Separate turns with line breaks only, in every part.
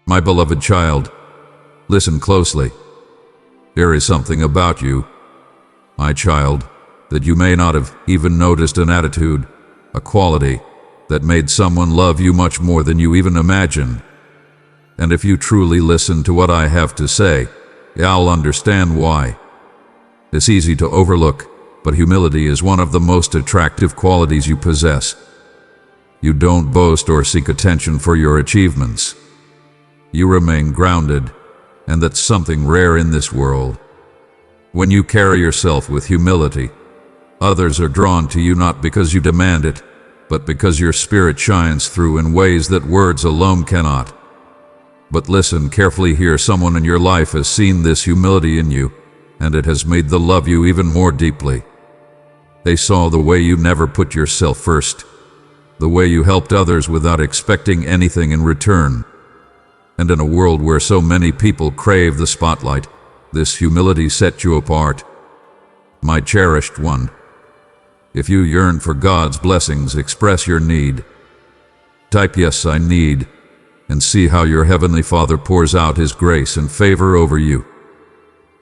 My beloved child, listen closely. There is something about you, my child, that you may not have even noticed, an attitude, a quality that made someone love you much more than you even imagined. And if you truly listen to what I have to say, you'll understand why. It's easy to overlook, but humility is one of the most attractive qualities you possess. You don't boast or seek attention for your achievements. You remain grounded, and that's something rare in this world. When you carry yourself with humility, others are drawn to you not because you demand it, but because your spirit shines through in ways that words alone cannot. But listen carefully here, someone in your life has seen this humility in you, and it has made them love you even more deeply. They saw the way you never put yourself first, the way you helped others without expecting anything in return. And in a world where so many people crave the spotlight, this humility set you apart. My cherished one, if you yearn for God's blessings, express your need. Type "Yes, I need," and see how your Heavenly Father pours out His grace and favor over you.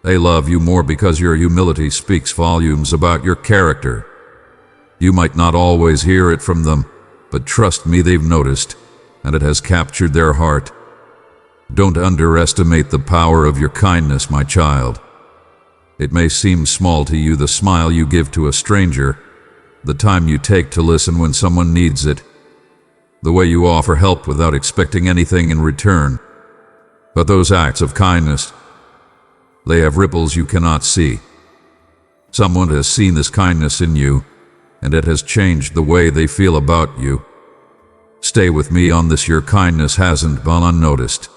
They love you more because your humility speaks volumes about your character. You might not always hear it from them, but trust me, they've noticed, and it has captured their heart. Don't underestimate the power of your kindness, my child. It may seem small to you, the smile you give to a stranger, the time you take to listen when someone needs it, the way you offer help without expecting anything in return. But those acts of kindness, they have ripples you cannot see. Someone has seen this kindness in you, and it has changed the way they feel about you. Stay with me on this. Your kindness hasn't gone unnoticed.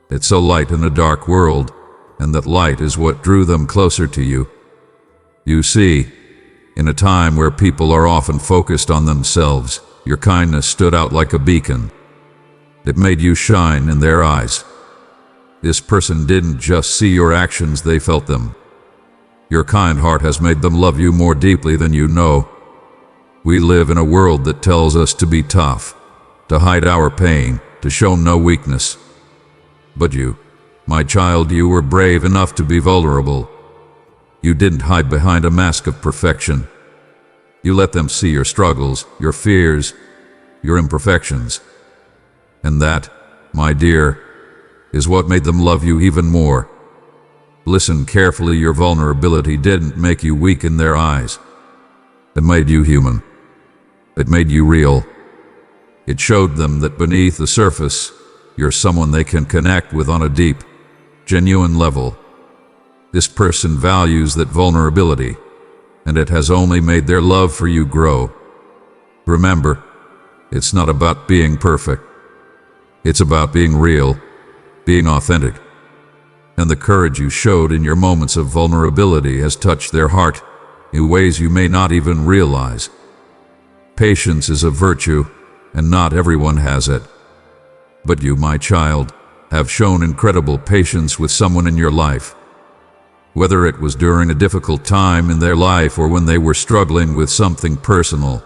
It's a light in a dark world, and that light is what drew them closer to you. You see, in a time where people are often focused on themselves, your kindness stood out like a beacon. It made you shine in their eyes. This person didn't just see your actions, they felt them. Your kind heart has made them love you more deeply than you know. We live in a world that tells us to be tough, to hide our pain, to show no weakness. But you, my child, you were brave enough to be vulnerable. You didn't hide behind a mask of perfection. You let them see your struggles, your fears, your imperfections. And that, my dear, is what made them love you even more. Listen carefully, your vulnerability didn't make you weak in their eyes. It made you human. It made you real. It showed them that beneath the surface, you're someone they can connect with on a deep, genuine level. This person values that vulnerability, and it has only made their love for you grow. Remember, it's not about being perfect. It's about being real, being authentic. And the courage you showed in your moments of vulnerability has touched their heart in ways you may not even realize. Patience is a virtue, and not everyone has it. But you, my child, have shown incredible patience with someone in your life. Whether it was during a difficult time in their life or when they were struggling with something personal,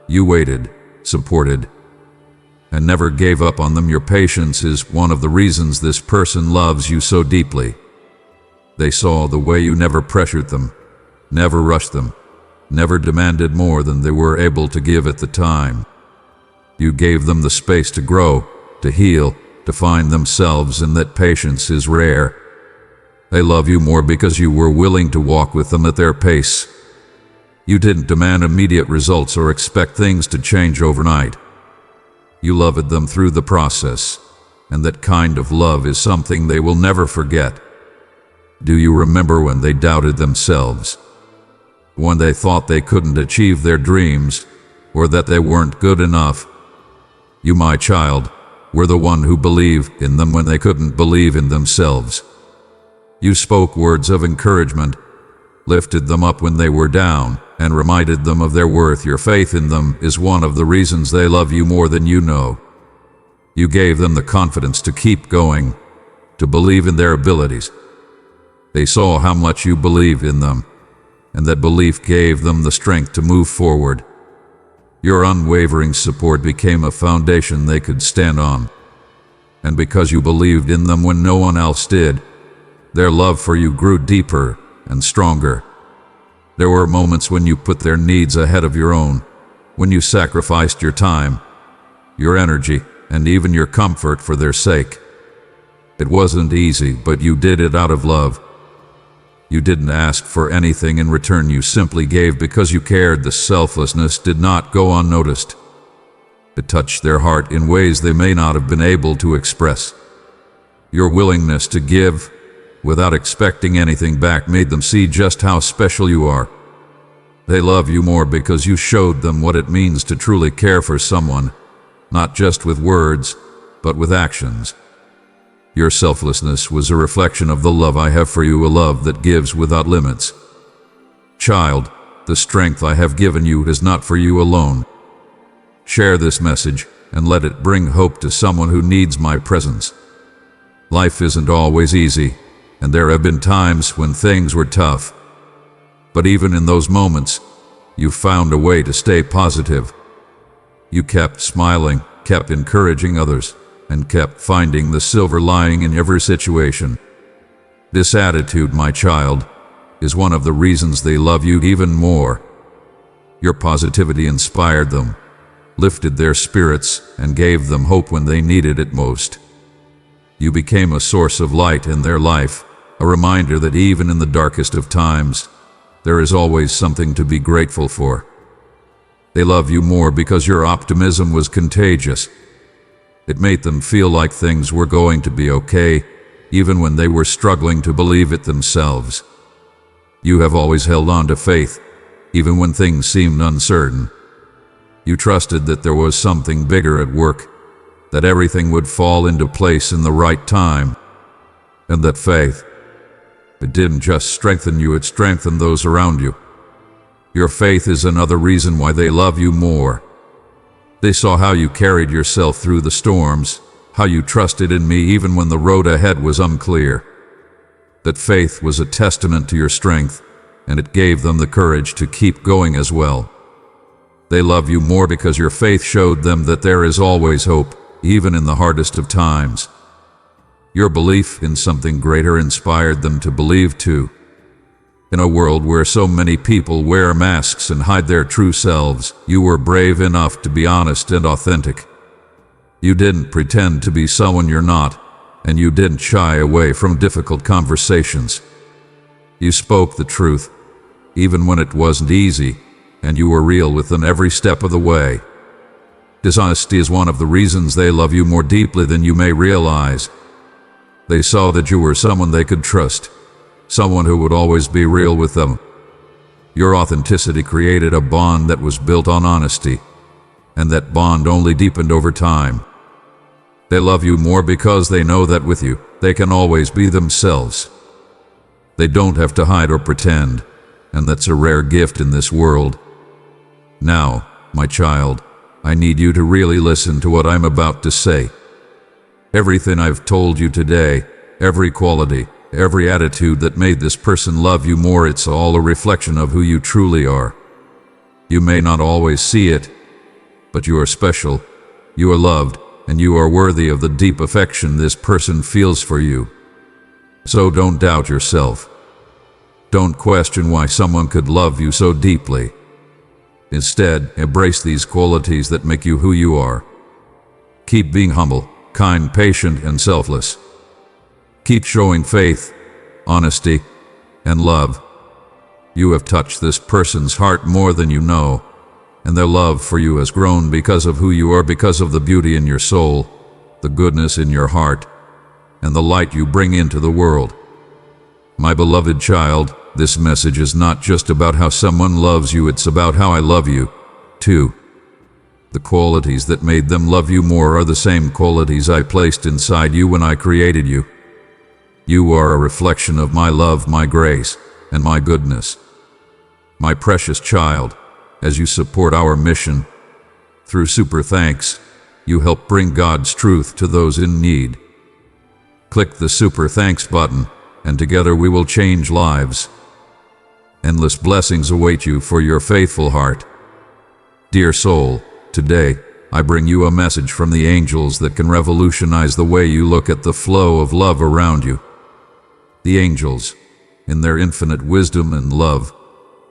you waited, supported, and never gave up on them. Your patience is one of the reasons this person loves you so deeply. They saw the way you never pressured them, never rushed them, never demanded more than they were able to give at the time. You gave them the space to grow, to heal, to find themselves, and that patience is rare. They love you more because you were willing to walk with them at their pace. You didn't demand immediate results or expect things to change overnight. You loved them through the process, and that kind of love is something they will never forget. Do you remember when they doubted themselves? When they thought they couldn't achieve their dreams, or that they weren't good enough? You, my child, were the one who believed in them when they couldn't believe in themselves. You spoke words of encouragement, lifted them up when they were down, and reminded them of their worth. Your faith in them is one of the reasons they love you more than you know. You gave them the confidence to keep going, to believe in their abilities. They saw how much you believed in them, and that belief gave them the strength to move forward. Your unwavering support became a foundation they could stand on. and because you believed in them when no one else did, their love for you grew deeper and stronger. There were moments when you put their needs ahead of your own, when you sacrificed your time, your energy, and even your comfort for their sake. It wasn't easy, but you did it out of love. You didn't ask for anything in return, you simply gave because you cared. The selflessness did not go unnoticed. It touched their heart in ways they may not have been able to express. Your willingness to give without expecting anything back made them see just how special you are. They love you more because you showed them what it means to truly care for someone, not just with words, but with actions. Your selflessness was a reflection of the love I have for you, a love that gives without limits. Child, the strength I have given you is not for you alone. Share this message and let it bring hope to someone who needs my presence. Life isn't always easy, and there have been times when things were tough. But even in those moments, you found a way to stay positive. You kept smiling, kept encouraging others, and kept finding the silver lining in every situation. This attitude, my child, is one of the reasons they love you even more. Your positivity inspired them, lifted their spirits, and gave them hope when they needed it most. You became a source of light in their life, a reminder that even in the darkest of times, there is always something to be grateful for. They love you more because your optimism was contagious. It made them feel like things were going to be okay, even when they were struggling to believe it themselves. You have always held on to faith, even when things seemed uncertain. You trusted that there was something bigger at work, that everything would fall into place in the right time, and that faith, it didn't just strengthen you, it strengthened those around you. Your faith is another reason why they love you more. They saw how you carried yourself through the storms, how you trusted in me even when the road ahead was unclear. That faith was a testament to your strength, and it gave them the courage to keep going as well. They love you more because your faith showed them that there is always hope, even in the hardest of times. Your belief in something greater inspired them to believe too. In a world where so many people wear masks and hide their true selves, you were brave enough to be honest and authentic. You didn't pretend to be someone you're not, and you didn't shy away from difficult conversations. You spoke the truth, even when it wasn't easy, and you were real with them every step of the way. Dishonesty is one of the reasons they love you more deeply than you may realize. They saw that you were someone they could trust, someone who would always be real with them. Your authenticity created a bond that was built on honesty, and that bond only deepened over time. They love you more because they know that with you, they can always be themselves. They don't have to hide or pretend, and that's a rare gift in this world. Now, my child, I need you to really listen to what I'm about to say. Everything I've told you today, every quality, every attitude that made this person love you more, it's all a reflection of who you truly are. You may not always see it, but you are special, you are loved, and you are worthy of the deep affection this person feels for you. So don't doubt yourself. Don't question why someone could love you so deeply. Instead, embrace these qualities that make you who you are. Keep being humble, kind, patient, and selfless. Keep showing faith, honesty, and love. You have touched this person's heart more than you know, and their love for you has grown because of who you are, because of the beauty in your soul, the goodness in your heart, and the light you bring into the world. My beloved child, this message is not just about how someone loves you, it's about how I love you, too. The qualities that made them love you more are the same qualities I placed inside you when I created you. You are a reflection of my love, my grace, and my goodness. My precious child, as you support our mission, through Super Thanks, you help bring God's truth to those in need. Click the Super Thanks button, and together we will change lives. Endless blessings await you for your faithful heart. Dear soul, today, I bring you a message from the angels that can revolutionize the way you look at the flow of love around you. The angels, in their infinite wisdom and love,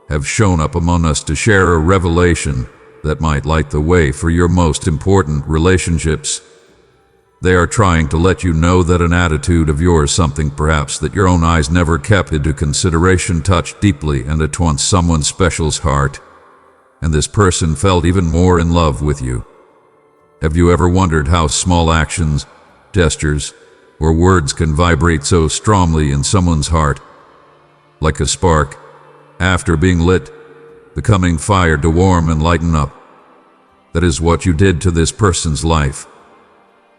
have shown up among us to share a revelation that might light the way for your most important relationships. They are trying to let you know that an attitude of yours, something perhaps that your own eyes never kept into consideration, touched deeply and at once someone special's heart, and this person felt even more in love with you. Have you ever wondered how small actions, gestures, or words can vibrate so strongly in someone's heart? Like a spark, after being lit, becoming fire to warm and lighten up. That is what you did to this person's life.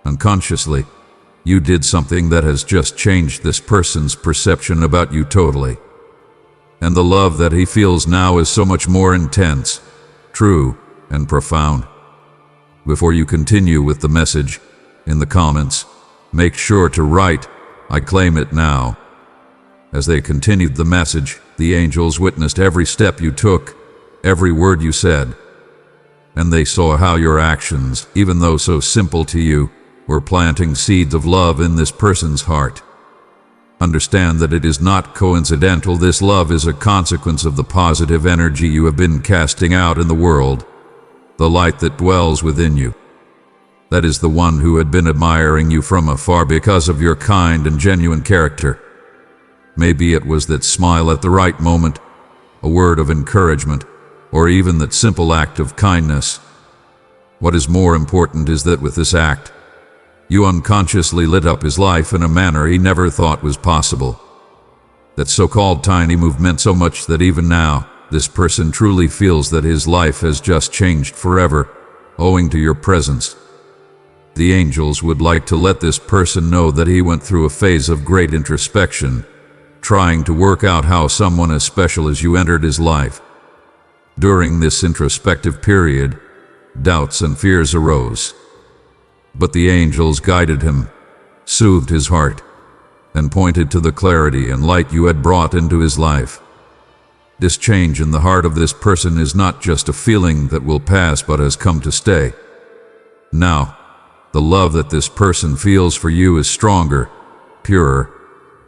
Unconsciously, you did something that has just changed this person's perception about you totally. And the love that he feels now is so much more intense, true, and profound. Before you continue with the message, in the comments, make sure to write, "I claim it now." As they continued the message, the angels witnessed every step you took, every word you said, and they saw how your actions, even though so simple to you, were planting seeds of love in this person's heart. Understand that it is not coincidental. This love is a consequence of the positive energy you have been casting out in the world, the light that dwells within you. That is the one who had been admiring you from afar because of your kind and genuine character. Maybe it was that smile at the right moment, a word of encouragement, or even that simple act of kindness. What is more important is that with this act, you unconsciously lit up his life in a manner he never thought was possible. That so-called tiny move meant so much that even now, this person truly feels that his life has just changed forever, owing to your presence. The angels would like to let this person know that he went through a phase of great introspection, trying to work out how someone as special as you entered his life. During this introspective period, doubts and fears arose. But the angels guided him, soothed his heart, and pointed to the clarity and light you had brought into his life. This change in the heart of this person is not just a feeling that will pass but has come to stay. Now, the love that this person feels for you is stronger, purer,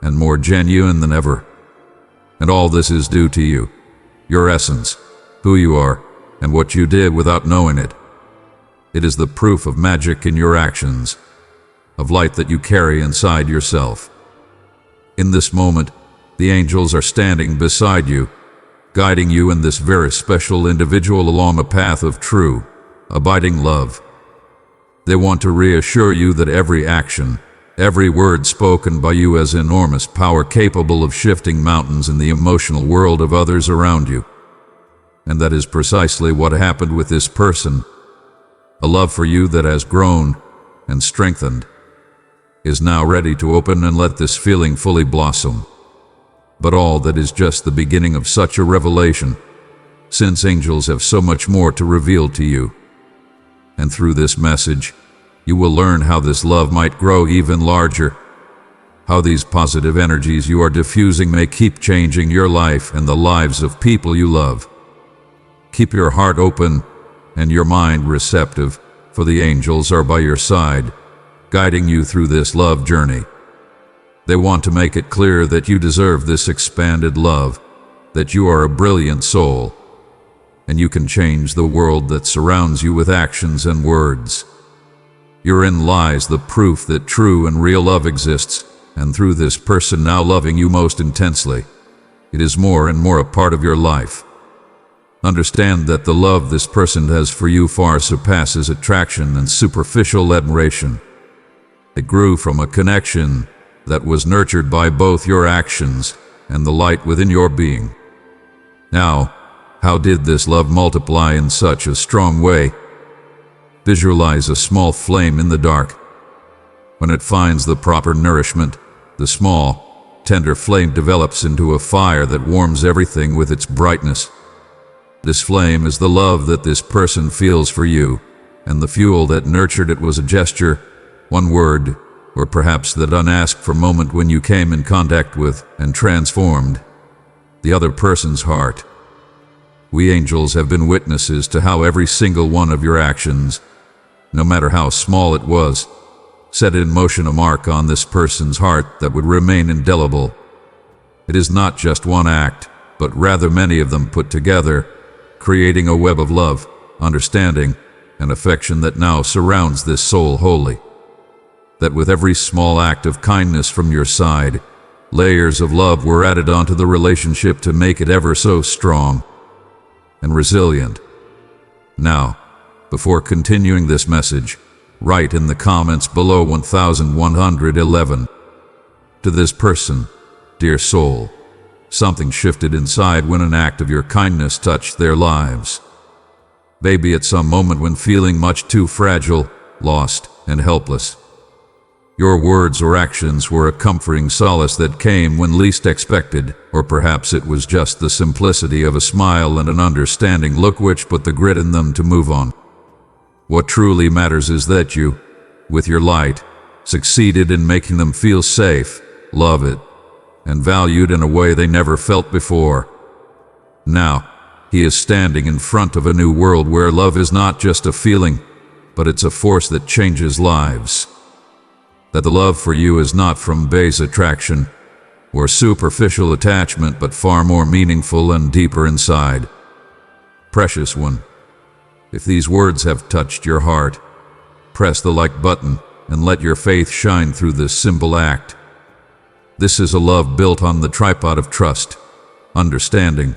and more genuine than ever. And all this is due to you, your essence, who you are, and what you did without knowing it. It is the proof of magic in your actions, of light that you carry inside yourself. In this moment, the angels are standing beside you, guiding you and this very special individual along a path of true, abiding love. They want to reassure you that every action, every word spoken by you has enormous power capable of shifting mountains in the emotional world of others around you. And that is precisely what happened with this person. A love for you that has grown and strengthened is now ready to open and let this feeling fully blossom. But all that is just the beginning of such a revelation, since angels have so much more to reveal to you. And through this message, you will learn how this love might grow even larger, how these positive energies you are diffusing may keep changing your life and the lives of people you love. Keep your heart open and your mind receptive, for the angels are by your side, guiding you through this love journey. They want to make it clear that you deserve this expanded love, that you are a brilliant soul, and you can change the world that surrounds you with actions and words. Herein lies the proof that true and real love exists, and through this person now loving you most intensely, it is more and more a part of your life. Understand that the love this person has for you far surpasses attraction and superficial admiration. It grew from a connection that was nurtured by both your actions and the light within your being. Now, how did this love multiply in such a strong way? Visualize a small flame in the dark. When it finds the proper nourishment, the small, tender flame develops into a fire that warms everything with its brightness. This flame is the love that this person feels for you, and the fuel that nurtured it was a gesture, one word, or perhaps that unasked for moment when you came in contact with and transformed the other person's heart. We angels have been witnesses to how every single one of your actions, no matter how small it was, set in motion a mark on this person's heart that would remain indelible. It is not just one act, but rather many of them put together, creating a web of love, understanding, and affection that now surrounds this soul wholly. That with every small act of kindness from your side, layers of love were added onto the relationship to make it ever so strong and resilient. Now, before continuing this message, write in the comments below 1111. To this person, dear soul, something shifted inside when an act of your kindness touched their lives. Maybe at some moment when feeling much too fragile, lost, and helpless. Your words or actions were a comforting solace that came when least expected, or perhaps it was just the simplicity of a smile and an understanding look which put the grit in them to move on. What truly matters is that you, with your light, succeeded in making them feel safe, loved, and valued in a way they never felt before. Now, he is standing in front of a new world where love is not just a feeling, but it's a force that changes lives. That the love for you is not from base attraction or superficial attachment, but far more meaningful and deeper inside. Precious one, if these words have touched your heart, press the like button and let your faith shine through this simple act. This is a love built on the tripod of trust, understanding,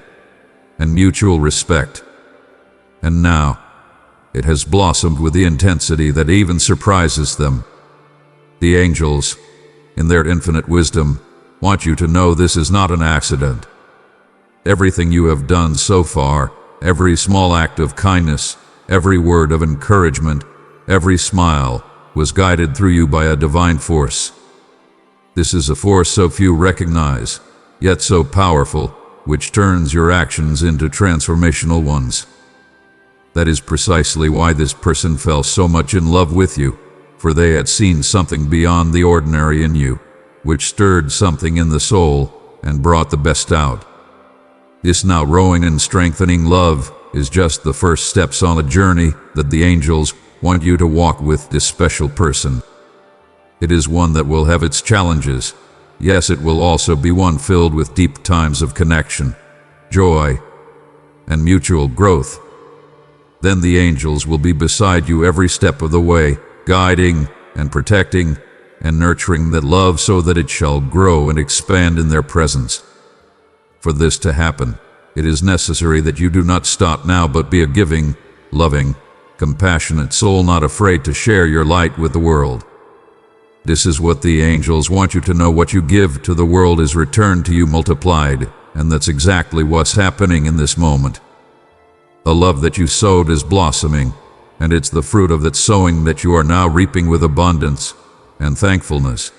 and mutual respect. And now, it has blossomed with the intensity that even surprises them. The angels, in their infinite wisdom, want you to know this is not an accident. Everything you have done so far, every small act of kindness, every word of encouragement, every smile, was guided through you by a divine force. This is a force so few recognize, yet so powerful, which turns your actions into transformational ones. That is precisely why this person fell so much in love with you, for they had seen something beyond the ordinary in you, which stirred something in the soul and brought the best out. This now growing and strengthening love is just the first steps on a journey that the angels want you to walk with this special person. It is one that will have its challenges. Yes, it will also be one filled with deep times of connection, joy, and mutual growth. Then the angels will be beside you every step of the way, guiding and protecting and nurturing that love so that it shall grow and expand in their presence. For this to happen, it is necessary that you do not stop now but be a giving, loving, compassionate soul not afraid to share your light with the world. This is what the angels want you to know. What you give to the world is returned to you multiplied, and that's exactly what's happening in this moment. A love that you sowed is blossoming, and it's the fruit of that sowing that you are now reaping with abundance and thankfulness.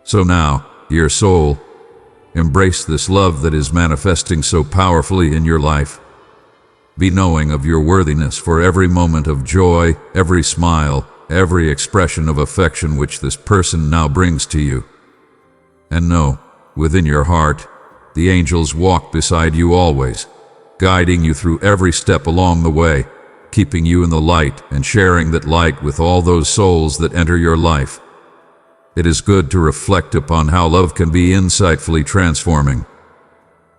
So now, dear soul, embrace this love that is manifesting so powerfully in your life. Be knowing of your worthiness for every moment of joy, every smile, every expression of affection which this person now brings to you. And know, within your heart, the angels walk beside you always, guiding you through every step along the way, keeping you in the light and sharing that light with all those souls that enter your life. It is good to reflect upon how love can be insightfully transforming.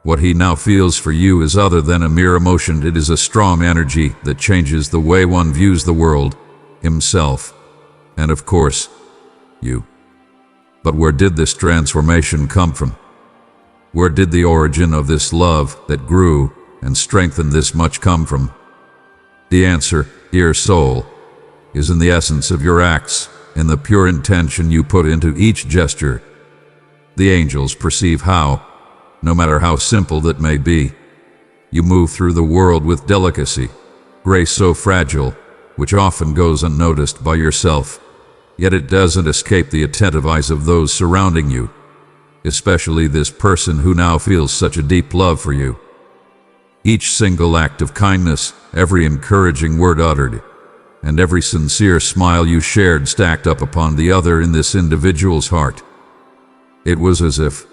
What he now feels for you is other than a mere emotion. It is a strong energy that changes the way one views the world, himself, and of course, you. But where did this transformation come from? Where did the origin of this love that grew and strengthened this much come from? The answer, dear soul, is in the essence of your acts, in the pure intention you put into each gesture. The angels perceive how, no matter how simple that may be, you move through the world with delicacy, grace so fragile, which often goes unnoticed by yourself, yet it doesn't escape the attentive eyes of those surrounding you, especially this person who now feels such a deep love for you. Each single act of kindness, every encouraging word uttered, and every sincere smile you shared stacked up upon the other in this individual's heart. It was as if,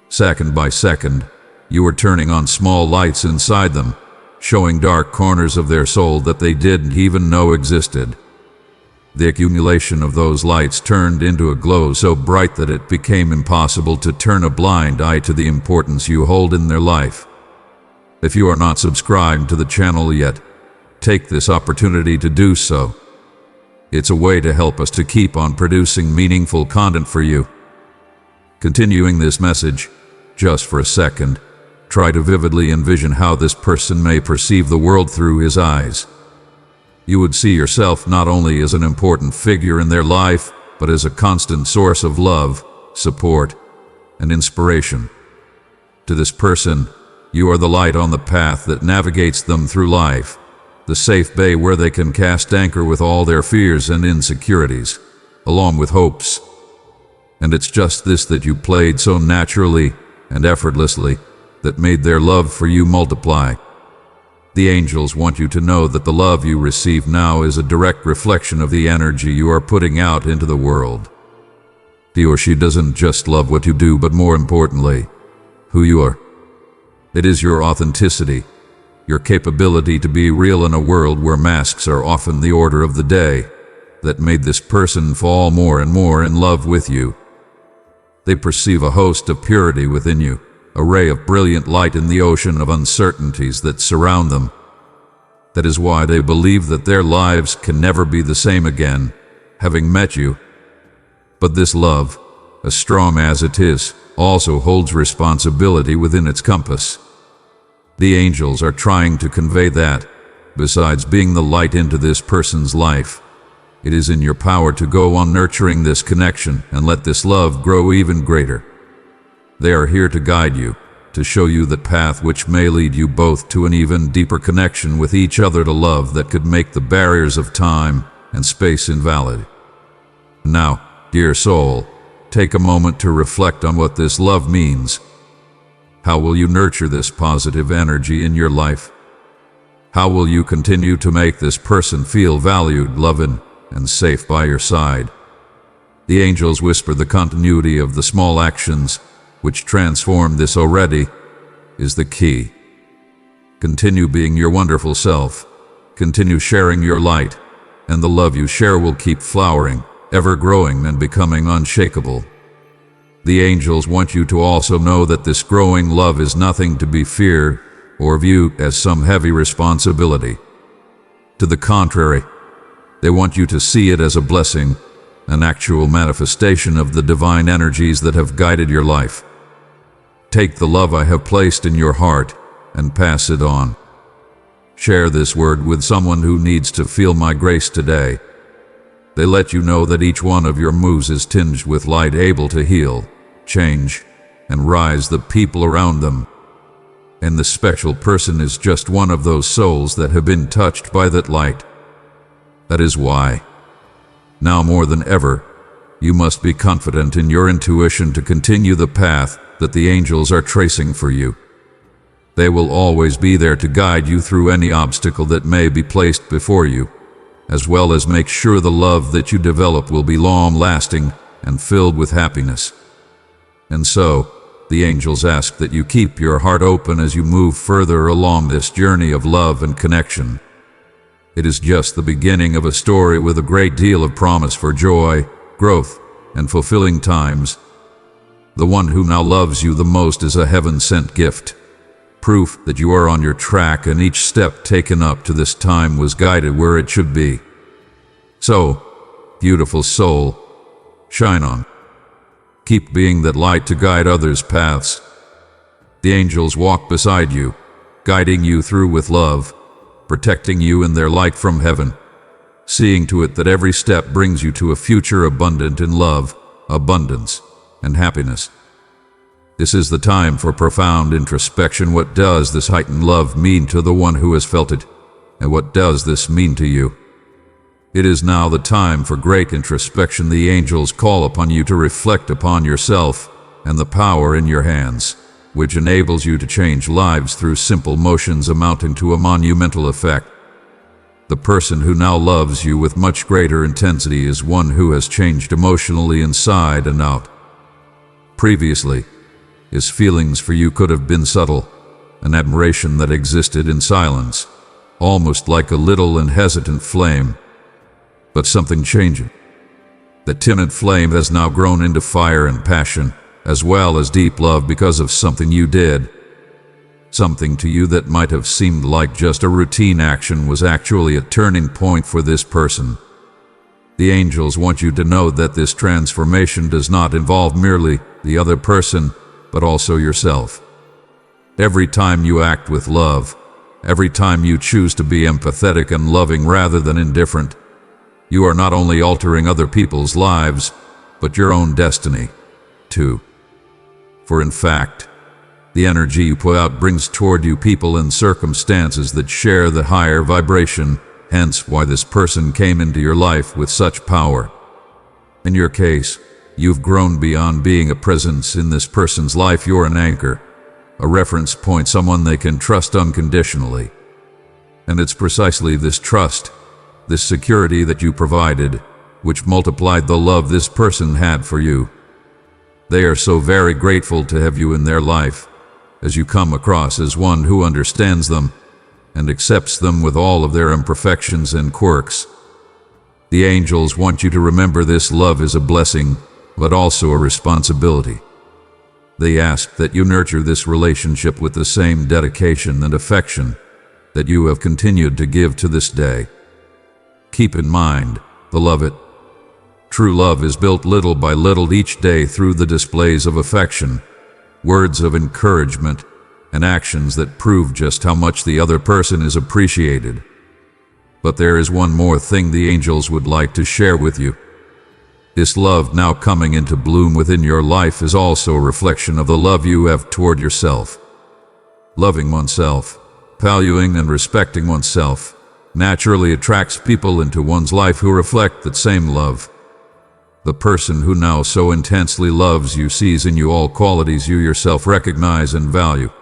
second by second, you were turning on small lights inside them, showing dark corners of their soul that they didn't even know existed. The accumulation of those lights turned into a glow so bright that it became impossible to turn a blind eye to the importance you hold in their life. If you are not subscribed to the channel yet, take this opportunity to do so. It's a way to help us to keep on producing meaningful content for you. Continuing this message, just for a second, try to vividly envision how this person may perceive the world through his eyes. You would see yourself not only as an important figure in their life, but as a constant source of love, support, and inspiration. To this person, you are the light on the path that navigates them through life, the safe bay where they can cast anchor with all their fears and insecurities, along with hopes. And it's just this that you played so naturally and effortlessly that made their love for you multiply. The angels want you to know that the love you receive now is a direct reflection of the energy you are putting out into the world. He or she doesn't just love what you do, but more importantly, who you are. It is your authenticity, your capability to be real in a world where masks are often the order of the day, that made this person fall more and more in love with you. They perceive a host of purity within you, a ray of brilliant light in the ocean of uncertainties that surround them. That is why they believe that their lives can never be the same again, having met you. But this love, as strong as it is, also holds responsibility within its compass. The angels are trying to convey that, besides being the light into this person's life, it is in your power to go on nurturing this connection and let this love grow even greater. They are here to guide you, to show you the path which may lead you both to an even deeper connection with each other, to love that could make the barriers of time and space invalid. Now, dear soul, take a moment to reflect on what this love means. How will you nurture this positive energy in your life? How will you continue to make this person feel valued, loved, and safe by your side? The angels whisper the continuity of the small actions which transform this already is the key. Continue being your wonderful self. Continue sharing your light, and the love you share will keep flowering, ever growing and becoming unshakable. The angels want you to also know that this growing love is nothing to be feared or viewed as some heavy responsibility. To the contrary, they want you to see it as a blessing, an actual manifestation of the divine energies that have guided your life. Take the love I have placed in your heart and pass it on. Share this word with someone who needs to feel my grace today. They let you know that each one of your moves is tinged with light, able to heal, change, and rise the people around them. And the special person is just one of those souls that have been touched by that light. That is why, now more than ever, you must be confident in your intuition to continue the path that the angels are tracing for you. They will always be there to guide you through any obstacle that may be placed before you, as well as make sure the love that you develop will be long-lasting and filled with happiness. And so, the angels ask that you keep your heart open as you move further along this journey of love and connection. It is just the beginning of a story with a great deal of promise for joy, growth, and fulfilling times. The one who now loves you the most is a heaven-sent gift, proof that you are on your track and each step taken up to this time was guided where it should be. So, beautiful soul, shine on. Keep being that light to guide others' paths. The angels walk beside you, guiding you through with love, protecting you in their light from heaven, seeing to it that every step brings you to a future abundant in love, abundance, and happiness. This is the time for profound introspection. What does this heightened love mean to the one who has felt it? And what does this mean to you? It is now the time for great introspection. The angels call upon you to reflect upon yourself and the power in your hands, which enables you to change lives through simple motions amounting to a monumental effect. The person who now loves you with much greater intensity is one who has changed emotionally inside and out. Previously, his feelings for you could have been subtle, an admiration that existed in silence, almost like a little and hesitant flame. But something changes. The timid flame has now grown into fire and passion, as well as deep love because of something you did. Something to you that might have seemed like just a routine action was actually a turning point for this person. The angels want you to know that this transformation does not involve merely the other person, but also yourself. Every time you act with love, every time you choose to be empathetic and loving rather than indifferent, you are not only altering other people's lives, but your own destiny, too. For in fact, the energy you put out brings toward you people and circumstances that share the higher vibration, hence why this person came into your life with such power. In your case, you've grown beyond being a presence in this person's life. You're an anchor, a reference point, someone they can trust unconditionally. And it's precisely this trust, this security that you provided, which multiplied the love this person had for you. They are so very grateful to have you in their life, as you come across as one who understands them and accepts them with all of their imperfections and quirks. The angels want you to remember this love is a blessing, but also a responsibility. They ask that you nurture this relationship with the same dedication and affection that you have continued to give to this day. Keep in mind, beloved, true love is built little by little each day through the displays of affection, words of encouragement, and actions that prove just how much the other person is appreciated. But there is one more thing the angels would like to share with you. This love now coming into bloom within your life is also a reflection of the love you have toward yourself. Loving oneself, valuing and respecting oneself, naturally attracts people into one's life who reflect that same love. The person who now so intensely loves you sees in you all qualities you yourself recognize and value.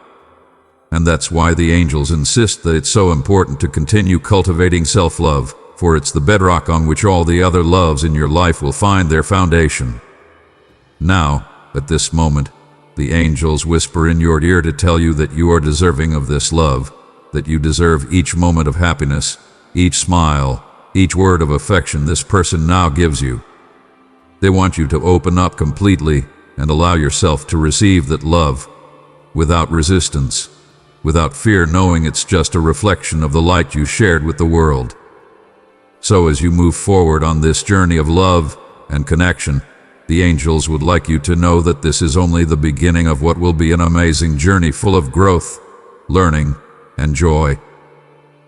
And that's why the angels insist that it's so important to continue cultivating self-love, for it's the bedrock on which all the other loves in your life will find their foundation. Now, at this moment, the angels whisper in your ear to tell you that you are deserving of this love, that you deserve each moment of happiness, each smile, each word of affection this person now gives you. They want you to open up completely and allow yourself to receive that love, without resistance, without fear, knowing it's just a reflection of the light you shared with the world. So as you move forward on this journey of love and connection, the angels would like you to know that this is only the beginning of what will be an amazing journey full of growth, learning, and joy.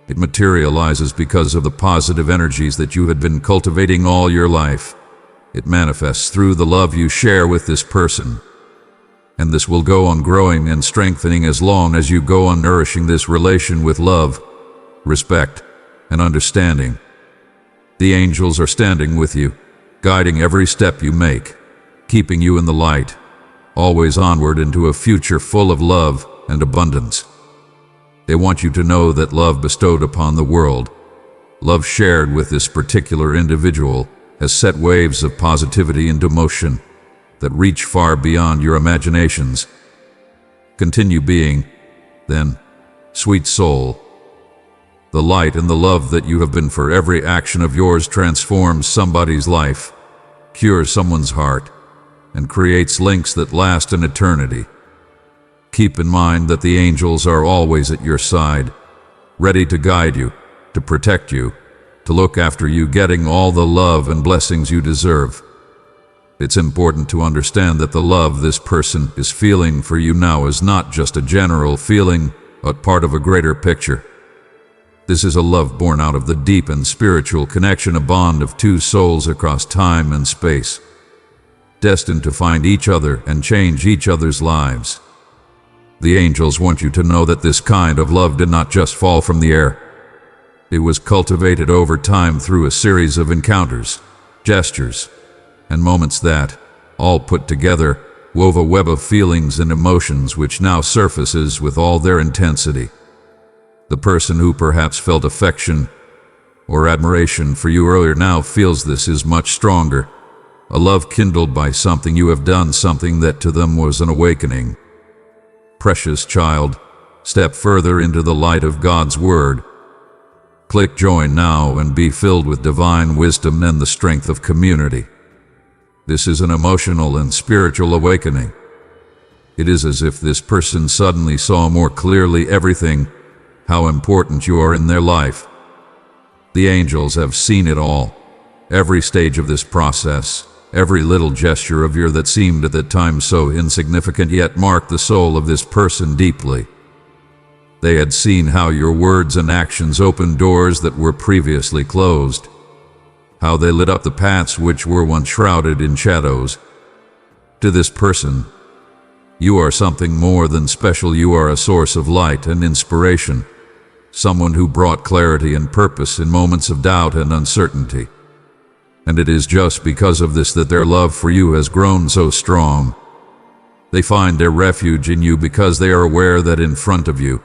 It materializes because of the positive energies that you had been cultivating all your life. It manifests through the love you share with this person. And this will go on growing and strengthening as long as you go on nourishing this relation with love, respect, and understanding. The angels are standing with you, guiding every step you make, keeping you in the light, always onward into a future full of love and abundance. They want you to know that love bestowed upon the world, love shared with this particular individual, has set waves of positivity into motion that reach far beyond your imaginations. Continue being, then, sweet soul. The light and the love that you have been for every action of yours transforms somebody's life, cures someone's heart, and creates links that last an eternity. Keep in mind that the angels are always at your side, ready to guide you, to protect you, to look after you, getting all the love and blessings you deserve. It's important to understand that the love this person is feeling for you now is not just a general feeling, but part of a greater picture. This is a love born out of the deep and spiritual connection, a bond of two souls across time and space, destined to find each other and change each other's lives. The angels want you to know that this kind of love did not just fall from the air. It was cultivated over time through a series of encounters, gestures, and moments that, all put together, wove a web of feelings and emotions which now surfaces with all their intensity. The person who perhaps felt affection or admiration for you earlier now feels this is much stronger, a love kindled by something you have done, something that to them was an awakening. Precious child, step further into the light of God's Word. Click join now and be filled with divine wisdom and the strength of community. This is an emotional and spiritual awakening. It is as if this person suddenly saw more clearly everything, how important you are in their life. The angels have seen it all, every stage of this process, every little gesture of yours that seemed at that time so insignificant yet marked the soul of this person deeply. They had seen how your words and actions opened doors that were previously closed, how they lit up the paths which were once shrouded in shadows. To this person, you are something more than special. You are a source of light and inspiration, someone who brought clarity and purpose in moments of doubt and uncertainty. And it is just because of this that their love for you has grown so strong. They find their refuge in you because they are aware that in front of you,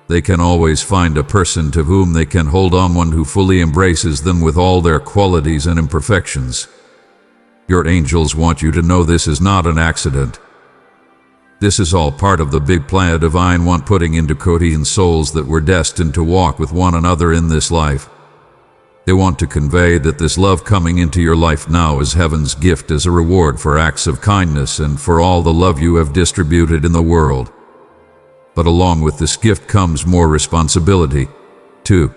they can always find a person to whom they can hold on, one who fully embraces them with all their qualities and imperfections. Your angels want you to know this is not an accident. This is all part of the big plan divine one putting into coherent souls that were destined to walk with one another in this life. They want to convey that this love coming into your life now is heaven's gift as a reward for acts of kindness and for all the love you have distributed in the world. But along with this gift comes more responsibility, too.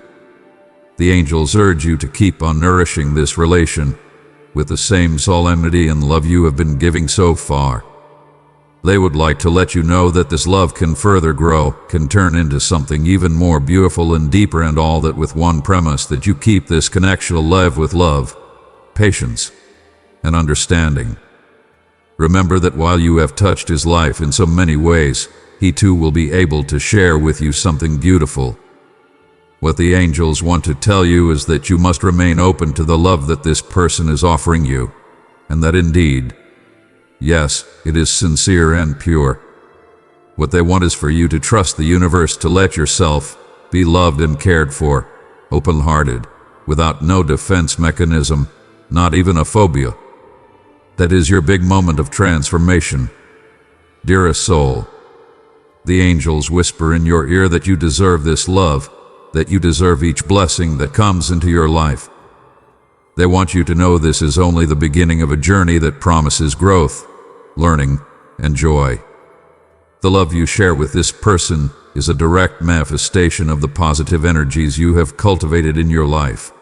The angels urge you to keep on nourishing this relation with the same solemnity and love you have been giving so far. They would like to let you know that this love can further grow, can turn into something even more beautiful and deeper, and all that with one premise: that you keep this connection alive with love, patience, and understanding. Remember that while you have touched his life in so many ways, he too will be able to share with you something beautiful. What the angels want to tell you is that you must remain open to the love that this person is offering you, and that indeed, yes, it is sincere and pure. What they want is for you to trust the universe, to let yourself be loved and cared for, open-hearted, without no defense mechanism, not even a phobia. That is your big moment of transformation. Dearest soul, the angels whisper in your ear that you deserve this love, that you deserve each blessing that comes into your life. They want you to know this is only the beginning of a journey that promises growth, learning, and joy. The love you share with this person is a direct manifestation of the positive energies you have cultivated in your life.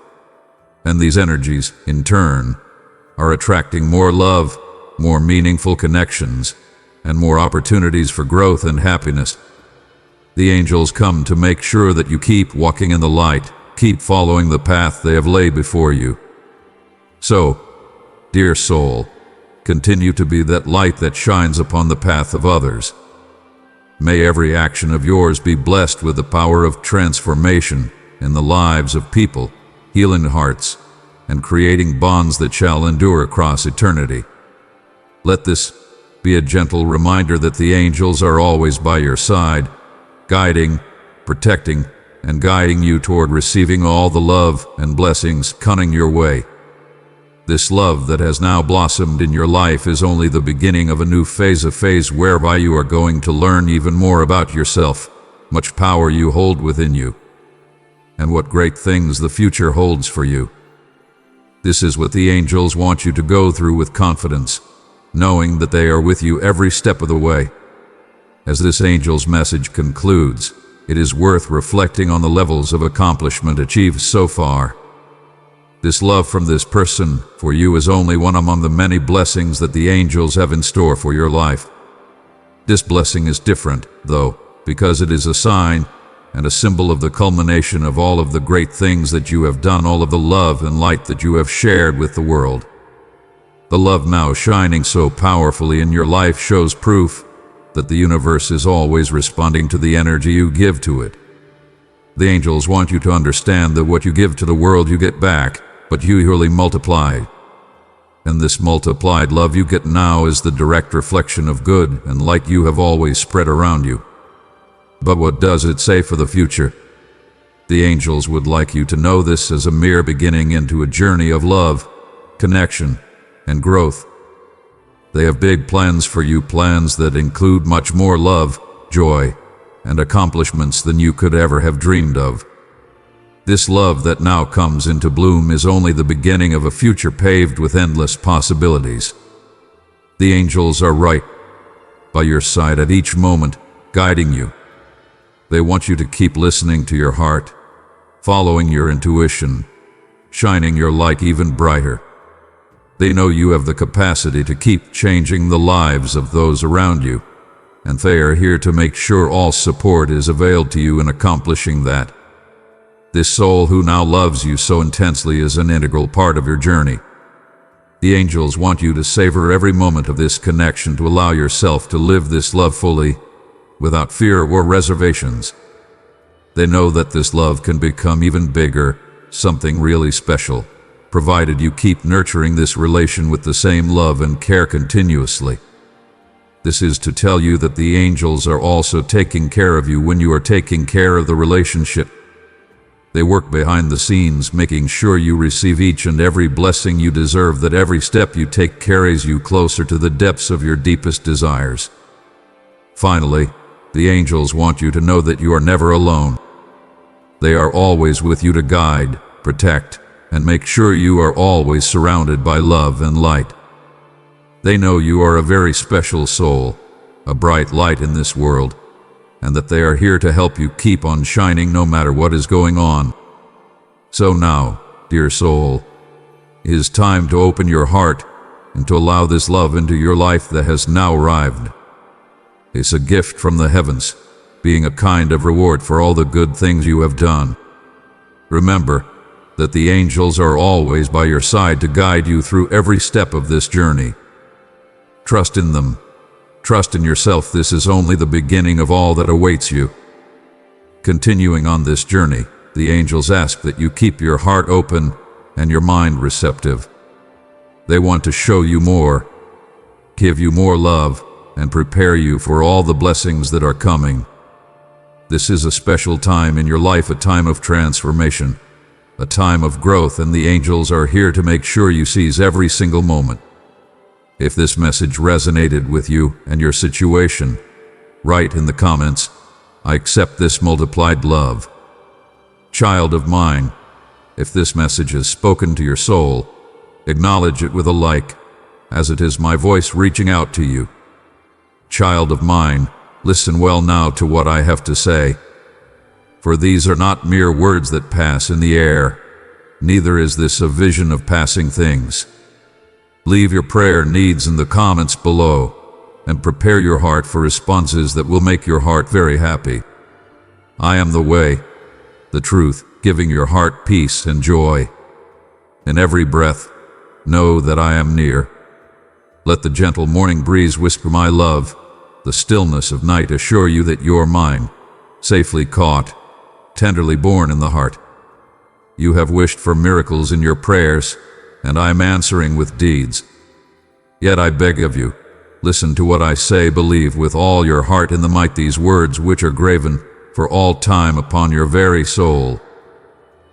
And these energies, in turn, are attracting more love, more meaningful connections, and more opportunities for growth and happiness. The angels come to make sure that you keep walking in the light, keep following the path they have laid before you. So, dear soul, continue to be that light that shines upon the path of others. May every action of yours be blessed with the power of transformation in the lives of people, healing hearts, and creating bonds that shall endure across eternity. Let this be a gentle reminder that the angels are always by your side, guiding, protecting, and guiding you toward receiving all the love and blessings coming your way. This love that has now blossomed in your life is only the beginning of a new phase, a phase whereby you are going to learn even more about yourself, much power you hold within you, and what great things the future holds for you. This is what the angels want you to go through with confidence, knowing that they are with you every step of the way. As this angel's message concludes, it is worth reflecting on the levels of accomplishment achieved so far. This love from this person for you is only one among the many blessings that the angels have in store for your life. This blessing is different, though, because it is a sign and a symbol of the culmination of all of the great things that you have done, all of the love and light that you have shared with the world. The love now shining so powerfully in your life shows proof that the universe is always responding to the energy you give to it. The angels want you to understand that what you give to the world you get back, but usually multiplied. And this multiplied love you get now is the direct reflection of good and light you have always spread around you. But what does it say for the future? The angels would like you to know this as a mere beginning into a journey of love, connection, and growth. They have big plans for you, plans that include much more love, joy, and accomplishments than you could ever have dreamed of. This love that now comes into bloom is only the beginning of a future paved with endless possibilities. The angels are right by your side at each moment, guiding you. They want you to keep listening to your heart, following your intuition, shining your light even brighter. They know you have the capacity to keep changing the lives of those around you, and they are here to make sure all support is availed to you in accomplishing that. This soul who now loves you so intensely is an integral part of your journey. The angels want you to savor every moment of this connection, to allow yourself to live this love fully, without fear or reservations. They know that this love can become even bigger, something really special, provided you keep nurturing this relation with the same love and care continuously. This is to tell you that the angels are also taking care of you when you are taking care of the relationship. They work behind the scenes, making sure you receive each and every blessing you deserve, that every step you take carries you closer to the depths of your deepest desires. Finally, the angels want you to know that you are never alone. They are always with you to guide, protect, and make sure you are always surrounded by love and light. They know you are a very special soul, a bright light in this world, and that they are here to help you keep on shining no matter what is going on. So now, dear soul, it is time to open your heart and to allow this love into your life that has now arrived. It's a gift from the heavens, being a kind of reward for all the good things you have done. Remember that the angels are always by your side to guide you through every step of this journey. Trust in them. Trust in yourself. This is only the beginning of all that awaits you. Continuing on this journey, the angels ask that you keep your heart open and your mind receptive. They want to show you more, give you more love, and prepare you for all the blessings that are coming. This is a special time in your life, a time of transformation, a time of growth, and the angels are here to make sure you seize every single moment. If this message resonated with you and your situation, write in the comments, "I accept this multiplied love." Child of mine, if this message has spoken to your soul, acknowledge it with a like, as it is my voice reaching out to you. Child of mine, listen well now to what I have to say, for these are not mere words that pass in the air, neither is this a vision of passing things. Leave your prayer needs in the comments below, and prepare your heart for responses that will make your heart very happy. I am the way, the truth, giving your heart peace and joy. In every breath, know that I am near. Let the gentle morning breeze whisper my love, the stillness of night assure you that you're mine, safely caught, tenderly born in the heart. You have wished for miracles in your prayers, and I am answering with deeds. Yet I beg of you, listen to what I say, believe with all your heart in the might these words which are graven for all time upon your very soul.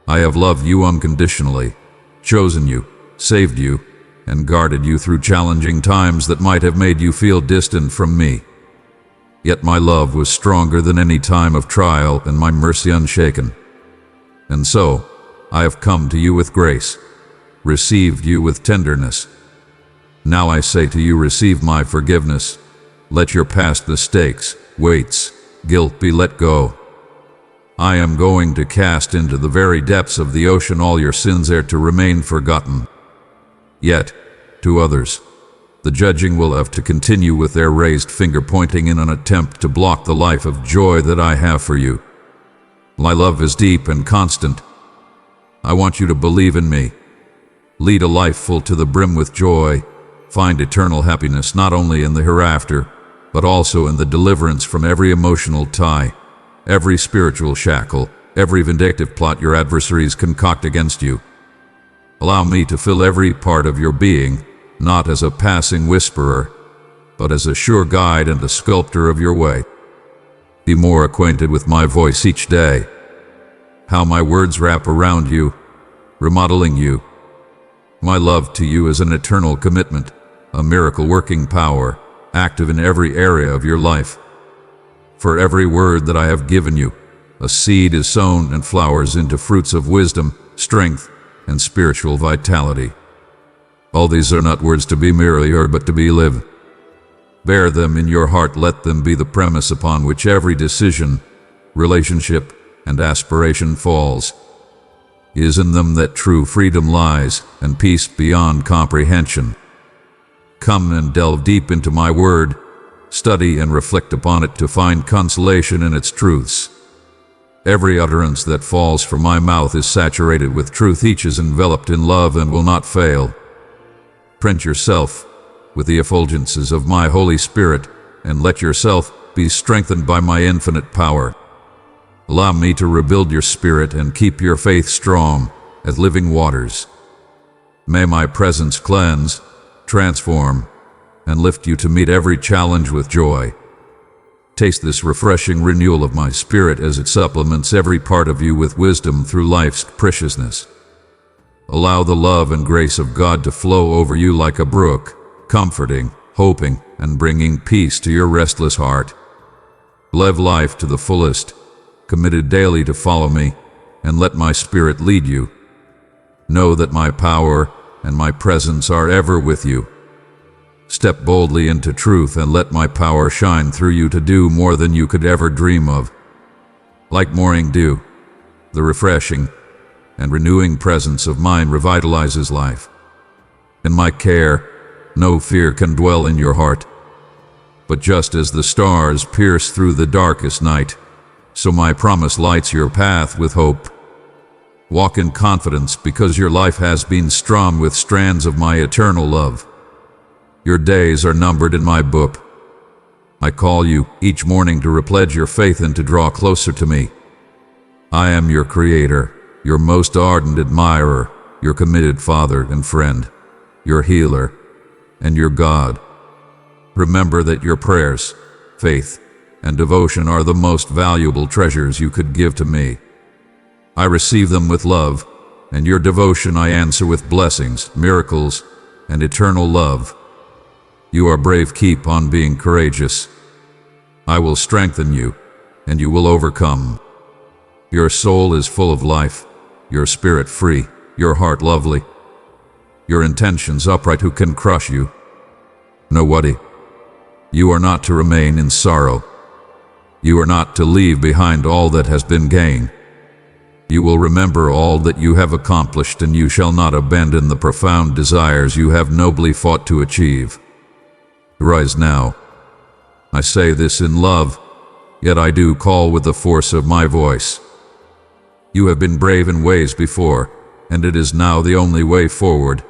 I have loved you unconditionally, chosen you, saved you, and guarded you through challenging times that might have made you feel distant from me. Yet my love was stronger than any time of trial and my mercy unshaken. And so, I have come to you with grace, received you with tenderness. Now I say to you, receive my forgiveness. Let your past mistakes, weights, guilt be let go. I am going to cast into the very depths of the ocean all your sins there to remain forgotten. Yet, to others, the judging will have to continue with their raised finger pointing in an attempt to block the life of joy that I have for you. My love is deep and constant. I want you to believe in me. Lead a life full to the brim with joy. Find eternal happiness not only in the hereafter, but also in the deliverance from every emotional tie, every spiritual shackle, every vindictive plot your adversaries concoct against you. Allow me to fill every part of your being, not as a passing whisperer, but as a sure guide and a sculptor of your way. Be more acquainted with my voice each day, how my words wrap around you, remodeling you. My love to you is an eternal commitment, a miracle-working power, active in every area of your life. For every word that I have given you, a seed is sown and flowers into fruits of wisdom, strength, and spiritual vitality. All these are not words to be merely heard, but to be lived. Bear them in your heart, let them be the premise upon which every decision, relationship, and aspiration falls. It is in them that true freedom lies, and peace beyond comprehension. Come and delve deep into my word, study and reflect upon it to find consolation in its truths. Every utterance that falls from my mouth is saturated with truth, each is enveloped in love and will not fail. Print yourself with the effulgences of my Holy Spirit, and let yourself be strengthened by my infinite power. Allow me to rebuild your spirit and keep your faith strong as living waters. May my presence cleanse, transform, and lift you to meet every challenge with joy. Taste this refreshing renewal of my spirit as it supplements every part of you with wisdom through life's preciousness. Allow the love and grace of God to flow over you like a brook, comforting, hoping, and bringing peace to your restless heart. Live life to the fullest, committed daily to follow me, and let my spirit lead you. Know that my power and my presence are ever with you. Step boldly into truth and let my power shine through you to do more than you could ever dream of. Like morning dew, the refreshing and renewing presence of mine revitalizes life. In my care, no fear can dwell in your heart. But just as the stars pierce through the darkest night, so my promise lights your path with hope. Walk in confidence because your life has been strung with strands of my eternal love. Your days are numbered in my book. I call you each morning to repledge your faith and to draw closer to me. I am your Creator, your most ardent admirer, your committed Father and friend, your healer, and your God. Remember that your prayers, faith, and devotion are the most valuable treasures you could give to me. I receive them with love, and your devotion I answer with blessings, miracles, and eternal love. You are brave, keep on being courageous. I will strengthen you, and you will overcome. Your soul is full of life, your spirit free, your heart lovely, your intentions upright. Who can crush you? Nobody. You are not to remain in sorrow. You are not to leave behind all that has been gained. You will remember all that you have accomplished, and you shall not abandon the profound desires you have nobly fought to achieve. Rise now. I say this in love, yet I do call with the force of my voice. You have been brave in ways before, and it is now the only way forward.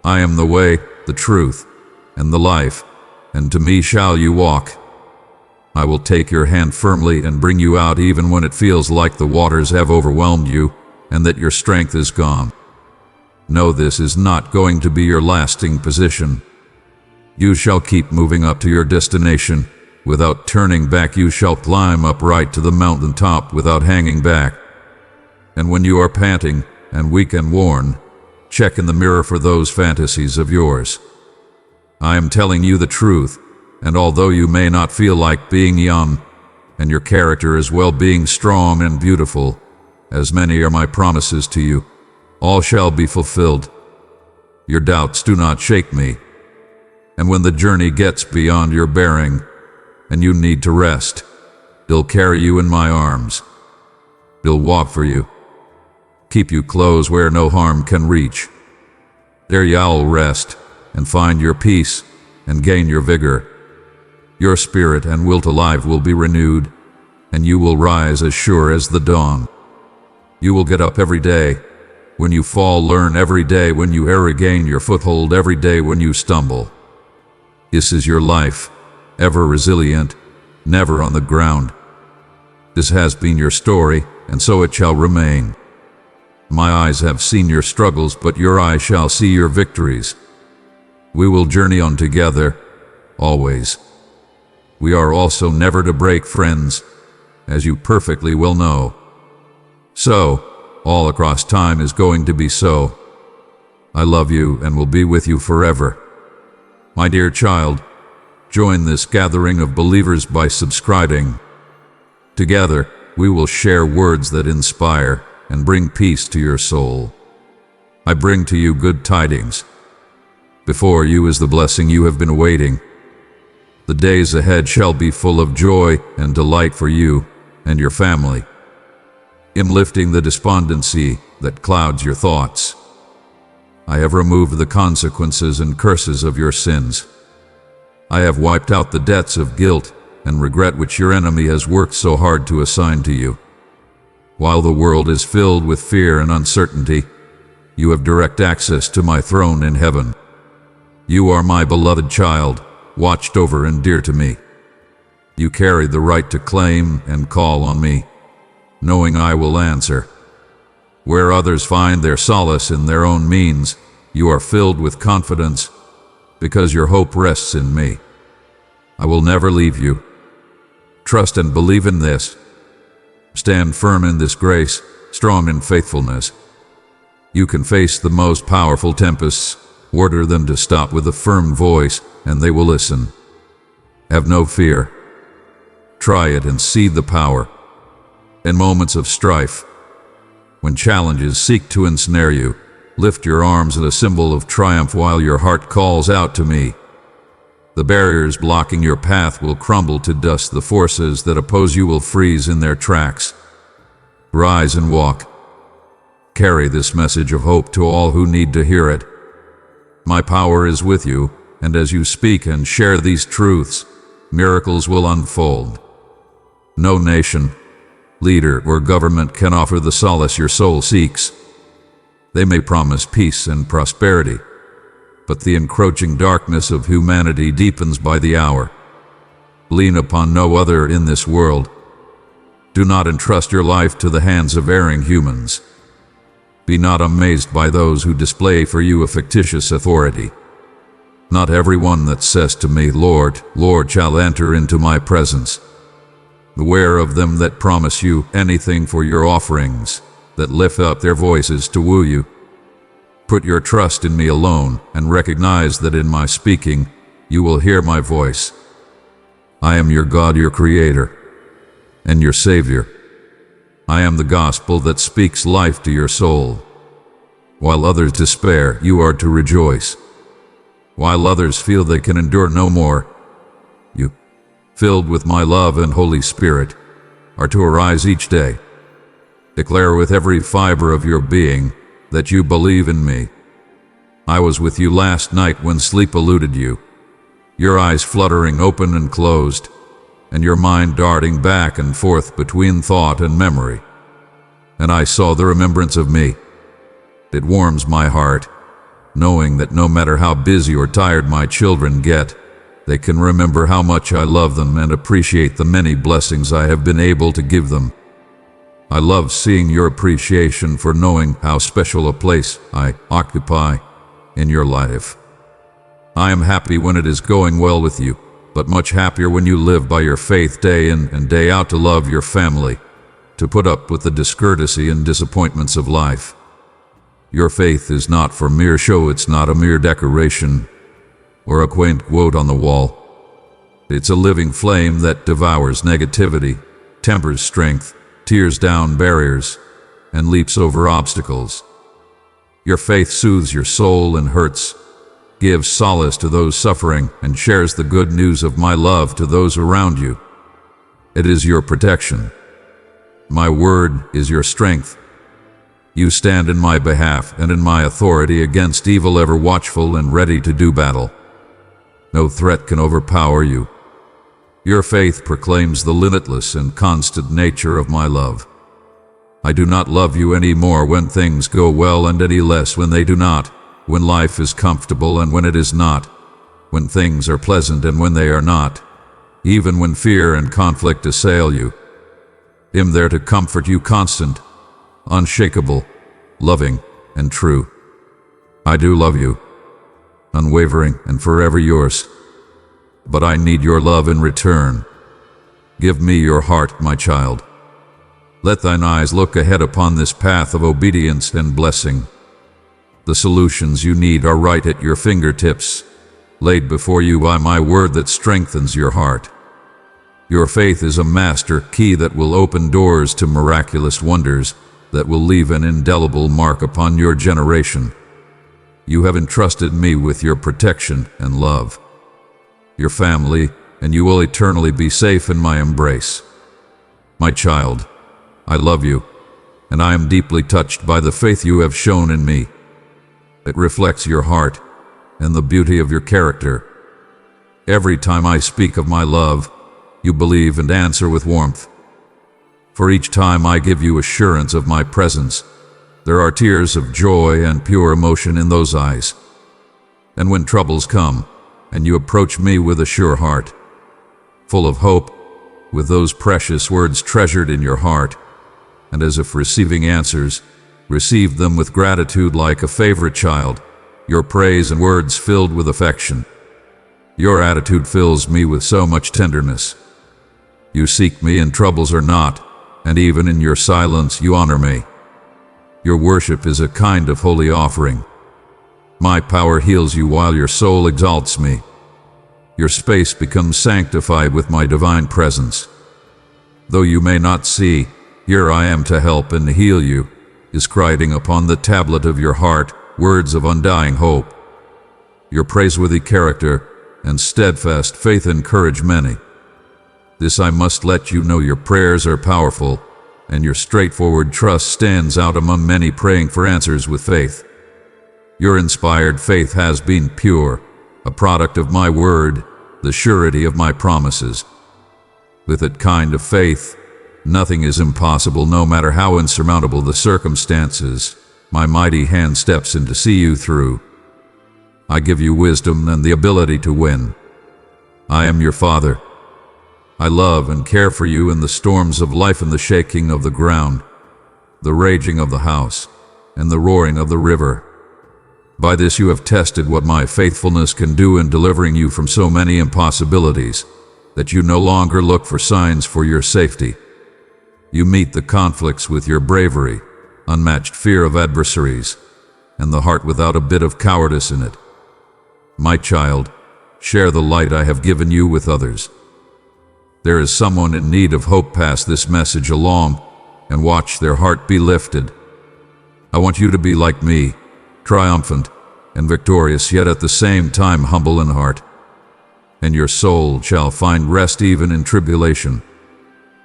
I am the way, the truth, and the life, and to me shall you walk. I will take your hand firmly and bring you out even when it feels like the waters have overwhelmed you and that your strength is gone. Know this is not going to be your lasting position. You shall keep moving up to your destination without turning back. You shall climb up right to the mountaintop without hanging back. And when you are panting and weak and worn, check in the mirror for those fantasies of yours. I am telling you the truth, and although you may not feel like being young, and your character as well being strong and beautiful, as many are my promises to you, all shall be fulfilled. Your doubts do not shake me. And when the journey gets beyond your bearing, and you need to rest, I'll carry you in my arms. I'll walk for you, keep you close where no harm can reach. There you'll rest, and find your peace, and gain your vigor. Your spirit and will to life will be renewed, and you will rise as sure as the dawn. You will get up every day. When you fall, learn every day. When you err, regain your foothold every day. When you stumble, this is your life, ever resilient, never on the ground. This has been your story, and so it shall remain. My eyes have seen your struggles, but your eyes shall see your victories. We will journey on together, always. We are also never to break, friends, as you perfectly well know. So, all across time is going to be so. I love you and will be with you forever. My dear child, join this gathering of believers by subscribing. Together, we will share words that inspire and bring peace to your soul. I bring to you good tidings. Before you is the blessing you have been awaiting. The days ahead shall be full of joy and delight for you and your family. I'm lifting the despondency that clouds your thoughts. I have removed the consequences and curses of your sins. I have wiped out the debts of guilt and regret which your enemy has worked so hard to assign to you. While the world is filled with fear and uncertainty, you have direct access to my throne in heaven. You are my beloved child, watched over and dear to me. You carry the right to claim and call on me, knowing I will answer. Where others find their solace in their own means, you are filled with confidence because your hope rests in me. I will never leave you. Trust and believe in this. Stand firm in this grace, strong in faithfulness. You can face the most powerful tempests. Order them to stop with a firm voice, and they will listen. Have no fear. Try it and see the power. In moments of strife, when challenges seek to ensnare you, lift your arms in a symbol of triumph while your heart calls out to me. The barriers blocking your path will crumble to dust. The forces that oppose you will freeze in their tracks. Rise and walk. Carry this message of hope to all who need to hear it. My power is with you, and as you speak and share these truths, miracles will unfold. No nation, leader, or government can offer the solace your soul seeks. They may promise peace and prosperity, but the encroaching darkness of humanity deepens by the hour. Lean upon no other in this world. Do not entrust your life to the hands of erring humans. Be not amazed by those who display for you a fictitious authority. Not everyone that says to me, Lord, Lord, shall enter into my presence. Beware of them that promise you anything for your offerings, that lift up their voices to woo you. Put your trust in me alone, and recognize that in my speaking, you will hear my voice. I am your God, your Creator, and your Savior. I am the gospel that speaks life to your soul. While others despair, you are to rejoice. While others feel they can endure no more, you, filled with my love and Holy Spirit, are to arise each day. Declare with every fiber of your being that you believe in me. I was with you last night when sleep eluded you, your eyes fluttering open and closed, and your mind darting back and forth between thought and memory. And I saw the remembrance of me. It warms my heart, knowing that no matter how busy or tired my children get, they can remember how much I love them and appreciate the many blessings I have been able to give them. I love seeing your appreciation for knowing how special a place I occupy in your life. I am happy when it is going well with you, but much happier when you live by your faith day in and day out to love your family, to put up with the discourtesy and disappointments of life. Your faith is not for mere show, it's not a mere decoration or a quaint quote on the wall. It's a living flame that devours negativity, tempers strength, tears down barriers, and leaps over obstacles. Your faith soothes your soul and hurts, gives solace to those suffering, and shares the good news of my love to those around you. It is your protection. My word is your strength. You stand in my behalf and in my authority against evil, ever watchful and ready to do battle. No threat can overpower you. Your faith proclaims the limitless and constant nature of my love. I do not love you any more when things go well and any less when they do not, when life is comfortable and when it is not, when things are pleasant and when they are not, even when fear and conflict assail you. I'm there to comfort you, constant, unshakable, loving, and true. I do love you, unwavering and forever yours. But I need your love in return. Give me your heart, my child. Let thine eyes look ahead upon this path of obedience and blessing. The solutions you need are right at your fingertips, laid before you by my word that strengthens your heart. Your faith is a master key that will open doors to miraculous wonders that will leave an indelible mark upon your generation. You have entrusted me with your protection and love, your family, and you will eternally be safe in my embrace. My child, I love you, and I am deeply touched by the faith you have shown in me. It reflects your heart and the beauty of your character. Every time I speak of my love, you believe and answer with warmth. For each time I give you assurance of my presence, there are tears of joy and pure emotion in those eyes. And when troubles come, and you approach me with a sure heart, full of hope, with those precious words treasured in your heart, and as if receiving answers, receive them with gratitude like a favorite child, your praise and words filled with affection. Your attitude fills me with so much tenderness. You seek me and troubles are not, and even in your silence you honor me. Your worship is a kind of holy offering. My power heals you while your soul exalts me. Your space becomes sanctified with my divine presence. Though you may not see, here I am to help and heal you, is writing upon the tablet of your heart words of undying hope. Your praiseworthy character and steadfast faith encourage many. This I must let you know: your prayers are powerful, and your straightforward trust stands out among many praying for answers with faith. Your inspired faith has been pure, a product of my word, the surety of my promises. With that kind of faith, nothing is impossible, no matter how insurmountable the circumstances. My mighty hand steps in to see you through. I give you wisdom and the ability to win. I am your father. I love and care for you in the storms of life and the shaking of the ground, the raging of the house, and the roaring of the river. By this you have tested what my faithfulness can do in delivering you from so many impossibilities, that you no longer look for signs for your safety. You meet the conflicts with your bravery, unmatched fear of adversaries, and the heart without a bit of cowardice in it. My child, share the light I have given you with others. There is someone in need of hope. Pass this message along and watch their heart be lifted. I want you to be like me, triumphant and victorious, yet at the same time humble in heart. And your soul shall find rest even in tribulation.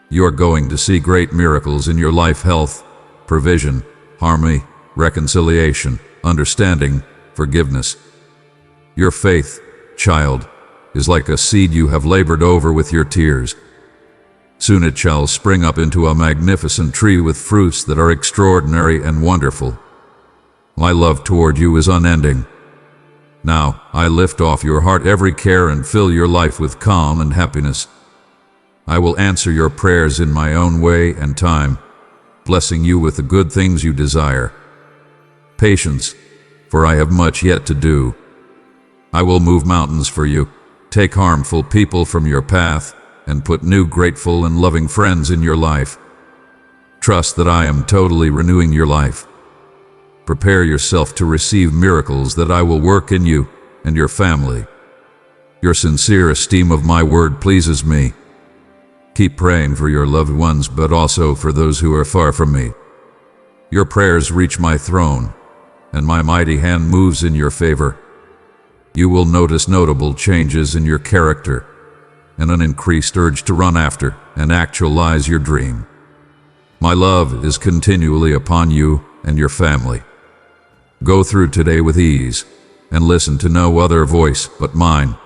You are going to see great miracles in your life: health, provision, harmony, reconciliation, understanding, forgiveness. Your faith, child, is like a seed you have labored over with your tears. Soon it shall spring up into a magnificent tree with fruits that are extraordinary and wonderful. My love toward you is unending. Now I lift off your heart every care and fill your life with calm and happiness. I will answer your prayers in my own way and time, blessing you with the good things you desire. Patience, for I have much yet to do. I will move mountains for you, take harmful people from your path, and put new grateful and loving friends in your life. Trust that I am totally renewing your life. Prepare yourself to receive miracles that I will work in you and your family. Your sincere esteem of my word pleases me. Keep praying for your loved ones, but also for those who are far from me. Your prayers reach my throne, and my mighty hand moves in your favor. You will notice notable changes in your character and an increased urge to run after and actualize your dream. My love is continually upon you and your family. Go through today with ease and listen to no other voice but mine.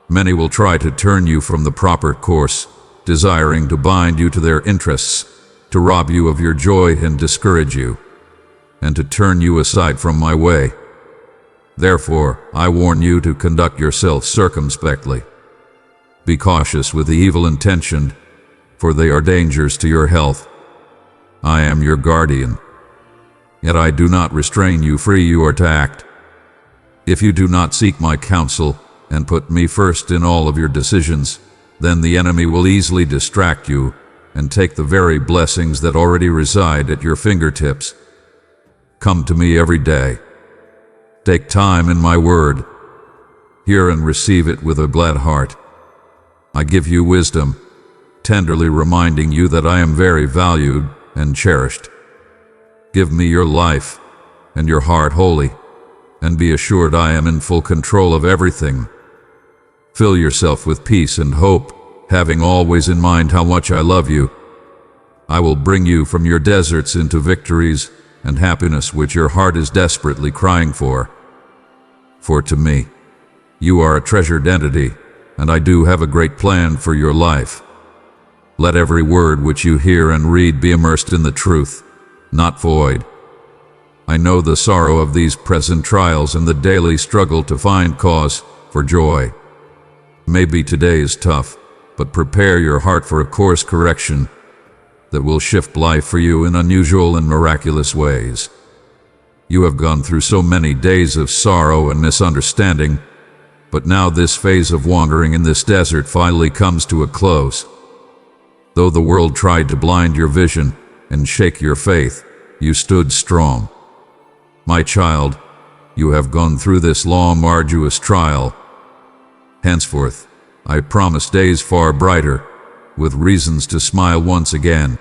Many will try to turn you from the proper course, desiring to bind you to their interests, to rob you of your joy and discourage you, and to turn you aside from my way. Therefore, I warn you to conduct yourself circumspectly. Be cautious with the evil intentioned, for they are dangers to your health. I am your guardian, yet I do not restrain you. Free you are to act. If you do not seek my counsel and put me first in all of your decisions, then the enemy will easily distract you and take the very blessings that already reside at your fingertips. Come to me every day. Take time in my word. Hear and receive it with a glad heart. I give you wisdom, tenderly reminding you that I am very valued and cherished. Give me your life and your heart wholly, and be assured I am in full control of everything. Fill yourself with peace and hope, having always in mind how much I love you. I will bring you from your deserts into victories and happiness which your heart is desperately crying for. For to me, you are a treasured entity, and I do have a great plan for your life. Let every word which you hear and read be immersed in the truth, not void. I know the sorrow of these present trials and the daily struggle to find cause for joy. Maybe today is tough, but prepare your heart for a course correction that will shift life for you in unusual and miraculous ways. You have gone through so many days of sorrow and misunderstanding, but now this phase of wandering in this desert finally comes to a close. Though the world tried to blind your vision and shake your faith, you stood strong. My child, you have gone through this long, arduous trial. Henceforth, I promise days far brighter, with reasons to smile once again.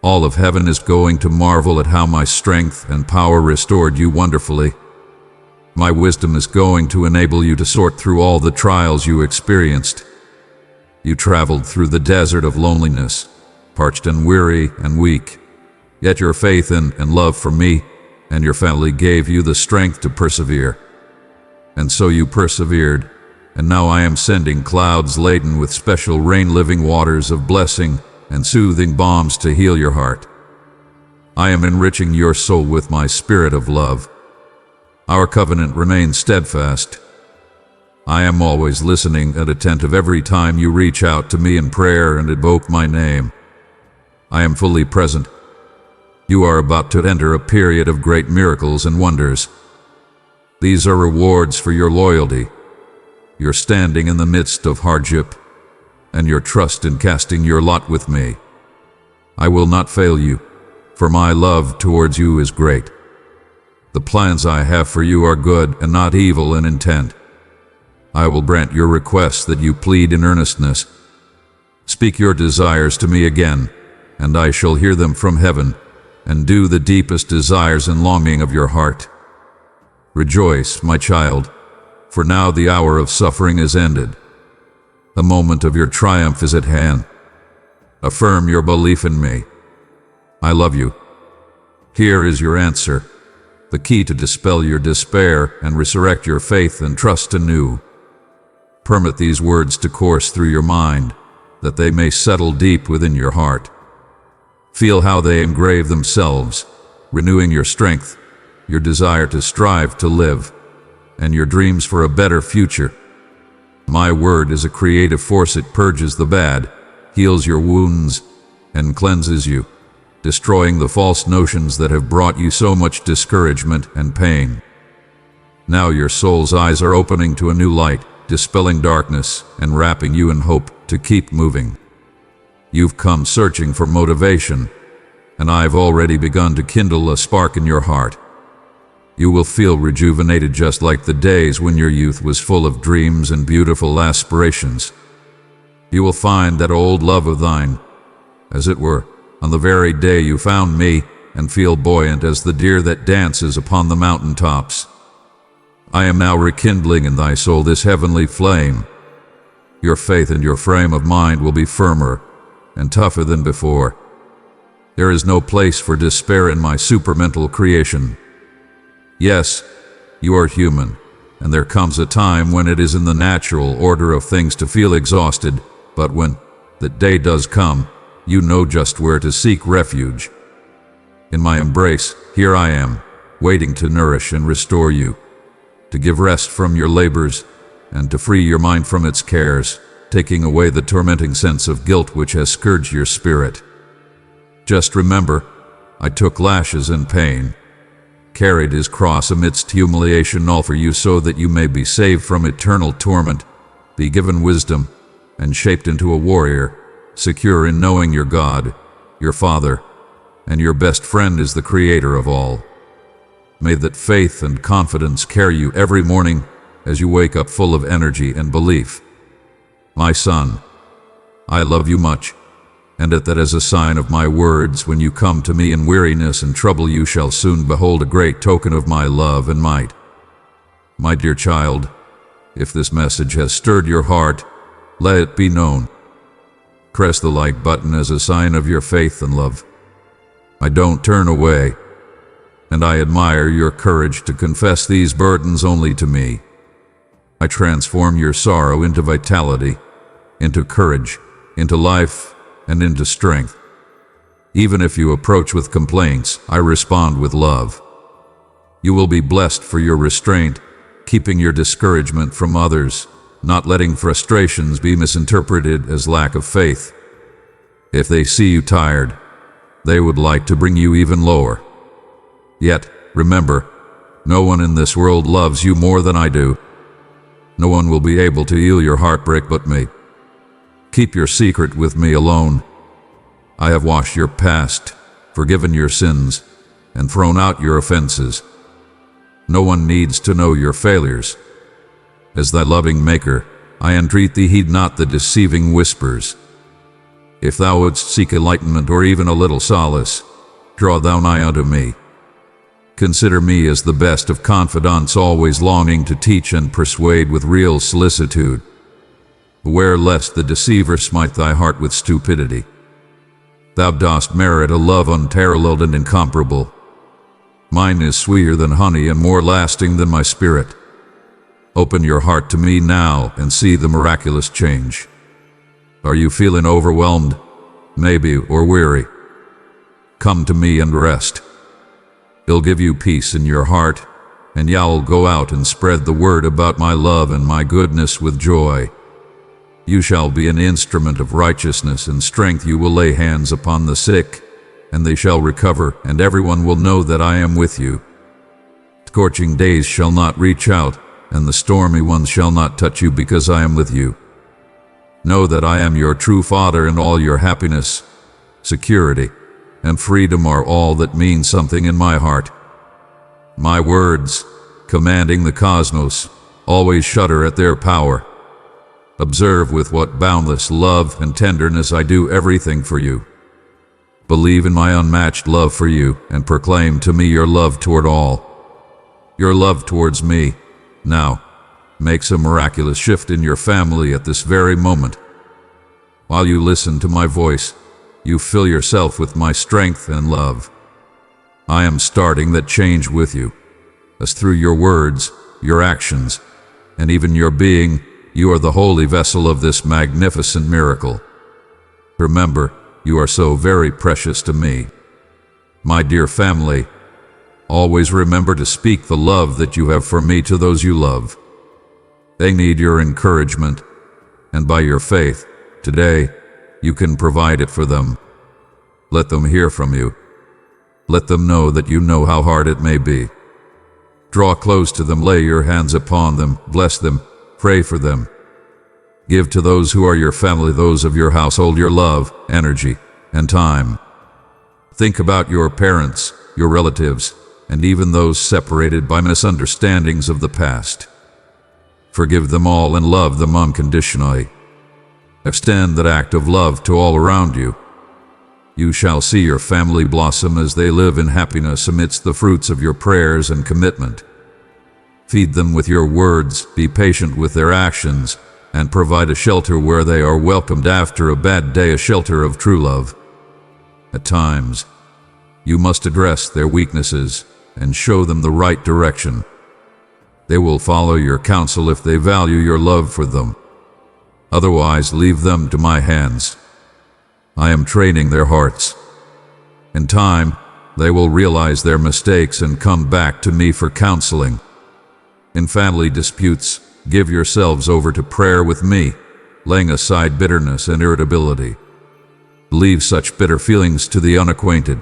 All of heaven is going to marvel at how my strength and power restored you wonderfully. My wisdom is going to enable you to sort through all the trials you experienced. You traveled through the desert of loneliness, parched and weary and weak, yet your faith and love for me and your family gave you the strength to persevere. And so you persevered, and now I am sending clouds laden with special rain-living waters of blessing and soothing balms to heal your heart. I am enriching your soul with my spirit of love. Our covenant remains steadfast. I am always listening and attentive every time you reach out to me in prayer and invoke my name. I am fully present. You are about to enter a period of great miracles and wonders. These are rewards for your loyalty, your standing in the midst of hardship, and your trust in casting your lot with me. I will not fail you, for my love towards you is great. The plans I have for you are good and not evil in intent. I will grant your requests that you plead in earnestness. Speak your desires to me again, and I shall hear them from heaven, and do the deepest desires and longing of your heart. Rejoice, my child, for now the hour of suffering is ended. The moment of your triumph is at hand. Affirm your belief in me. I love you. Here is your answer, the key to dispel your despair and resurrect your faith and trust anew. Permit these words to course through your mind, that they may settle deep within your heart. Feel how they engrave themselves, renewing your strength, your desire to strive to live, and your dreams for a better future. My word is a creative force. It purges the bad, heals your wounds, and cleanses you, destroying the false notions that have brought you so much discouragement and pain. Now your soul's eyes are opening to a new light, dispelling darkness and wrapping you in hope to keep moving. You've come searching for motivation, and I've already begun to kindle a spark in your heart. You will feel rejuvenated just like the days when your youth was full of dreams and beautiful aspirations. You will find that old love of thine, as it were, on the very day you found me, and feel buoyant as the deer that dances upon the mountain tops. I am now rekindling in thy soul this heavenly flame. Your faith and your frame of mind will be firmer and tougher than before. There is no place for despair in my supermental creation. Yes, you are human, and there comes a time when it is in the natural order of things to feel exhausted, but when that day does come, you know just where to seek refuge. In my embrace, here I am, waiting to nourish and restore you, to give rest from your labors, and to free your mind from its cares, taking away the tormenting sense of guilt which has scourged your spirit. Just remember, I took lashes and pain, carried his cross amidst humiliation, all for you so that you may be saved from eternal torment, be given wisdom, and shaped into a warrior, secure in knowing your God, your Father, and your best friend is the Creator of all. May that faith and confidence carry you every morning as you wake up full of energy and belief. My son, I love you much, and that as a sign of my words, when you come to me in weariness and trouble, you shall soon behold a great token of my love and might. My dear child, if this message has stirred your heart, let it be known. Press the like button as a sign of your faith and love. I don't turn away, and I admire your courage to confess these burdens only to me. I transform your sorrow into vitality, into courage, into life, and into strength. Even if you approach with complaints, I respond with love. You will be blessed for your restraint, keeping your discouragement from others, not letting frustrations be misinterpreted as lack of faith. If they see you tired, they would like to bring you even lower. Yet, remember, no one in this world loves you more than I do. No one will be able to heal your heartbreak but me. Keep your secret with me alone. I have washed your past, forgiven your sins, and thrown out your offenses. No one needs to know your failures. As thy loving Maker, I entreat thee, heed not the deceiving whispers. If thou wouldst seek enlightenment or even a little solace, draw thou nigh unto me. Consider me as the best of confidants, always longing to teach and persuade with real solicitude. Beware lest the deceiver smite thy heart with stupidity. Thou dost merit a love unparalleled and incomparable. Mine is sweeter than honey and more lasting than my spirit. Open your heart to me now and see the miraculous change. Are you feeling overwhelmed, maybe, or weary? Come to me and rest. It'll give you peace in your heart, and you'll go out and spread the word about my love and my goodness with joy. You shall be an instrument of righteousness and strength. You will lay hands upon the sick, and they shall recover, and everyone will know that I am with you. Scorching days shall not reach out, and the stormy ones shall not touch you, because I am with you. Know that I am your true Father, and all your happiness, security, and freedom are all that mean something in my heart. My words, commanding the cosmos, always shudder at their power. Observe with what boundless love and tenderness I do everything for you. Believe in my unmatched love for you, and proclaim to me your love toward all. Your love towards me, now, makes a miraculous shift in your family at this very moment. While you listen to my voice, you fill yourself with my strength and love. I am starting that change with you, as through your words, your actions, and even your being, you are the holy vessel of this magnificent miracle. Remember, you are so very precious to me. My dear family, always remember to speak the love that you have for me to those you love. They need your encouragement, and by your faith, today, you can provide it for them. Let them hear from you. Let them know that you know how hard it may be. Draw close to them, lay your hands upon them, bless them, pray for them. Give to those who are your family, those of your household, your love, energy, and time. Think about your parents, your relatives, and even those separated by misunderstandings of the past. Forgive them all and love them unconditionally. Extend that act of love to all around you. You shall see your family blossom as they live in happiness amidst the fruits of your prayers and commitment. Feed them with your words, be patient with their actions, and provide a shelter where they are welcomed after a bad day, a shelter of true love. At times, you must address their weaknesses and show them the right direction. They will follow your counsel if they value your love for them. Otherwise, leave them to my hands. I am training their hearts. In time, they will realize their mistakes and come back to me for counseling. In family disputes, give yourselves over to prayer with me, laying aside bitterness and irritability. Leave such bitter feelings to the unacquainted.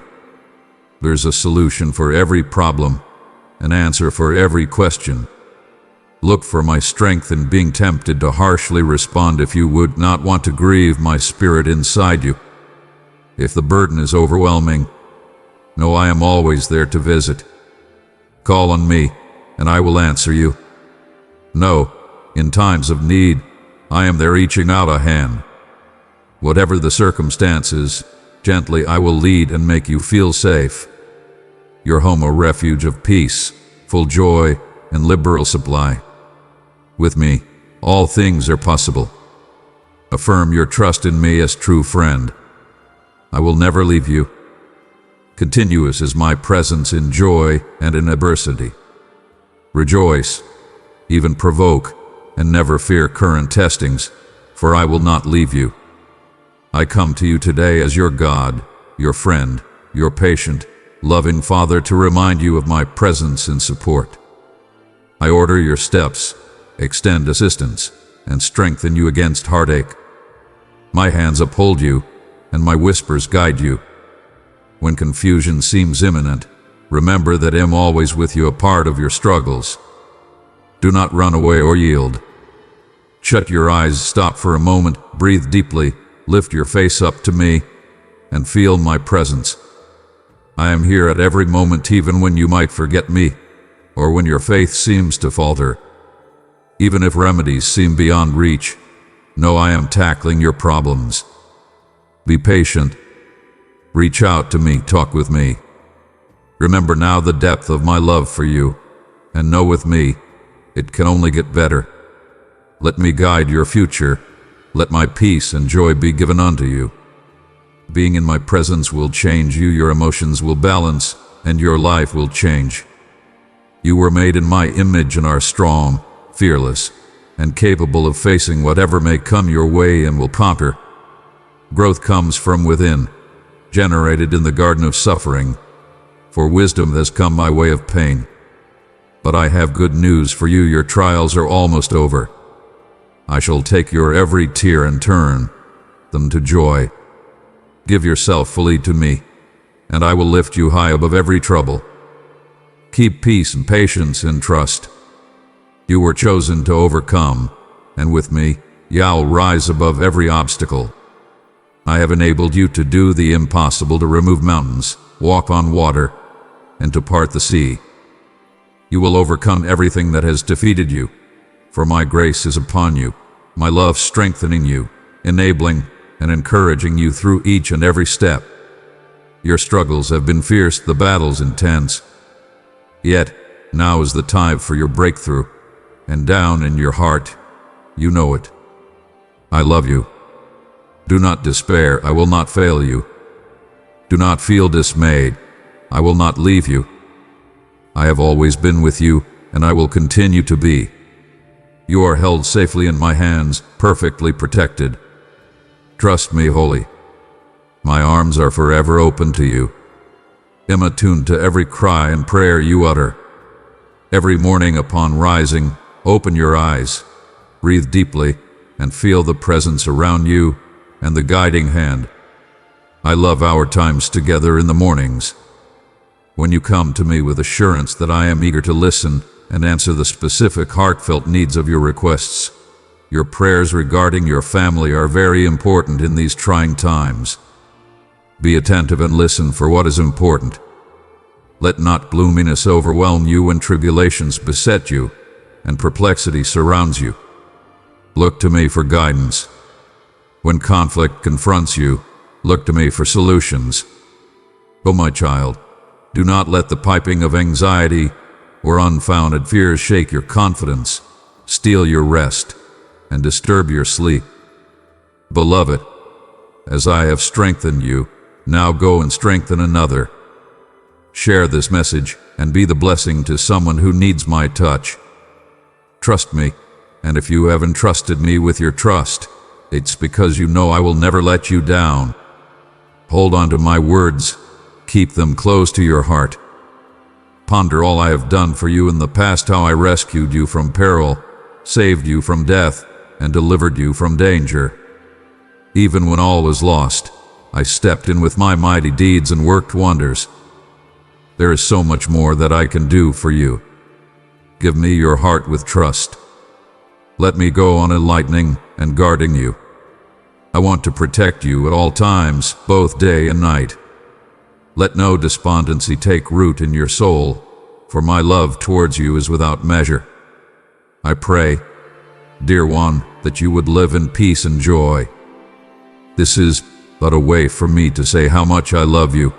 There's a solution for every problem, an answer for every question. Look for my strength in being tempted to harshly respond if you would not want to grieve my spirit inside you. If the burden is overwhelming, know I am always there to visit. Call on me, and I will answer you. Know, in times of need, I am there reaching out a hand. Whatever the circumstances, gently I will lead and make you feel safe. Your home a refuge of peace, full joy, and liberal supply. With me, all things are possible. Affirm your trust in me as true friend. I will never leave you. Continuous is my presence in joy and in adversity. Rejoice, even provoke, and never fear current testings, for I will not leave you. I come to you today as your God, your friend, your patient, loving Father to remind you of my presence and support. I order your steps, extend assistance, and strengthen you against heartache. My hands uphold you, and my whispers guide you. When confusion seems imminent, remember that I am always with you, a part of your struggles. Do not run away or yield. Shut your eyes, stop for a moment, breathe deeply, lift your face up to me, and feel my presence. I am here at every moment, even when you might forget me, or when your faith seems to falter. Even if remedies seem beyond reach, know I am tackling your problems. Be patient. Reach out to me, talk with me. Remember now the depth of my love for you, and know with me, it can only get better. Let me guide your future. Let my peace and joy be given unto you. Being in my presence will change you, your emotions will balance, and your life will change. You were made in my image and are strong, fearless, and capable of facing whatever may come your way and will conquer. Growth comes from within, generated in the garden of suffering, for wisdom has come my way of pain. But I have good news for you, your trials are almost over. I shall take your every tear and turn them to joy. Give yourself fully to me, and I will lift you high above every trouble. Keep peace and patience and trust. You were chosen to overcome, and with me, you'll rise above every obstacle. I have enabled you to do the impossible, to remove mountains, walk on water, and to part the sea. You will overcome everything that has defeated you, for my grace is upon you, my love strengthening you, enabling and encouraging you through each and every step. Your struggles have been fierce, the battles intense. Yet, now is the time for your breakthrough, and down in your heart, you know it. I love you. Do not despair, I will not fail you. Do not feel dismayed, I will not leave you. I have always been with you, and I will continue to be. You are held safely in my hands, perfectly protected. Trust me wholly. My arms are forever open to you. Am attuned to every cry and prayer you utter. Every morning upon rising, open your eyes, breathe deeply, and feel the presence around you and the guiding hand. I love our times together in the mornings, when you come to me with assurance that I am eager to listen and answer the specific heartfelt needs of your requests. Your prayers regarding your family are very important in these trying times. Be attentive and listen for what is important. Let not gloominess overwhelm you when tribulations beset you and perplexity surrounds you. Look to me for guidance. When conflict confronts you, look to me for solutions. Oh, my child, do not let the piping of anxiety or unfounded fears shake your confidence, steal your rest, and disturb your sleep. Beloved, as I have strengthened you, now go and strengthen another. Share this message and be the blessing to someone who needs my touch. Trust me, and if you have entrusted me with your trust, it's because you know I will never let you down. Hold on to my words. Keep them close to your heart. Ponder all I have done for you in the past, how I rescued you from peril, saved you from death, and delivered you from danger. Even when all was lost, I stepped in with my mighty deeds and worked wonders. There is so much more that I can do for you. Give me your heart with trust. Let me go on enlightening and guarding you. I want to protect you at all times, both day and night. Let no despondency take root in your soul, for my love towards you is without measure. I pray, dear one, that you would live in peace and joy. This is but a way for me to say how much I love you,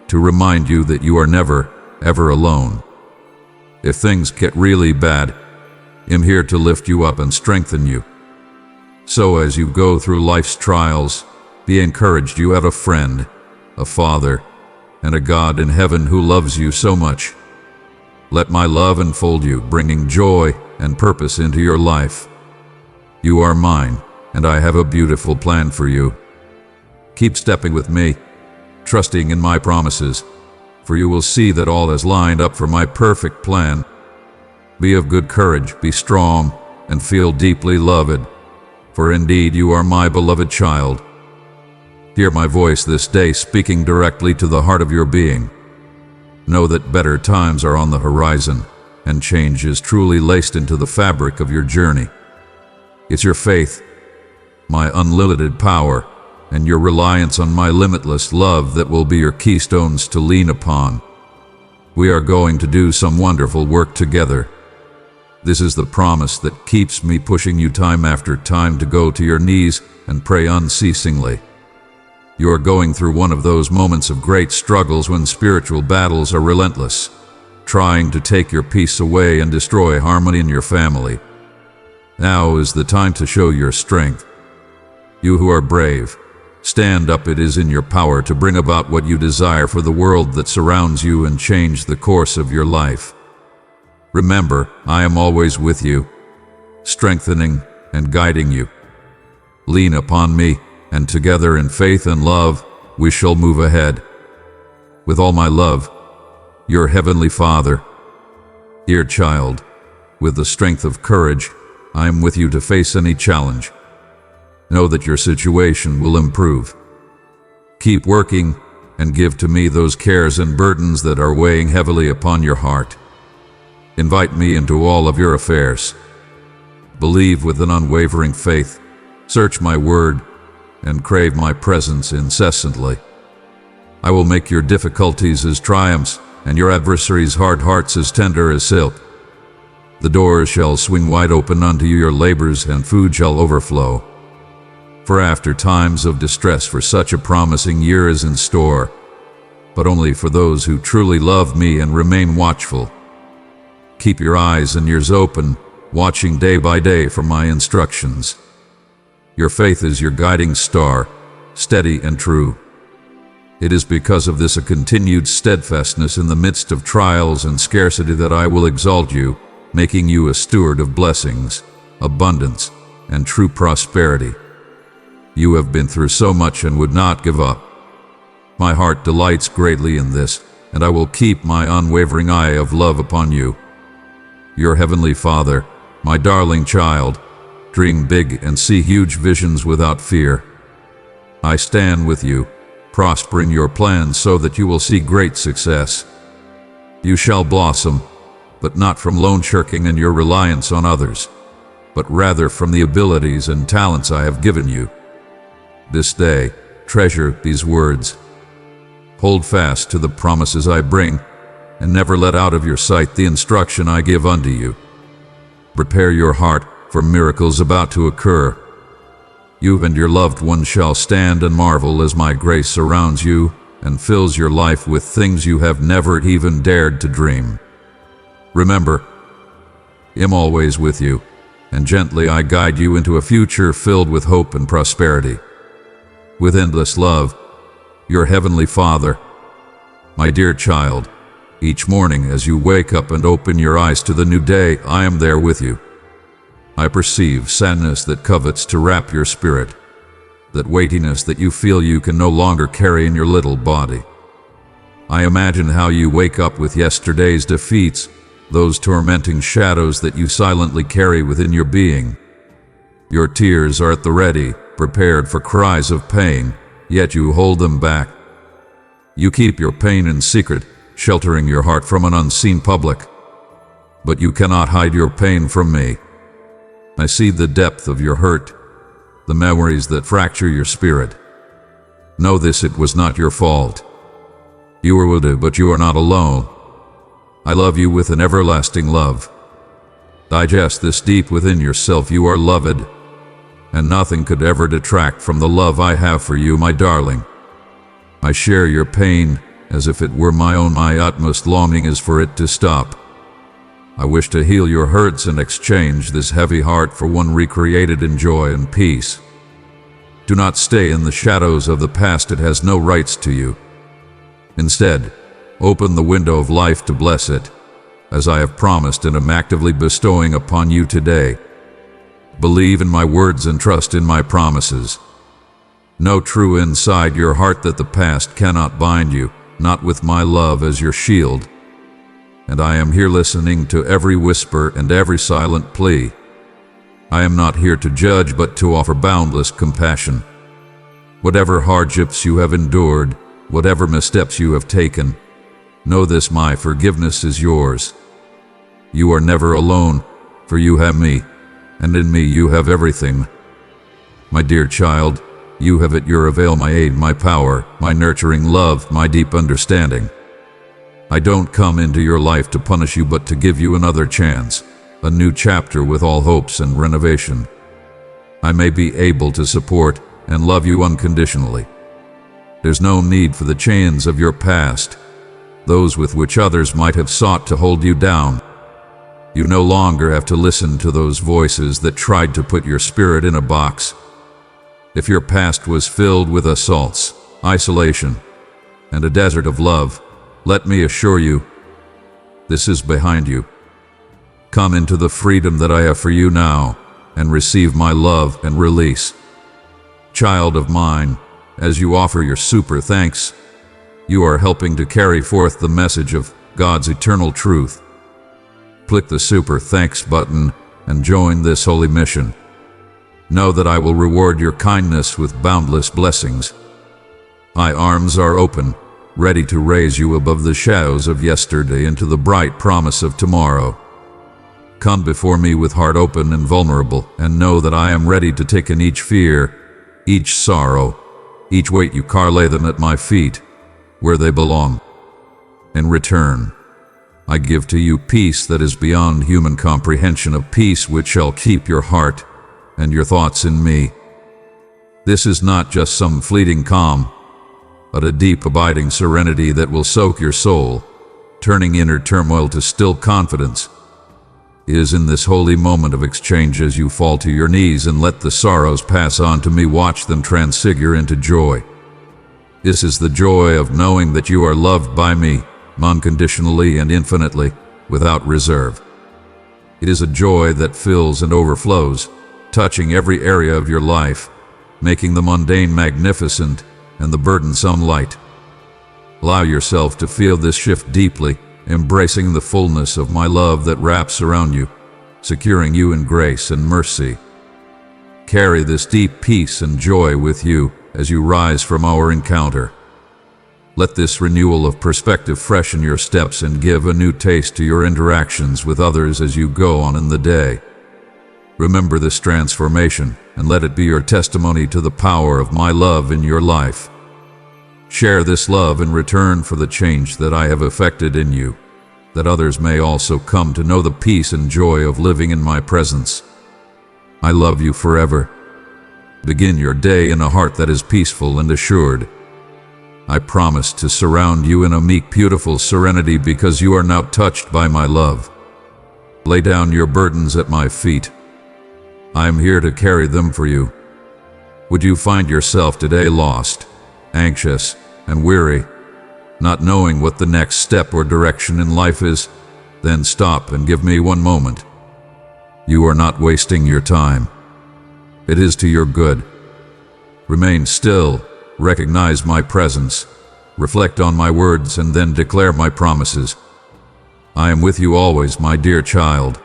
to remind you that you are never, ever alone. If things get really bad, I'm here to lift you up and strengthen you. So as you go through life's trials, be encouraged. You have a friend, a Father, and a God in heaven who loves you so much. Let my love enfold you, bringing joy and purpose into your life. You are mine, and I have a beautiful plan for you. Keep stepping with me, trusting in my promises, for you will see that all is lined up for my perfect plan. Be of good courage, be strong, and feel deeply loved, for indeed you are my beloved child. Hear my voice this day speaking directly to the heart of your being. Know that better times are on the horizon, and change is truly laced into the fabric of your journey. It's your faith, my unlimited power, and your reliance on my limitless love that will be your keystones to lean upon. We are going to do some wonderful work together. This is the promise that keeps me pushing you time after time to go to your knees and pray unceasingly. You are going through one of those moments of great struggles when spiritual battles are relentless, trying to take your peace away and destroy harmony in your family. Now is the time to show your strength. You who are brave, stand up. It is in your power to bring about what you desire for the world that surrounds you and change the course of your life. Remember, I am always with you, strengthening and guiding you. Lean upon me, and together in faith and love, we shall move ahead. With all my love, your Heavenly Father. Dear child, with the strength of courage, I am with you to face any challenge. Know that your situation will improve. Keep working and give to me those cares and burdens that are weighing heavily upon your heart. Invite me into all of your affairs. Believe with an unwavering faith. Search my word and crave my presence incessantly. I will make your difficulties as triumphs and your adversaries' hard hearts as tender as silk. The doors shall swing wide open unto you, your labors and food shall overflow. For after times of distress, for such a promising year is in store, but only for those who truly love me and remain watchful. Keep your eyes and ears open, watching day by day for my instructions. Your faith is your guiding star, steady and true. It is because of this a continued steadfastness in the midst of trials and scarcity that I will exalt you, making you a steward of blessings, abundance, and true prosperity. You have been through so much and would not give up. My heart delights greatly in this, and I will keep my unwavering eye of love upon you. Your Heavenly Father, my darling child, dream big and see huge visions without fear. I stand with you, prospering your plans so that you will see great success. You shall blossom, but not from lone shirking and your reliance on others, but rather from the abilities and talents I have given you. This day, treasure these words. Hold fast to the promises I bring, and never let out of your sight the instruction I give unto you. Prepare your heart for miracles about to occur. You and your loved ones shall stand and marvel as my grace surrounds you and fills your life with things you have never even dared to dream. Remember, I'm always with you, and gently I guide you into a future filled with hope and prosperity. With endless love, your Heavenly Father. My dear child, each morning as you wake up and open your eyes to the new day, I am there with you. I perceive sadness that covets to wrap your spirit, that weightiness that you feel you can no longer carry in your little body. I imagine how you wake up with yesterday's defeats, those tormenting shadows that you silently carry within your being. Your tears are at the ready, prepared for cries of pain, yet you hold them back. You keep your pain in secret, sheltering your heart from an unseen public. But you cannot hide your pain from me. I see the depth of your hurt, the memories that fracture your spirit. Know this, it was not your fault. You were wounded, but you are not alone. I love you with an everlasting love. Digest this deep within yourself. You are loved. and nothing could ever detract from the love I have for you, my darling. I share your pain as if it were my own. My utmost longing is for it to stop. I wish to heal your hurts and exchange this heavy heart for one recreated in joy and peace. Do not stay in the shadows of the past, it has no rights to you. Instead, open the window of life to bless it, as I have promised and am actively bestowing upon you today. Believe in my words and trust in my promises. Know true inside your heart that the past cannot bind you, not with my love as your shield. And I am here listening to every whisper and every silent plea. I am not here to judge, but to offer boundless compassion. Whatever hardships you have endured, whatever missteps you have taken, know this: my forgiveness is yours. You are never alone, for you have me, and in me you have everything. My dear child, you have at your avail my aid, my power, my nurturing love, my deep understanding. I don't come into your life to punish you, but to give you another chance, a new chapter with all hopes and renovation. I may be able to support and love you unconditionally. There's no need for the chains of your past, those with which others might have sought to hold you down. You no longer have to listen to those voices that tried to put your spirit in a box. If your past was filled with assaults, isolation, and a desert of love, let me assure you, this is behind you. Come into the freedom that I have for you now, and receive my love and release. Child of mine, as you offer your super thanks, you are helping to carry forth the message of God's eternal truth. Click the super thanks button and join this holy mission. Know that I will reward your kindness with boundless blessings. My arms are open, ready to raise you above the shadows of yesterday into the bright promise of tomorrow. Come before me with heart open and vulnerable, and know that I am ready to take in each fear, each sorrow, each weight you lay them at my feet, where they belong. In return, I give to you peace that is beyond human comprehension, a peace which shall keep your heart and your thoughts in me. This is not just some fleeting calm, but a deep abiding serenity that will soak your soul, turning inner turmoil to still confidence. It is in this holy moment of exchange, as you fall to your knees and let the sorrows pass on to me, watch them transfigure into joy. This is the joy of knowing that you are loved by me, unconditionally and infinitely, without reserve. It is a joy that fills and overflows, touching every area of your life, making the mundane magnificent and the burdensome light. Allow yourself to feel this shift deeply, embracing the fullness of my love that wraps around you, securing you in grace and mercy. Carry this deep peace and joy with you as you rise from our encounter. Let this renewal of perspective freshen your steps and give a new taste to your interactions with others as you go on in the day. Remember this transformation and let it be your testimony to the power of my love in your life. Share this love in return for the change that I have effected in you, that others may also come to know the peace and joy of living in my presence. I love you forever. Begin your day in a heart that is peaceful and assured. I promise to surround you in a meek, beautiful serenity because you are now touched by my love. Lay down your burdens at my feet. I am here to carry them for you. Would you find yourself today lost, anxious, and weary, not knowing what the next step or direction in life is? Then stop and give me one moment. You are not wasting your time. It is to your good. Remain still, recognize my presence, reflect on my words, and then declare my promises. I am with you always, my dear child.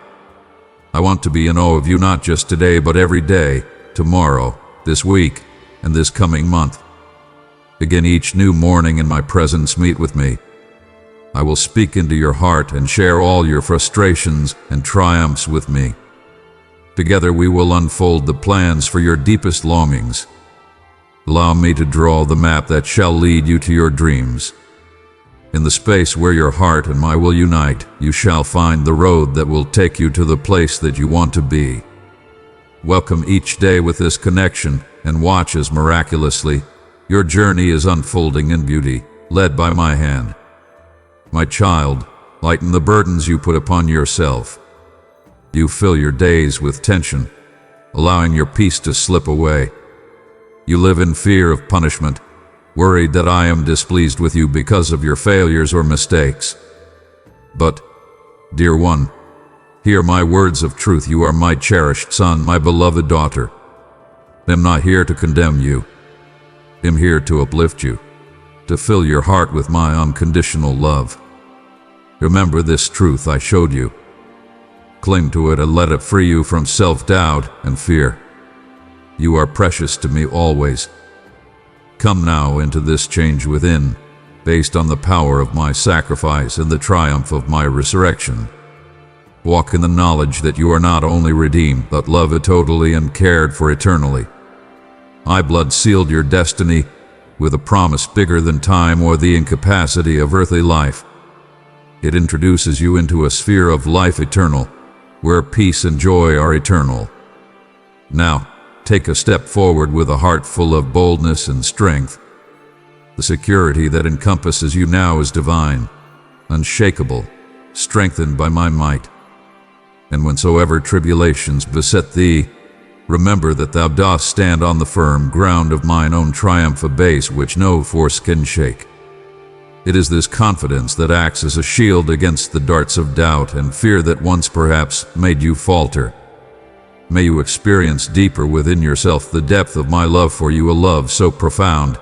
I want to be in awe of you not just today, but every day, tomorrow, this week, and this coming month. Begin each new morning in my presence. Meet with me. I will speak into your heart and share all your frustrations and triumphs with me. Together we will unfold the plans for your deepest longings. Allow me to draw the map that shall lead you to your dreams. In the space where your heart and mine will unite, you shall find the road that will take you to the place that you want to be. Welcome each day with this connection and watch as miraculously your journey is unfolding in beauty, led by my hand. My child, lighten the burdens you put upon yourself. You fill your days with tension, allowing your peace to slip away. You live in fear of punishment, worried that I am displeased with you because of your failures or mistakes. But, dear one, hear my words of truth. You are my cherished son, my beloved daughter. I'm not here to condemn you. I'm here to uplift you, to fill your heart with my unconditional love. Remember this truth I showed you. Cling to it and let it free you from self-doubt and fear. You are precious to me always. Come now into this change within, based on the power of my sacrifice and the triumph of my resurrection. Walk in the knowledge that you are not only redeemed, but loved totally and cared for eternally. My blood sealed your destiny with a promise bigger than time or the incapacity of earthly life. It introduces you into a sphere of life eternal, where peace and joy are eternal. Now, take a step forward with a heart full of boldness and strength. The security that encompasses you now is divine, unshakable, strengthened by my might. And whensoever tribulations beset thee, remember that thou dost stand on the firm ground of mine own triumph, a base which no force can shake. It is this confidence that acts as a shield against the darts of doubt and fear that once perhaps made you falter. May you experience deeper within yourself the depth of my love for you, a love so profound,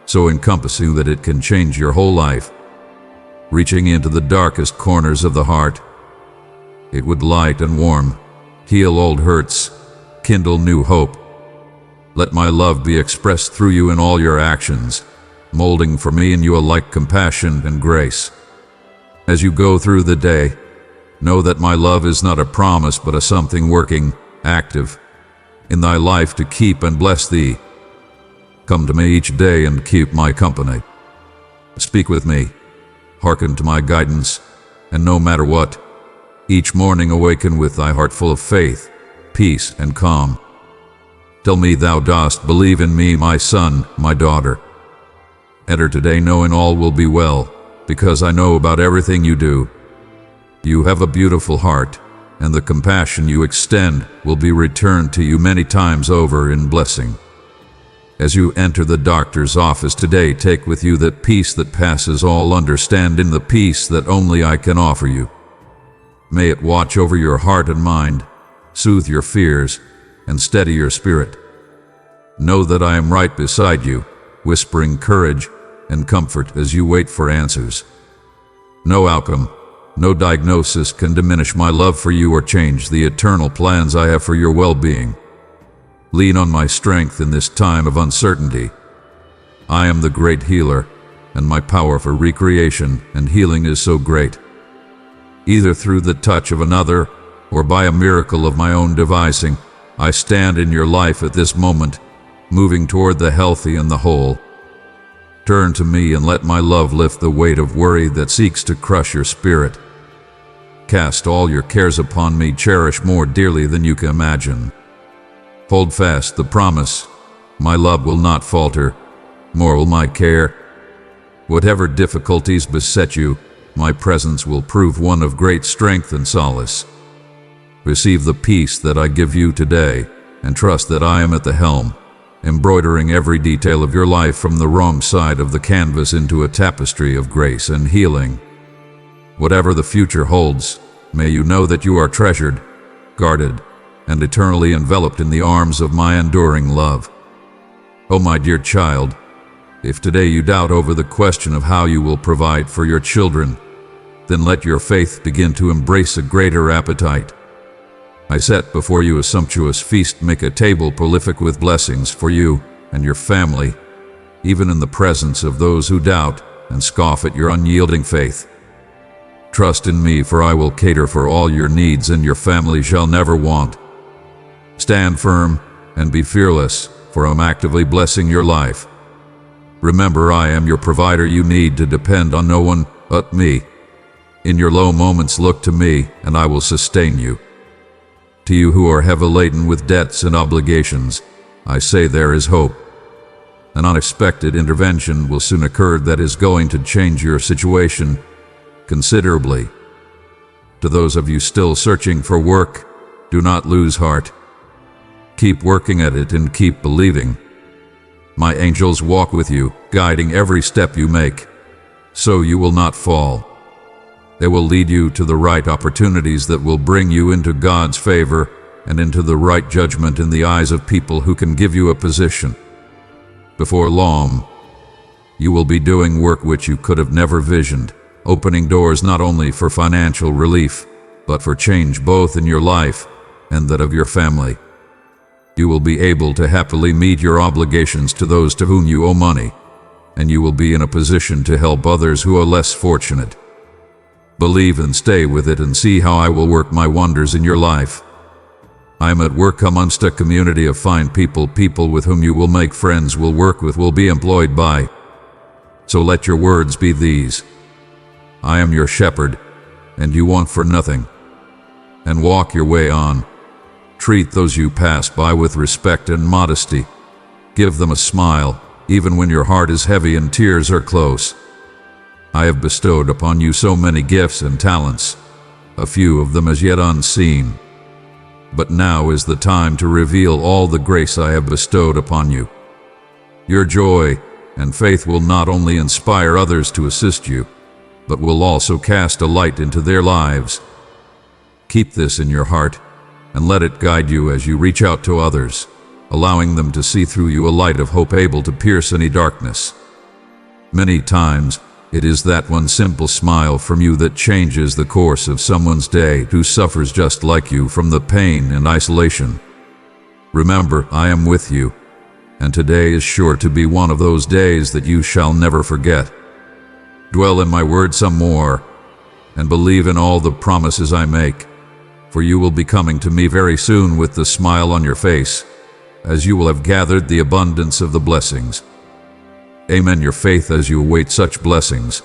so encompassing that it can change your whole life, reaching into the darkest corners of the heart. It would light and warm, heal old hurts, kindle new hope. Let my love be expressed through you in all your actions, molding for me and you alike compassion and grace. As you go through the day, know that my love is not a promise but a something working, active, in thy life to keep and bless thee. Come to me each day and keep my company. Speak with me, hearken to my guidance, and no matter what, each morning awaken with thy heart full of faith, peace, and calm. Tell me thou dost believe in me, my son, my daughter. Enter today knowing all will be well, because I know about everything you do. You have a beautiful heart, and the compassion you extend will be returned to you many times over in blessing. As you enter the doctor's office today, take with you that peace that passes all understanding, the peace that only I can offer you. May it watch over your heart and mind, soothe your fears, and steady your spirit. Know that I am right beside you, whispering courage and comfort as you wait for answers. No outcome, no diagnosis can diminish my love for you or change the eternal plans I have for your well-being. Lean on my strength in this time of uncertainty. I am the great healer, and my power for recreation and healing is so great. Either through the touch of another or by a miracle of my own devising, I stand in your life at this moment, moving toward the healthy and the whole. Turn to me and let my love lift the weight of worry that seeks to crush your spirit. Cast all your cares upon me, cherish more dearly than you can imagine. Hold fast the promise, my love will not falter, nor will my care. Whatever difficulties beset you, my presence will prove one of great strength and solace. Receive the peace that I give you today, and trust that I am at the helm, embroidering every detail of your life from the wrong side of the canvas into a tapestry of grace and healing. Whatever the future holds, may you know that you are treasured, guarded, and eternally enveloped in the arms of my enduring love. Oh, my dear child, if today you doubt over the question of how you will provide for your children, then let your faith begin to embrace a greater appetite. I set before you a sumptuous feast, make a table prolific with blessings for you and your family, even in the presence of those who doubt and scoff at your unyielding faith. Trust in me, for I will cater for all your needs, and your family shall never want. Stand firm and be fearless, for I am actively blessing your life. Remember, I am your provider. You need to depend on no one but me. In your low moments, look to me, and I will sustain you. To you who are heavy laden with debts and obligations, I say there is hope. An unexpected intervention will soon occur that is going to change your situation considerably. To those of you still searching for work, do not lose heart. Keep working at it and keep believing. My angels walk with you, guiding every step you make, so you will not fall. They will lead you to the right opportunities that will bring you into God's favor and into the right judgment in the eyes of people who can give you a position. Before long, you will be doing work which you could have never visioned, opening doors not only for financial relief, but for change both in your life and that of your family. You will be able to happily meet your obligations to those to whom you owe money, and you will be in a position to help others who are less fortunate. Believe and stay with it and see how I will work my wonders in your life. I am at work amongst a community of fine people, people with whom you will make friends, will work with, will be employed by. So let your words be these: I am your shepherd, and you want for nothing. And walk your way on. Treat those you pass by with respect and modesty. Give them a smile, even when your heart is heavy and tears are close. I have bestowed upon you so many gifts and talents, a few of them as yet unseen. But now is the time to reveal all the grace I have bestowed upon you. Your joy and faith will not only inspire others to assist you, but will also cast a light into their lives. Keep this in your heart, and let it guide you as you reach out to others, allowing them to see through you a light of hope able to pierce any darkness. Many times, it is that one simple smile from you that changes the course of someone's day who suffers just like you from the pain and isolation. Remember, I am with you, and today is sure to be one of those days that you shall never forget. Dwell in my word some more, and believe in all the promises I make, for you will be coming to me very soon with the smile on your face, as you will have gathered the abundance of the blessings. Amen your faith as you await such blessings.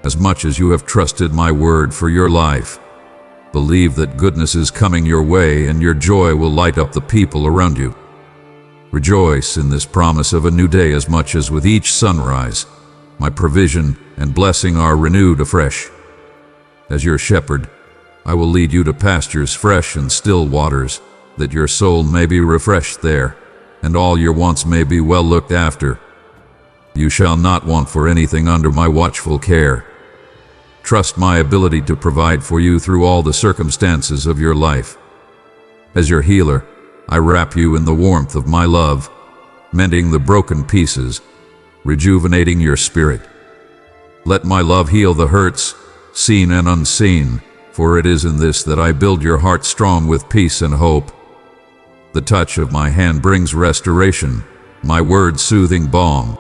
As much as you have trusted my word for your life, believe that goodness is coming your way and your joy will light up the people around you. Rejoice in this promise of a new day as much as with each sunrise, my provision and blessing are renewed afresh. As your shepherd, I will lead you to pastures fresh and still waters, that your soul may be refreshed there, and all your wants may be well looked after. You shall not want for anything under my watchful care. Trust my ability to provide for you through all the circumstances of your life. As your healer, I wrap you in the warmth of my love, mending the broken pieces, rejuvenating your spirit. Let my love heal the hurts, seen and unseen, for it is in this that I build your heart strong with peace and hope. The touch of my hand brings restoration, my words soothing balm.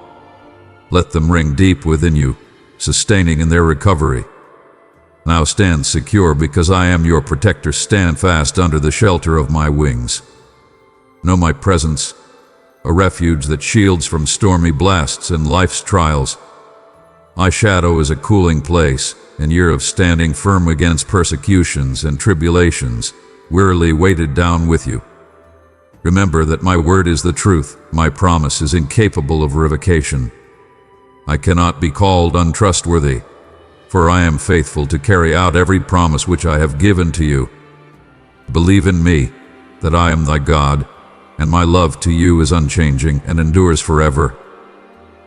Let them ring deep within you, sustaining in their recovery. Now stand secure because I am your protector. Stand fast under the shelter of my wings. Know my presence, a refuge that shields from stormy blasts and life's trials. My shadow is a cooling place, an year of standing firm against persecutions and tribulations, wearily weighted down with you. Remember that my word is the truth, my promise is incapable of revocation. I cannot be called untrustworthy, for I am faithful to carry out every promise which I have given to you. Believe in me, that I am thy God, and my love to you is unchanging and endures forever.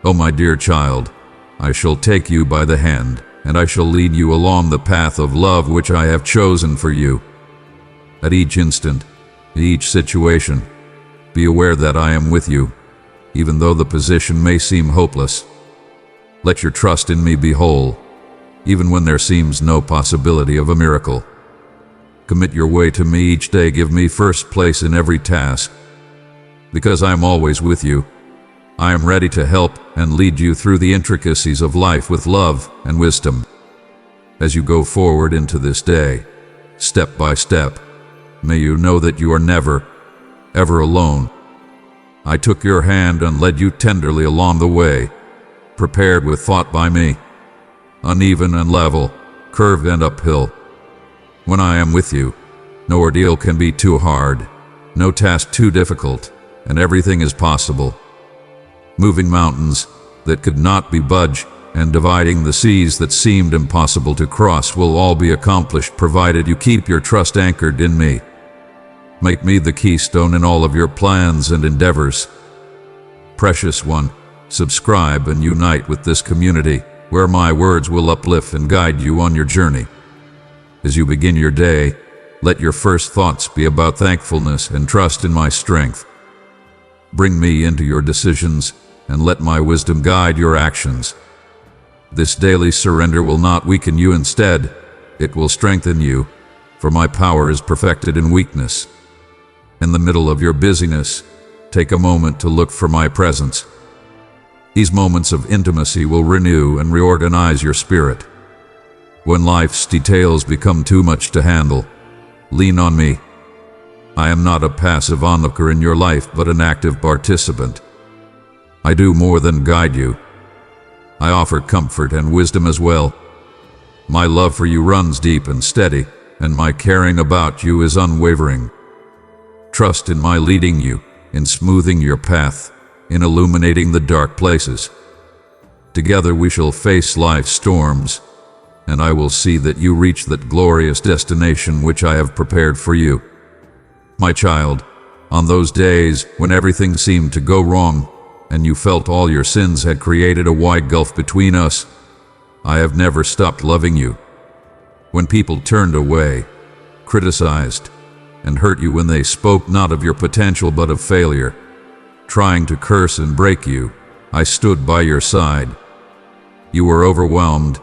O my dear child, I shall take you by the hand, and I shall lead you along the path of love which I have chosen for you. At each instant, in each situation, be aware that I am with you, even though the position may seem hopeless. Let your trust in me be whole, even when there seems no possibility of a miracle. Commit your way to me each day. Give me first place in every task. Because I am always with you, I am ready to help and lead you through the intricacies of life with love and wisdom. As you go forward into this day, step by step, may you know that you are never, ever alone. I took your hand and led you tenderly along the way, prepared with thought by me, uneven and level, curved and uphill. When I am with you, No ordeal can be too hard, no task too difficult, and everything is possible. Moving mountains that could not be budged and dividing the seas that seemed impossible to cross will all be accomplished provided you keep your trust anchored in me. Make me the keystone in all of your plans and endeavors. Precious one, subscribe and unite with this community where my words will uplift and guide you on your journey. As you begin your day, let your first thoughts be about thankfulness and trust in my strength. Bring me into your decisions and let my wisdom guide your actions. This daily surrender will not weaken you, instead, it will strengthen you, for my power is perfected in weakness. In the middle of your busyness, take a moment to look for my presence. These moments of intimacy will renew and reorganize your spirit. When life's details become too much to handle, lean on me. I am not a passive onlooker in your life, but an active participant. I do more than guide you. I offer comfort and wisdom as well. My love for you runs deep and steady, and my caring about you is unwavering. Trust in my leading you, in smoothing your path, in illuminating the dark places. Together we shall face life's storms, and I will see that you reach that glorious destination which I have prepared for you. My child, on those days when everything seemed to go wrong, and you felt all your sins had created a wide gulf between us, I have never stopped loving you. When people turned away, criticized, and hurt you when they spoke not of your potential but of failure, trying to curse and break you, I stood by your side. You were overwhelmed,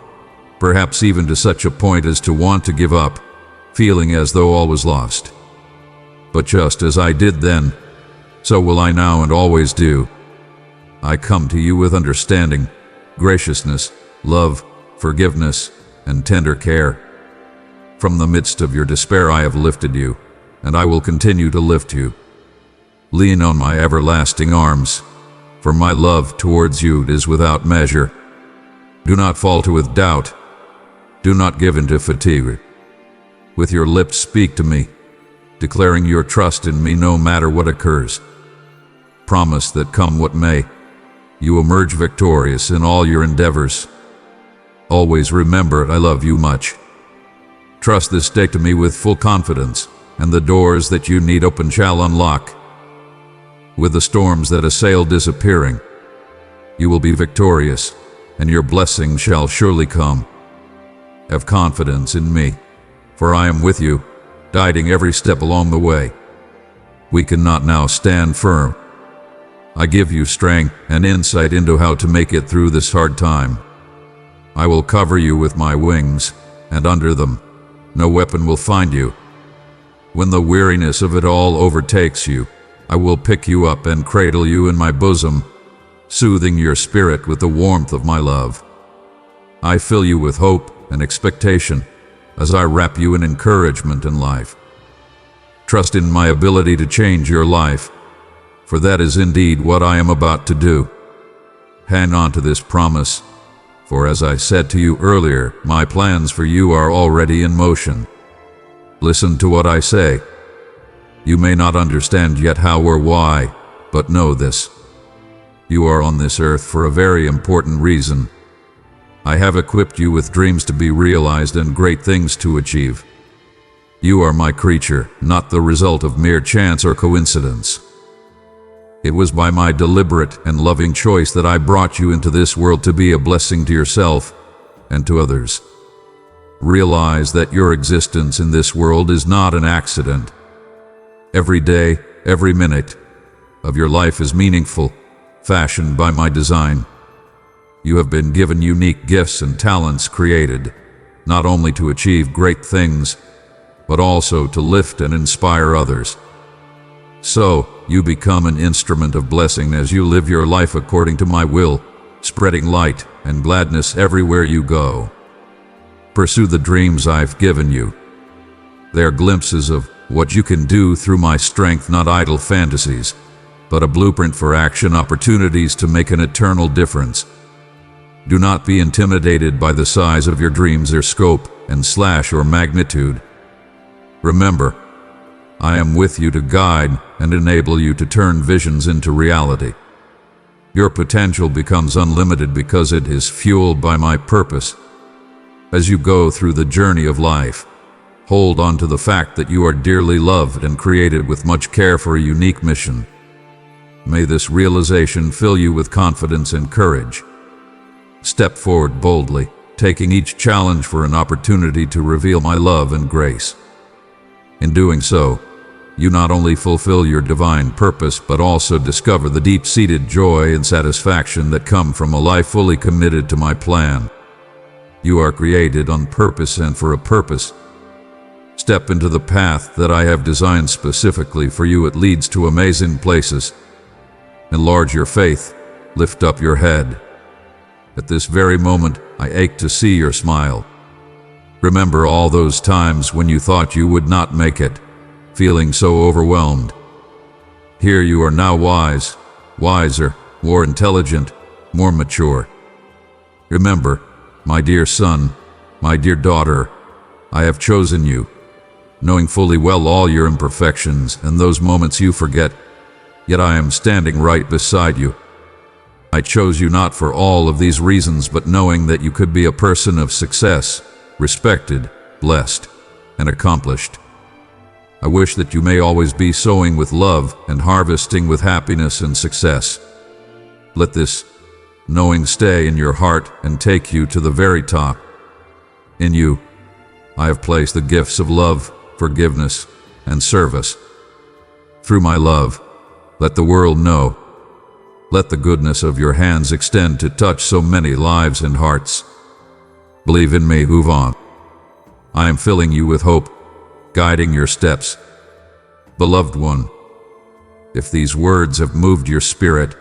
perhaps even to such a point as to want to give up, feeling as though all was lost. But just as I did then, so will I now and always do. I come to you with understanding, graciousness, love, forgiveness, and tender care. From the midst of your despair I have lifted you, and I will continue to lift you. Lean on my everlasting arms, for my love towards you is without measure. Do not falter with doubt. Do not give in to fatigue. With your lips speak to me, declaring your trust in me no matter what occurs. Promise that come what may, you emerge victorious in all your endeavors. Always remember I love you much. Trust this day to me with full confidence, and the doors that you need open shall unlock. With the storms that assail disappearing, you will be victorious, and your blessing shall surely come. Have confidence in me, for I am with you, guiding every step along the way. We cannot now stand firm. I give you strength and insight into how to make it through this hard time. I will cover you with my wings, and under them, no weapon will find you. When the weariness of it all overtakes you, I will pick you up and cradle you in my bosom, soothing your spirit with the warmth of my love. I fill you with hope and expectation as I wrap you in encouragement in life. Trust in my ability to change your life, for that is indeed what I am about to do. Hang on to this promise, for as I said to you earlier, my plans for you are already in motion. Listen to what I say. You may not understand yet how or why, but know this. You are on this earth for a very important reason. I have equipped you with dreams to be realized and great things to achieve. You are my creature, not the result of mere chance or coincidence. It was by my deliberate and loving choice that I brought you into this world to be a blessing to yourself and to others. Realize that your existence in this world is not an accident. Every day, every minute of your life is meaningful, fashioned by my design. You have been given unique gifts and talents created, not only to achieve great things, but also to lift and inspire others. So, you become an instrument of blessing as you live your life according to my will, spreading light and gladness everywhere you go. Pursue the dreams I've given you. They are glimpses of what you can do through my strength, not idle fantasies, but a blueprint for action opportunities to make an eternal difference. Do not be intimidated by the size of your dreams, their scope, and/or magnitude. Remember, I am with you to guide and enable you to turn visions into reality. Your potential becomes unlimited because it is fueled by my purpose. As you go through the journey of life, hold on to the fact that you are dearly loved and created with much care for a unique mission. May this realization fill you with confidence and courage. Step forward boldly, taking each challenge for an opportunity to reveal my love and grace. In doing so, you not only fulfill your divine purpose, but also discover the deep-seated joy and satisfaction that come from a life fully committed to my plan. You are created on purpose and for a purpose. Step into the path that I have designed specifically for you. It leads to amazing places. Enlarge your faith, lift up your head. At this very moment, I ache to see your smile. Remember all those times when you thought you would not make it, feeling so overwhelmed. Here you are now wise, wiser, more intelligent, more mature. Remember, my dear son, my dear daughter, I have chosen you, knowing fully well all your imperfections and those moments you forget, yet I am standing right beside you. I chose you not for all of these reasons, but knowing that you could be a person of success, respected, blessed, and accomplished. I wish that you may always be sowing with love and harvesting with happiness and success. Let this knowing stay in your heart and take you to the very top. In you, I have placed the gifts of love, forgiveness, and service. Through my love, let the world know. Let the goodness of your hands extend to touch so many lives and hearts. Believe in me, move on. I am filling you with hope, guiding your steps. Beloved one, if these words have moved your spirit,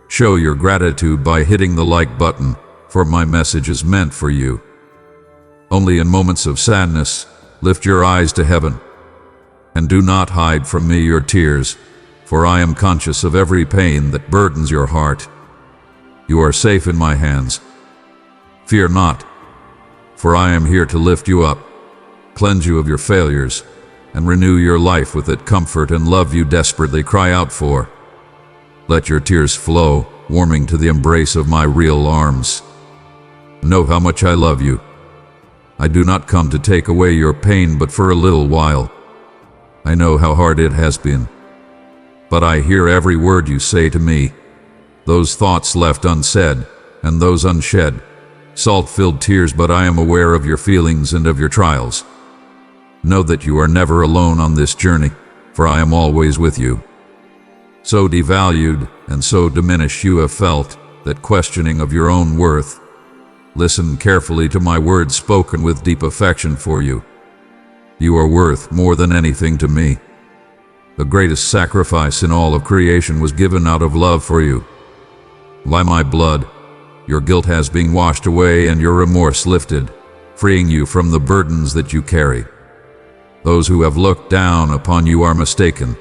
show your gratitude by hitting the like button, for my message is meant for you. Only in moments of sadness, lift your eyes to heaven, and do not hide from me your tears, for I am conscious of every pain that burdens your heart. You are safe in my hands. Fear not, for I am here to lift you up, cleanse you of your failures, and renew your life with that comfort and love you desperately cry out for. Let your tears flow, warming to the embrace of my real arms. Know how much I love you. I do not come to take away your pain, but for a little while. I know how hard it has been, but I hear every word you say to me, those thoughts left unsaid, and those unshed, salt-filled tears, but I am aware of your feelings and of your trials. Know that you are never alone on this journey, for I am always with you. So devalued and so diminished you have felt that questioning of your own worth. Listen carefully to my words spoken with deep affection for you. You are worth more than anything to me. The greatest sacrifice in all of creation was given out of love for you. By my blood, your guilt has been washed away and your remorse lifted, freeing you from the burdens that you carry. Those who have looked down upon you are mistaken.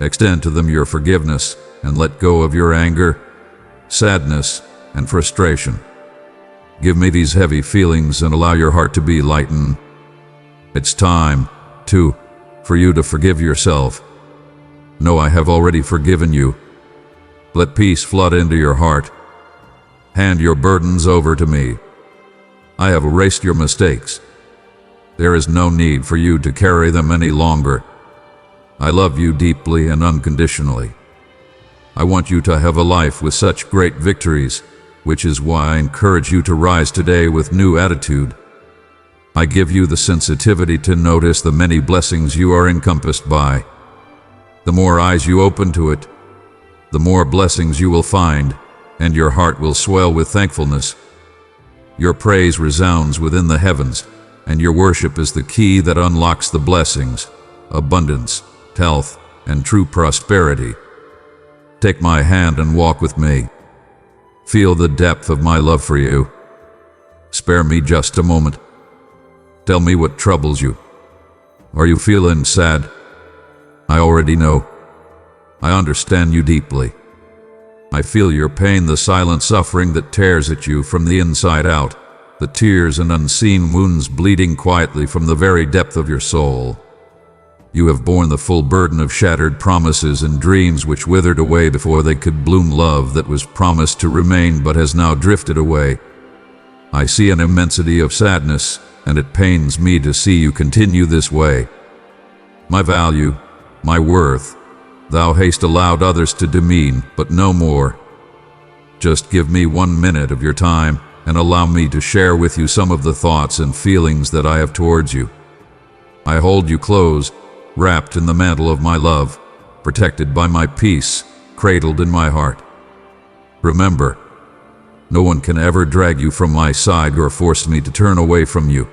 Extend to them your forgiveness and let go of your anger, sadness, and frustration. Give me these heavy feelings and allow your heart to be lightened. It's time, too, for you to forgive yourself. No, I have already forgiven you. Let peace flood into your heart. Hand your burdens over to me. I have erased your mistakes. There is no need for you to carry them any longer. I love you deeply and unconditionally. I want you to have a life with such great victories, which is why I encourage you to rise today with new attitude. I give you the sensitivity to notice the many blessings you are encompassed by. The more eyes you open to it, the more blessings you will find, and your heart will swell with thankfulness. Your praise resounds within the heavens, and your worship is the key that unlocks the blessings, abundance, health, and true prosperity. Take my hand and walk with me. Feel the depth of my love for you. Spare me just a moment. Tell me what troubles you. Are you feeling sad? I already know. I understand you deeply. I feel your pain, the silent suffering that tears at you from the inside out, the tears and unseen wounds bleeding quietly from the very depth of your soul. You have borne the full burden of shattered promises and dreams which withered away before they could bloom love that was promised to remain but has now drifted away. I see an immensity of sadness, and it pains me to see you continue this way. My value, my worth, thou hast allowed others to demean, but no more. Just give me 1 minute of your time, and allow me to share with you some of the thoughts and feelings that I have towards you. I hold you close, wrapped in the mantle of my love, protected by my peace, cradled in my heart. Remember, no one can ever drag you from my side or force me to turn away from you.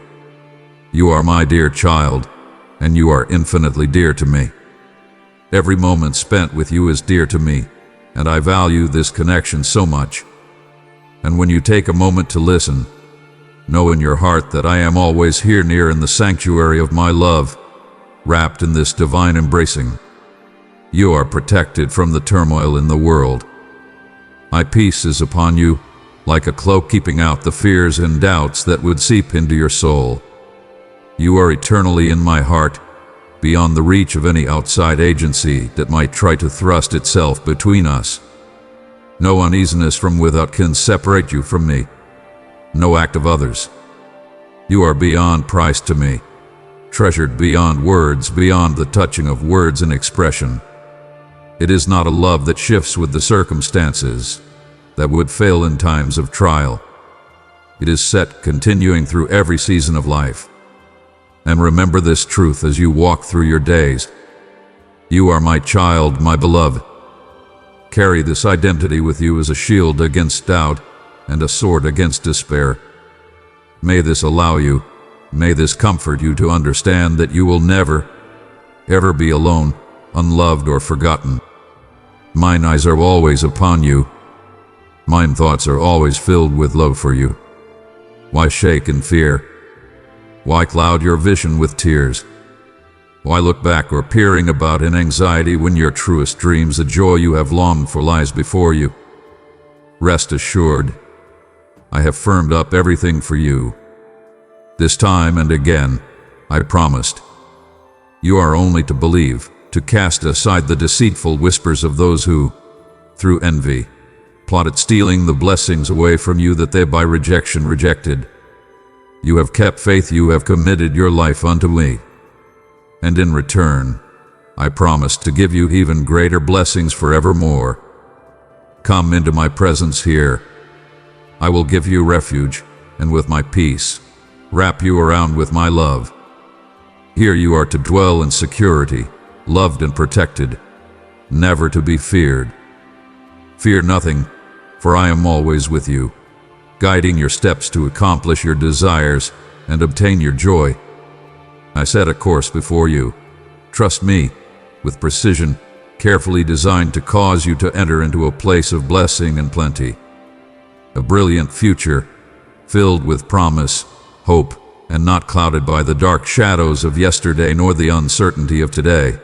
You are my dear child, and you are infinitely dear to me. Every moment spent with you is dear to me, and I value this connection so much. And when you take a moment to listen, know in your heart that I am always here near in the sanctuary of my love, wrapped in this divine embracing. You are protected from the turmoil in the world. My peace is upon you, like a cloak keeping out the fears and doubts that would seep into your soul. You are eternally in my heart, beyond the reach of any outside agency that might try to thrust itself between us. No uneasiness from without can separate you from me. No act of others. You are beyond price to me, treasured beyond words, beyond the touching of words and expression. It is not a love that shifts with the circumstances, that would fail in times of trial. It is set continuing through every season of life. And remember this truth as you walk through your days. You are my child, my beloved. Carry this identity with you as a shield against doubt and a sword against despair. May this allow you, may this comfort you to understand that you will never, ever be alone, unloved or forgotten. Mine eyes are always upon you. Mine thoughts are always filled with love for you. Why shake in fear? Why cloud your vision with tears? Why look back or peering about in anxiety when your truest dreams, the joy you have longed for, lies before you? Rest assured, I have firmed up everything for you. This time and again, I promised. You are only to believe, to cast aside the deceitful whispers of those who, through envy, plotted stealing the blessings away from you that they by rejection rejected. You have kept faith, you have committed your life unto me. And in return, I promise to give you even greater blessings forevermore. Come into my presence here. I will give you refuge, and with my peace, wrap you around with my love. Here you are to dwell in security, loved and protected, never to be feared. Fear nothing, for I am always with you, guiding your steps to accomplish your desires and obtain your joy. I set a course before you. Trust me, with precision, carefully designed to cause you to enter into a place of blessing and plenty. A brilliant future, filled with promise, hope, and not clouded by the dark shadows of yesterday nor the uncertainty of today,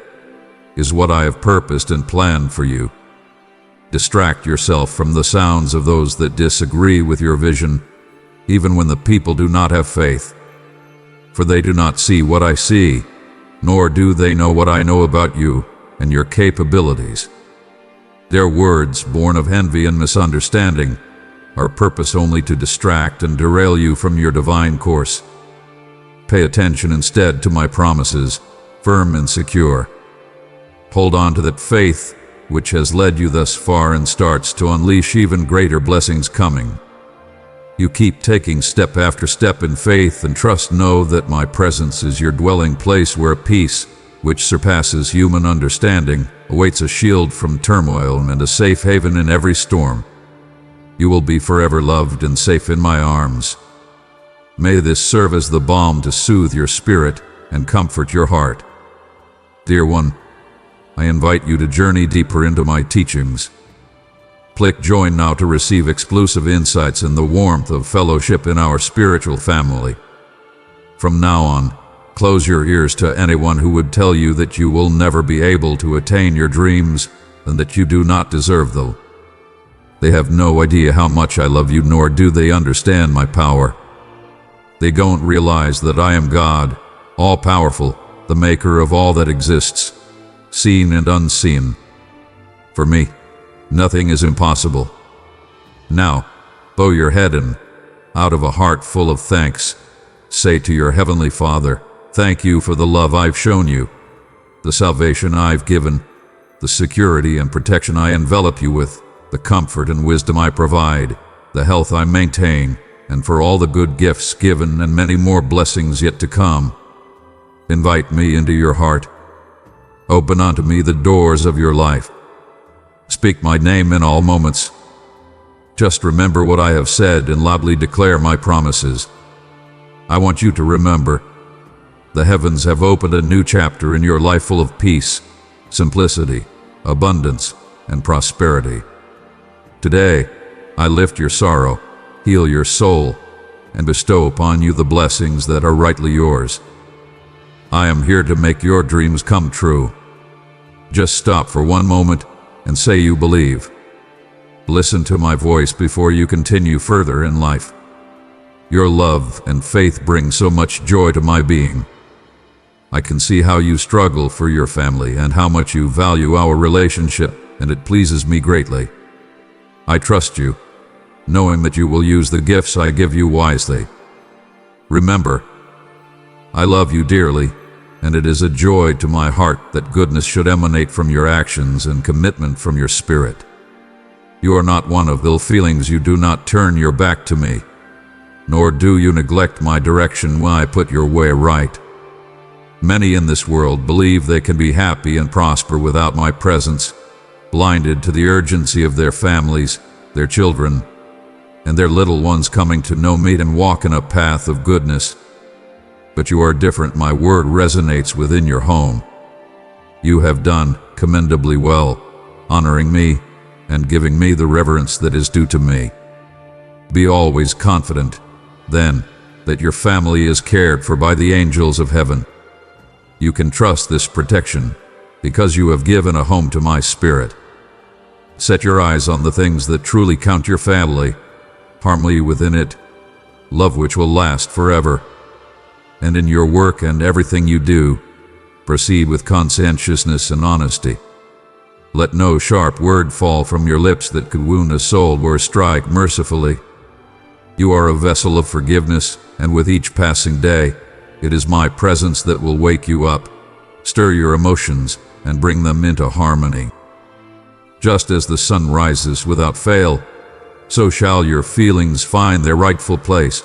is what I have purposed and planned for you. Distract yourself from the sounds of those that disagree with your vision, even when the people do not have faith. For they do not see what I see, nor do they know what I know about you and your capabilities. Their words, born of envy and misunderstanding, are purpose only to distract and derail you from your divine course. Pay attention instead to my promises, firm and secure. Hold on to that faith which has led you thus far and starts to unleash even greater blessings coming. You keep taking step after step in faith and trust. Know that my presence is your dwelling place where peace, which surpasses human understanding, awaits a shield from turmoil and a safe haven in every storm. You will be forever loved and safe in my arms. May this serve as the balm to soothe your spirit and comfort your heart. Dear one, I invite you to journey deeper into my teachings. Click join now to receive exclusive insights and the warmth of fellowship in our spiritual family. From now on, close your ears to anyone who would tell you that you will never be able to attain your dreams and that you do not deserve them. They have no idea how much I love you, nor do they understand my power. They don't realize that I am God, all-powerful, the maker of all that exists, seen and unseen. For me, nothing is impossible. Now, bow your head and, out of a heart full of thanks, say to your Heavenly Father, thank you for the love I've shown you, the salvation I've given, the security and protection I envelop you with, the comfort and wisdom I provide, the health I maintain, and for all the good gifts given and many more blessings yet to come. Invite me into your heart. Open unto me the doors of your life. Speak my name in all moments. Just remember what I have said and loudly declare my promises. I want you to remember, the heavens have opened a new chapter in your life full of peace, simplicity, abundance, and prosperity. Today, I lift your sorrow, heal your soul, and bestow upon you the blessings that are rightly yours. I am here to make your dreams come true. Just stop for one moment and say you believe. Listen to my voice before you continue further in life. Your love and faith bring so much joy to my being. I can see how you struggle for your family and how much you value our relationship, and it pleases me greatly. I trust you, knowing that you will use the gifts I give you wisely. Remember, I love you dearly, and it is a joy to my heart that goodness should emanate from your actions and commitment from your spirit. You are not one of ill feelings. You do not turn your back to me, nor do you neglect my direction when I put your way right. Many in this world believe they can be happy and prosper without my presence, blinded to the urgency of their families, their children, and their little ones coming to know me and walk in a path of goodness. But you are different. My word resonates within your home. You have done commendably well, honoring me and giving me the reverence that is due to me. Be always confident, then, that your family is cared for by the angels of heaven. You can trust this protection, because you have given a home to my spirit. Set your eyes on the things that truly count. Your family, harmony within it, love which will last forever. And in your work and everything you do, proceed with conscientiousness and honesty. Let no sharp word fall from your lips that could wound a soul or strike mercifully. You are a vessel of forgiveness, and with each passing day, it is my presence that will wake you up, stir your emotions, and bring them into harmony. Just as the sun rises without fail, so shall your feelings find their rightful place.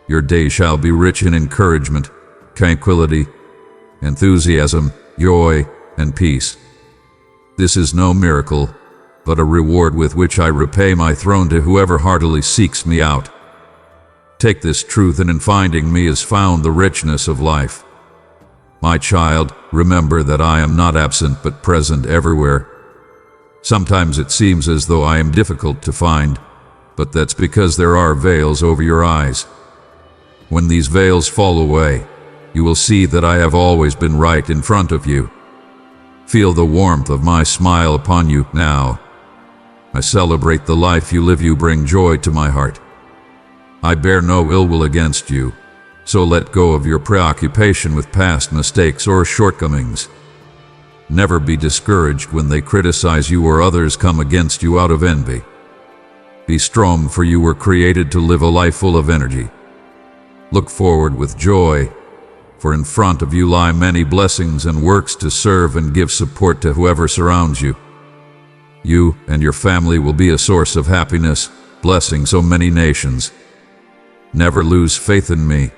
Your day shall be rich in encouragement, tranquility, enthusiasm, joy, and peace. This is no miracle, but a reward with which I repay my throne to whoever heartily seeks me out. Take this truth, and in finding me is found the richness of life. My child, remember that I am not absent but present everywhere. Sometimes it seems as though I am difficult to find, but that's because there are veils over your eyes. When these veils fall away, you will see that I have always been right in front of you. Feel the warmth of my smile upon you now. I celebrate the life you live. You bring joy to my heart. I bear no ill will against you, so let go of your preoccupation with past mistakes or shortcomings. Never be discouraged when they criticize you or others come against you out of envy. Be strong, for you were created to live a life full of energy. Look forward with joy, for in front of you lie many blessings and works to serve and give support to whoever surrounds you. You and your family will be a source of happiness, blessing so many nations. Never lose faith in me.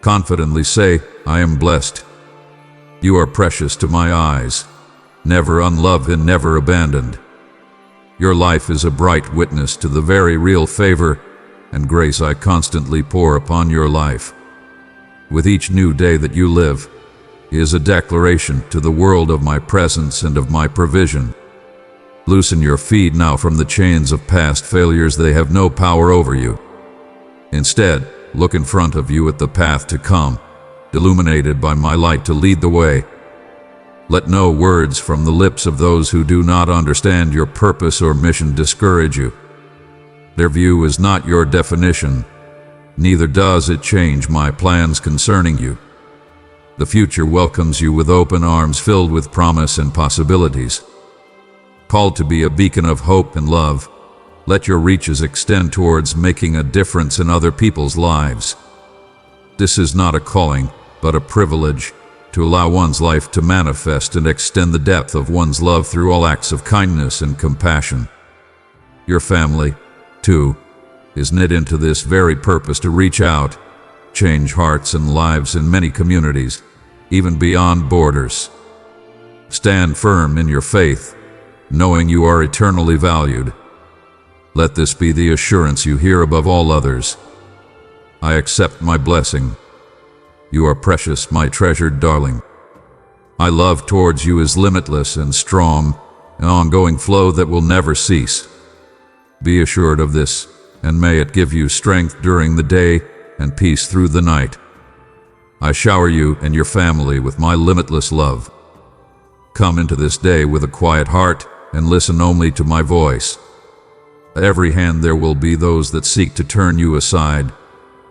Confidently say, I am blessed. You are precious to my eyes, never unloved and never abandoned. Your life is a bright witness to the very real favor and grace I constantly pour upon your life. With each new day that you live is a declaration to the world of my presence and of my provision. Loosen your feet now from the chains of past failures. They have no power over you. Instead, look in front of you at the path to come, illuminated by my light to lead the way. Let no words from the lips of those who do not understand your purpose or mission discourage you. Their view is not your definition, neither does it change my plans concerning you. The future welcomes you with open arms filled with promise and possibilities. Called to be a beacon of hope and love, let your reaches extend towards making a difference in other people's lives. This is not a calling, but a privilege, to allow one's life to manifest and extend the depth of one's love through all acts of kindness and compassion. Your family, too, is knit into this very purpose to reach out, change hearts and lives in many communities, even beyond borders. Stand firm in your faith, knowing you are eternally valued. Let this be the assurance you hear above all others. I accept my blessing. You are precious, my treasured darling. My love towards you is limitless and strong, an ongoing flow that will never cease. Be assured of this, and may it give you strength during the day and peace through the night. I shower you and your family with my limitless love. Come into this day with a quiet heart and listen only to my voice. At every hand there will be those that seek to turn you aside,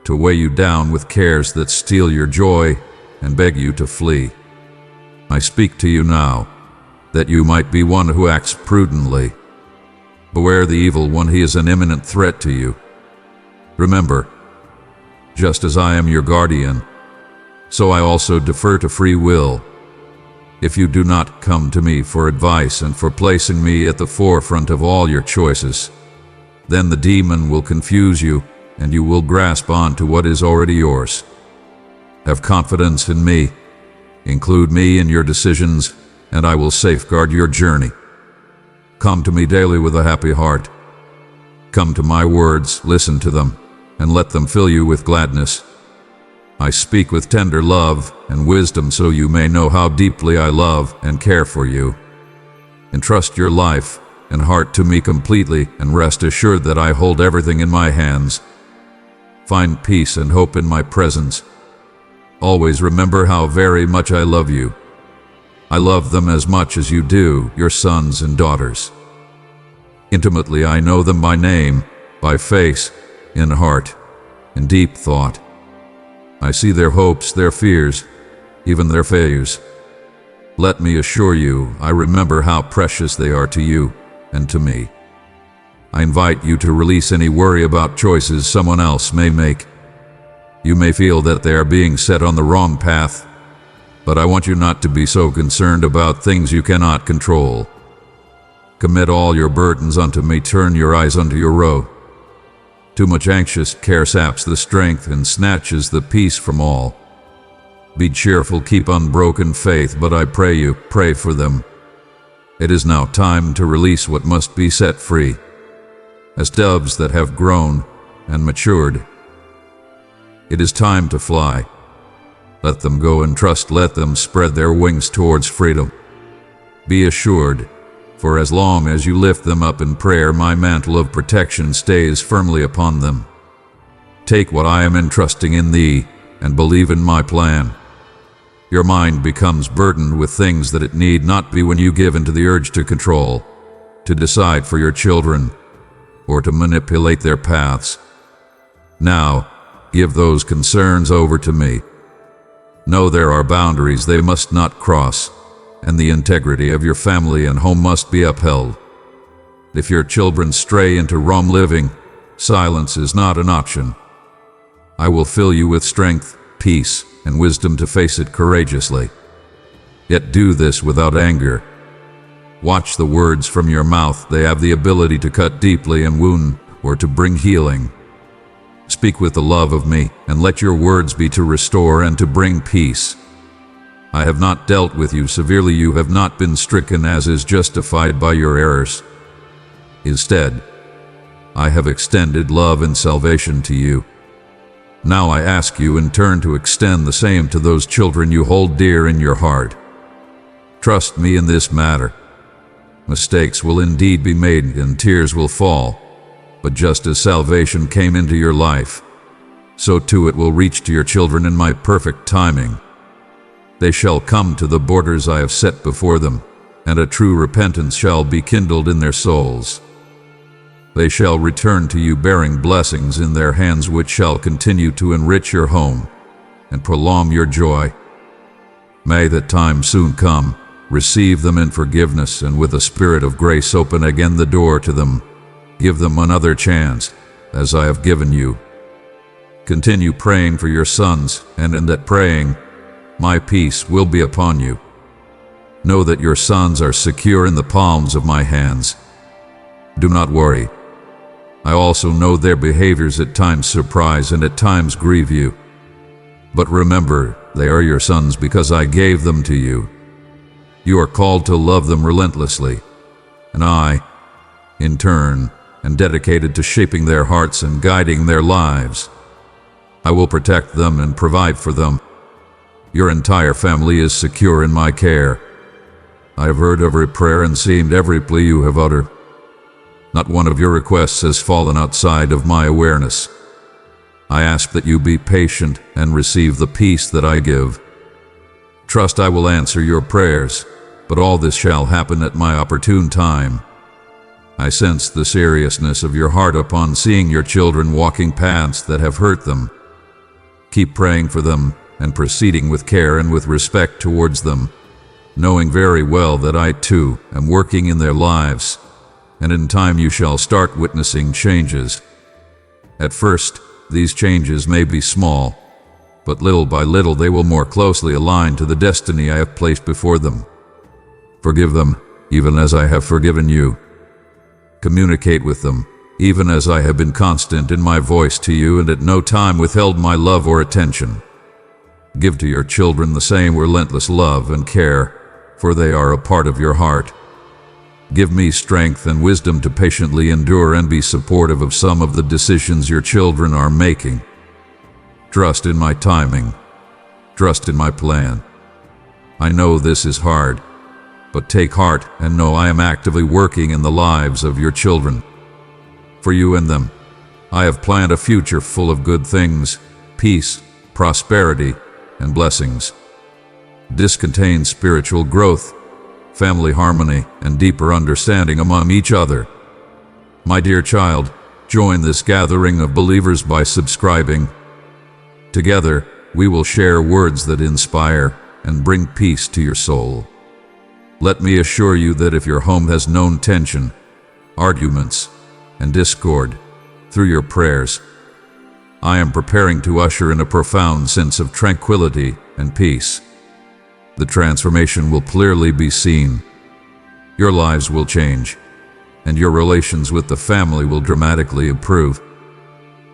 to weigh you down with cares that steal your joy and beg you to flee. I speak to you now, that you might be one who acts prudently. Beware the evil one, he is an imminent threat to you. Remember, just as I am your guardian, so I also defer to free will. If you do not come to me for advice and for placing me at the forefront of all your choices, then the demon will confuse you and you will grasp on to what is already yours. Have confidence in me. Include me in your decisions, and I will safeguard your journey. Come to me daily with a happy heart. Come to my words, listen to them, and let them fill you with gladness. I speak with tender love and wisdom so you may know how deeply I love and care for you. Entrust your life and heart to me completely and rest assured that I hold everything in my hands. Find peace and hope in my presence. Always remember how very much I love you. I love them as much as you do, your sons and daughters. Intimately I know them by name, by face, in heart, in deep thought. I see their hopes, their fears, even their failures. Let me assure you, I remember how precious they are to you and to me. I invite you to release any worry about choices someone else may make. You may feel that they are being set on the wrong path, but I want you not to be so concerned about things you cannot control. Commit all your burdens unto me, turn your eyes unto your road. Too much anxious care saps the strength and snatches the peace from all. Be cheerful, keep unbroken faith, but I pray you, pray for them. It is now time to release what must be set free. As doves that have grown and matured, it is time to fly. Let them go and trust, let them spread their wings towards freedom. Be assured, for as long as you lift them up in prayer, my mantle of protection stays firmly upon them. Take what I am entrusting in thee and believe in my plan. Your mind becomes burdened with things that it need not be when you give into the urge to control, to decide for your children, or to manipulate their paths. Now, give those concerns over to me. Know there are boundaries they must not cross, and the integrity of your family and home must be upheld. If your children stray into wrong living, silence is not an option. I will fill you with strength, peace, and wisdom to face it courageously. Yet do this without anger. Watch the words from your mouth. They have the ability to cut deeply and wound, or to bring healing. Speak with the love of me, and let your words be to restore and to bring peace. I have not dealt with you severely, you have not been stricken as is justified by your errors. Instead, I have extended love and salvation to you. Now I ask you in turn to extend the same to those children you hold dear in your heart. Trust me in this matter. Mistakes will indeed be made and tears will fall, but just as salvation came into your life, so too it will reach to your children in my perfect timing. They shall come to the borders I have set before them, and a true repentance shall be kindled in their souls. They shall return to you bearing blessings in their hands which shall continue to enrich your home and prolong your joy. May that time soon come. Receive them in forgiveness, and with a spirit of grace open again the door to them. Give them another chance, as I have given you. Continue praying for your sons, and in that praying, my peace will be upon you. Know that your sons are secure in the palms of my hands. Do not worry. I also know their behaviors at times surprise and at times grieve you. But remember, they are your sons because I gave them to you. You are called to love them relentlessly, and I, in turn, am dedicated to shaping their hearts and guiding their lives. I will protect them and provide for them. Your entire family is secure in my care. I have heard every prayer and seen every plea you have uttered. Not one of your requests has fallen outside of my awareness. I ask that you be patient and receive the peace that I give. Trust I will answer your prayers, but all this shall happen at my opportune time. I sense the seriousness of your heart upon seeing your children walking paths that have hurt them. Keep praying for them and proceeding with care and with respect towards them, knowing very well that I too am working in their lives, and in time you shall start witnessing changes. At first, these changes may be small, but little by little they will more closely align to the destiny I have placed before them. Forgive them, even as I have forgiven you. Communicate with them, even as I have been constant in my voice to you and at no time withheld my love or attention. Give to your children the same relentless love and care, for they are a part of your heart. Give me strength and wisdom to patiently endure and be supportive of some of the decisions your children are making. Trust in my timing. Trust in my plan. I know this is hard, but take heart and know I am actively working in the lives of your children. For you and them, I have planned a future full of good things, peace, prosperity, and blessings. This contains spiritual growth, family harmony, and deeper understanding among each other. My dear child, join this gathering of believers by subscribing. Together, we will share words that inspire and bring peace to your soul. Let me assure you that if your home has known tension, arguments, and discord through your prayers, I am preparing to usher in a profound sense of tranquility and peace. The transformation will clearly be seen. Your lives will change, and your relations with the family will dramatically improve.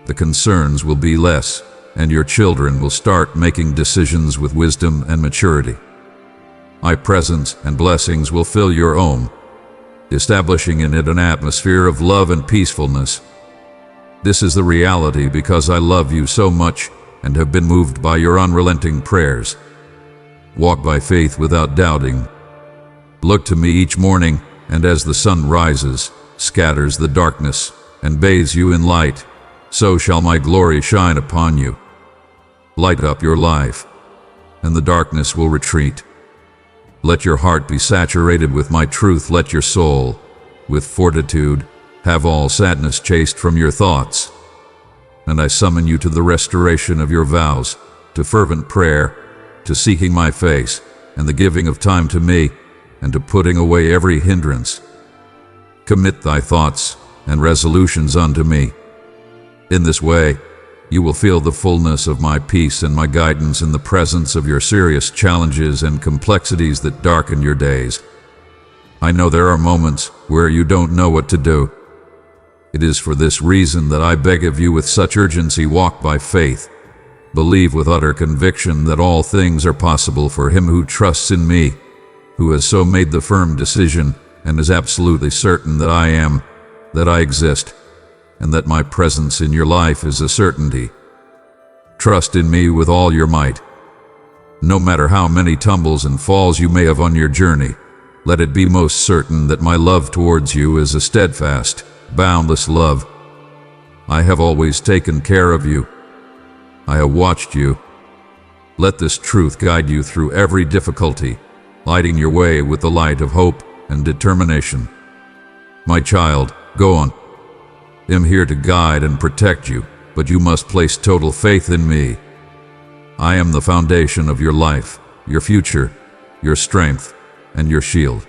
The concerns will be less, and your children will start making decisions with wisdom and maturity. My presence and blessings will fill your home, establishing in it an atmosphere of love and peacefulness. This is the reality because I love you so much and have been moved by your unrelenting prayers. Walk by faith without doubting. Look to me each morning, and as the sun rises, scatters the darkness, and bathes you in light, so shall my glory shine upon you. Light up your life, and the darkness will retreat. Let your heart be saturated with my truth. Let your soul, with fortitude, have all sadness chased from your thoughts. And I summon you to the restoration of your vows, to fervent prayer, to seeking my face, and the giving of time to me, and to putting away every hindrance. Commit thy thoughts and resolutions unto me. In this way, you will feel the fullness of my peace and my guidance in the presence of your serious challenges and complexities that darken your days. I know there are moments where you don't know what to do. It is for this reason that I beg of you with such urgency, walk by faith. Believe with utter conviction that all things are possible for him who trusts in me, who has so made the firm decision and is absolutely certain that I exist, and that my presence in your life is a certainty. Trust in me with all your might. No matter how many tumbles and falls you may have on your journey, let it be most certain that my love towards you is a steadfast, boundless love. I have always taken care of you. I have watched you. Let this truth guide you through every difficulty, lighting your way with the light of hope and determination. My child, go on. I am here to guide and protect you, but you must place total faith in me. I am the foundation of your life, your future, your strength, and your shield.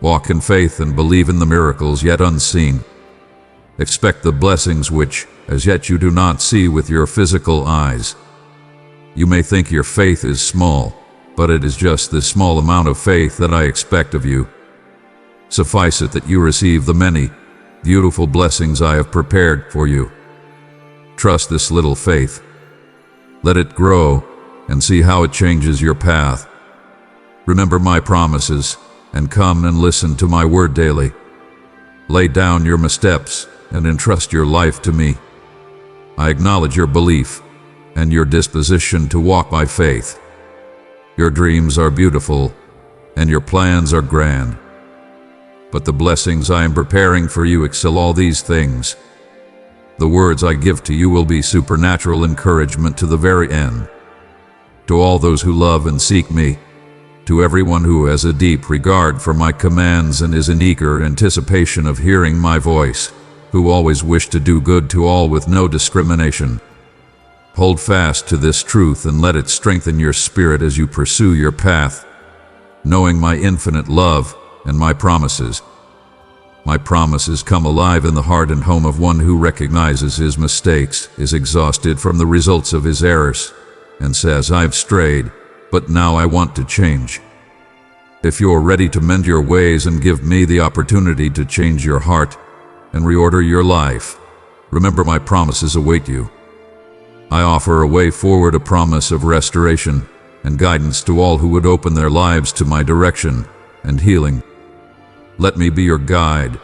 Walk in faith and believe in the miracles yet unseen. Expect the blessings which, as yet, you do not see with your physical eyes. You may think your faith is small, but it is just this small amount of faith that I expect of you. Suffice it that you receive the many, beautiful blessings I have prepared for you. Trust this little faith. Let it grow and see how it changes your path. Remember my promises and come and listen to my word daily. Lay down your missteps and entrust your life to me. I acknowledge your belief and your disposition to walk by faith. Your dreams are beautiful and your plans are grand. But the blessings I am preparing for you excel all these things. The words I give to you will be supernatural encouragement to the very end. To all those who love and seek me, to everyone who has a deep regard for my commands and is in eager anticipation of hearing my voice, who always wish to do good to all with no discrimination. Hold fast to this truth and let it strengthen your spirit as you pursue your path, knowing my infinite love and my promises. My promises come alive in the heart and home of one who recognizes his mistakes, is exhausted from the results of his errors, and says, I've strayed, but now I want to change. If you're ready to mend your ways and give me the opportunity to change your heart and reorder your life, remember my promises await you. I offer a way forward, a promise of restoration and guidance to all who would open their lives to my direction and healing. Let me be your guide,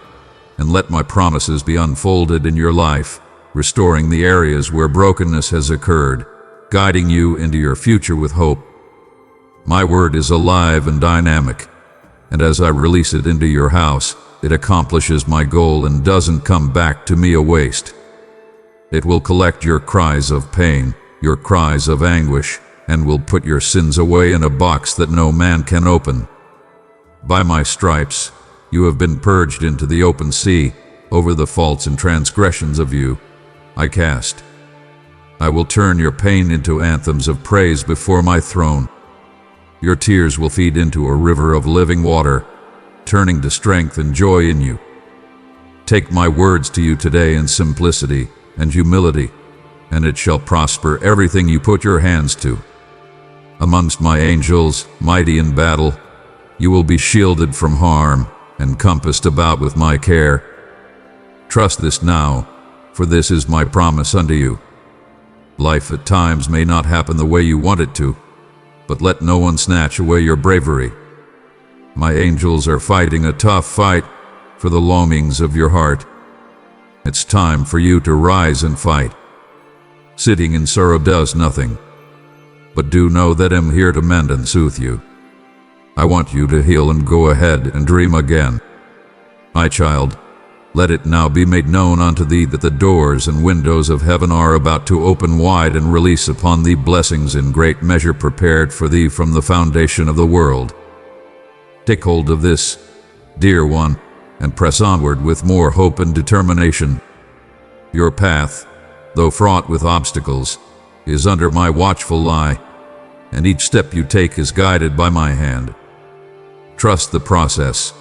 and let my promises be unfolded in your life, restoring the areas where brokenness has occurred, guiding you into your future with hope. My word is alive and dynamic, and as I release it into your house, it accomplishes my goal and doesn't come back to me a waste. It will collect your cries of pain, your cries of anguish, and will put your sins away in a box that no man can open. By my stripes, you have been purged into the open sea. Over the faults and transgressions of you, I cast. I will turn your pain into anthems of praise before my throne. Your tears will feed into a river of living water, turning to strength and joy in you. Take my words to you today in simplicity and humility, and it shall prosper everything you put your hands to. Amongst my angels, mighty in battle, you will be shielded from harm and compassed about with my care. Trust this now, for this is my promise unto you. Life at times may not happen the way you want it to, but let no one snatch away your bravery. My angels are fighting a tough fight for the longings of your heart. It's time for you to rise and fight. Sitting in sorrow does nothing, but do know that I'm here to mend and soothe you. I want you to heal and go ahead and dream again. My child, let it now be made known unto thee that the doors and windows of heaven are about to open wide and release upon thee blessings in great measure prepared for thee from the foundation of the world. Take hold of this, dear one, and press onward with more hope and determination. Your path, though fraught with obstacles, is under my watchful eye, and each step you take is guided by my hand. Trust the process,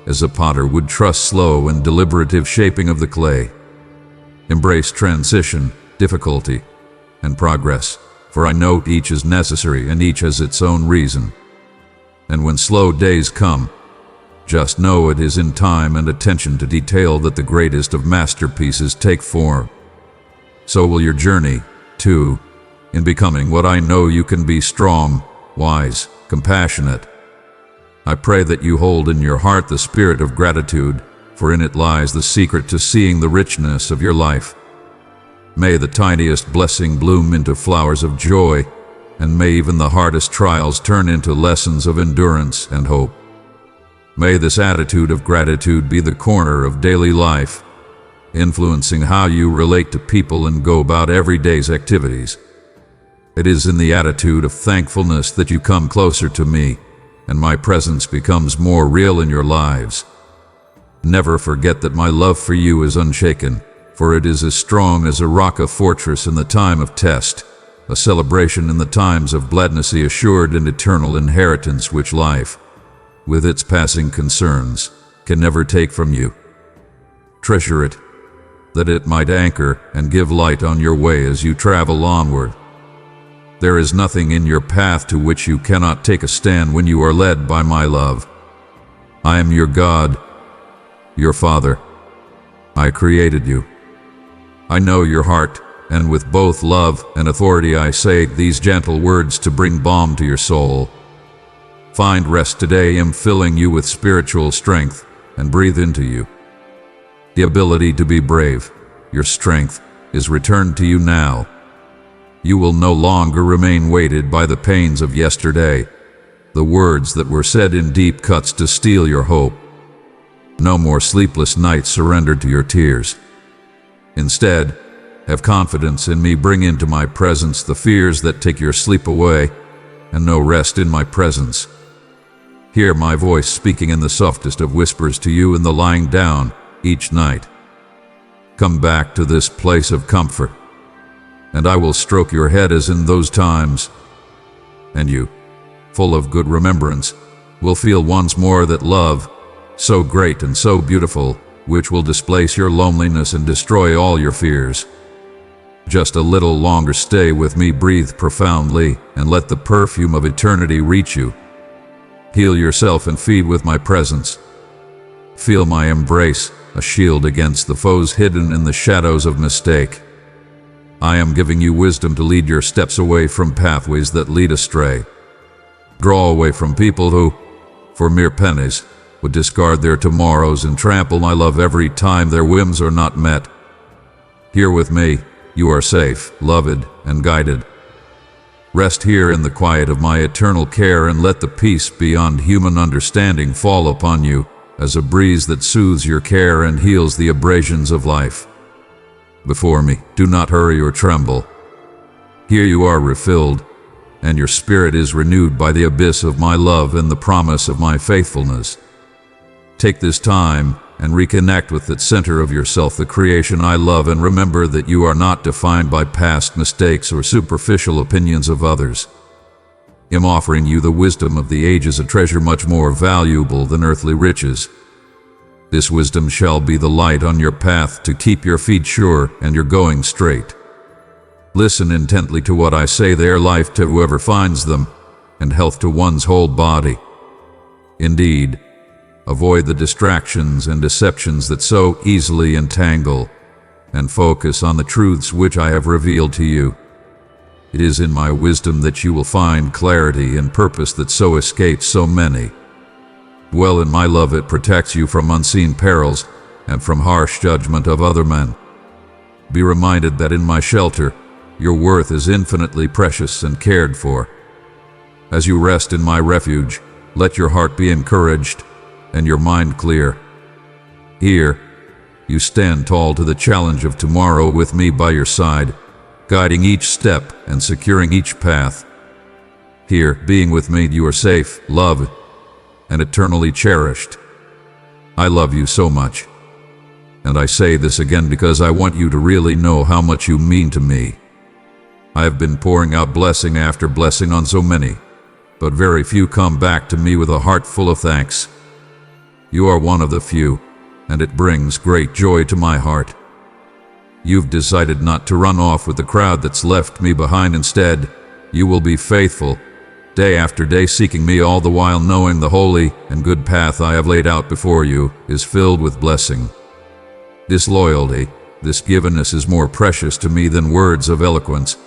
as a potter would trust slow and deliberative shaping of the clay. Embrace transition, difficulty, and progress, for I know each is necessary and each has its own reason. And when slow days come, just know it is in time and attention to detail that the greatest of masterpieces take form. So will your journey, too, in becoming what I know you can be: strong, wise, compassionate. I pray that you hold in your heart the spirit of gratitude, for in it lies the secret to seeing the richness of your life. May the tiniest blessing bloom into flowers of joy, and may even the hardest trials turn into lessons of endurance and hope. May this attitude of gratitude be the corner of daily life, influencing how you relate to people and go about every day's activities. It is in the attitude of thankfulness that you come closer to me, and my presence becomes more real in your lives. Never forget that my love for you is unshaken, for it is as strong as a rock, a fortress in the time of test. a celebration in the times of gladness, the assured and eternal inheritance which life, with its passing concerns, can never take from you. Treasure it, that it might anchor and give light on your way as you travel onward. There is nothing in your path to which you cannot take a stand when you are led by my love. I am your God, your Father. I created you. I know your heart, and with both love and authority I say these gentle words to bring balm to your soul. Find rest today. I am filling you with spiritual strength and breathe into you the ability to be brave. Your strength is returned to you now. You will no longer remain weighted by the pains of yesterday, the words that were said in deep cuts to steal your hope. No more sleepless nights surrendered to your tears. Instead, have confidence in me. Bring into my presence the fears that take your sleep away, and no rest in my presence. Hear my voice speaking in the softest of whispers to you in the lying down each night. Come back to this place of comfort, and I will stroke your head as in those times, and you, full of good remembrance, will feel once more that love, so great and so beautiful, which will displace your loneliness and destroy all your fears. Just a little longer stay with me. Breathe profoundly and let the perfume of eternity reach you. Heal yourself and feed with my presence. Feel my embrace, a shield against the foes hidden in the shadows of mistake. I am giving you wisdom to lead your steps away from pathways that lead astray. Draw away from people who, for mere pennies, would discard their tomorrows and trample my love every time their whims are not met. Here with me, you are safe, loved, and guided. Rest here in the quiet of my eternal care and let the peace beyond human understanding fall upon you as a breeze that soothes your care and heals the abrasions of life. Before me, do not hurry or tremble. Here you are refilled, and your spirit is renewed by the abyss of my love and the promise of my faithfulness. Take this time and reconnect with the center of yourself, the creation I love, and remember that you are not defined by past mistakes or superficial opinions of others. I am offering you the wisdom of the ages, a treasure much more valuable than earthly riches. This wisdom shall be the light on your path to keep your feet sure and your going straight. Listen intently to what I say. They are life to whoever finds them, and health to one's whole body. Indeed, avoid the distractions and deceptions that so easily entangle, and focus on the truths which I have revealed to you. It is in my wisdom that you will find clarity and purpose that so escapes so many. Dwell in my love. It protects you from unseen perils and from harsh judgment of other men. Be reminded that in my shelter, your worth is infinitely precious and cared for. As you rest in my refuge, let your heart be encouraged and your mind clear. Here, you stand tall to the challenge of tomorrow with me by your side, guiding each step and securing each path. Here, being with me, you are safe, loved, and eternally cherished. I love you so much. And I say this again because I want you to really know how much you mean to me. I have been pouring out blessing after blessing on so many, but very few come back to me with a heart full of thanks. You are one of the few, and it brings great joy to my heart. You've decided not to run off with the crowd that's left me behind. Instead, you will be faithful, day after day, seeking me, all the while knowing the holy and good path I have laid out before you is filled with blessing. This loyalty, this givenness is more precious to me than words of eloquence.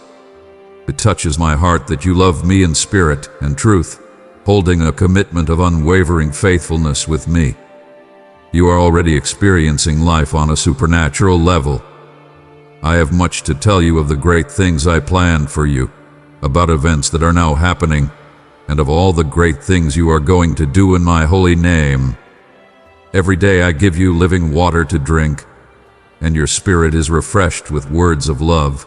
It touches my heart that you love me in spirit and truth, holding a commitment of unwavering faithfulness with me. You are already experiencing life on a supernatural level. I have much to tell you of the great things I planned for you, about events that are now happening, and of all the great things you are going to do in my holy name. Every day I give you living water to drink, and your spirit is refreshed with words of love.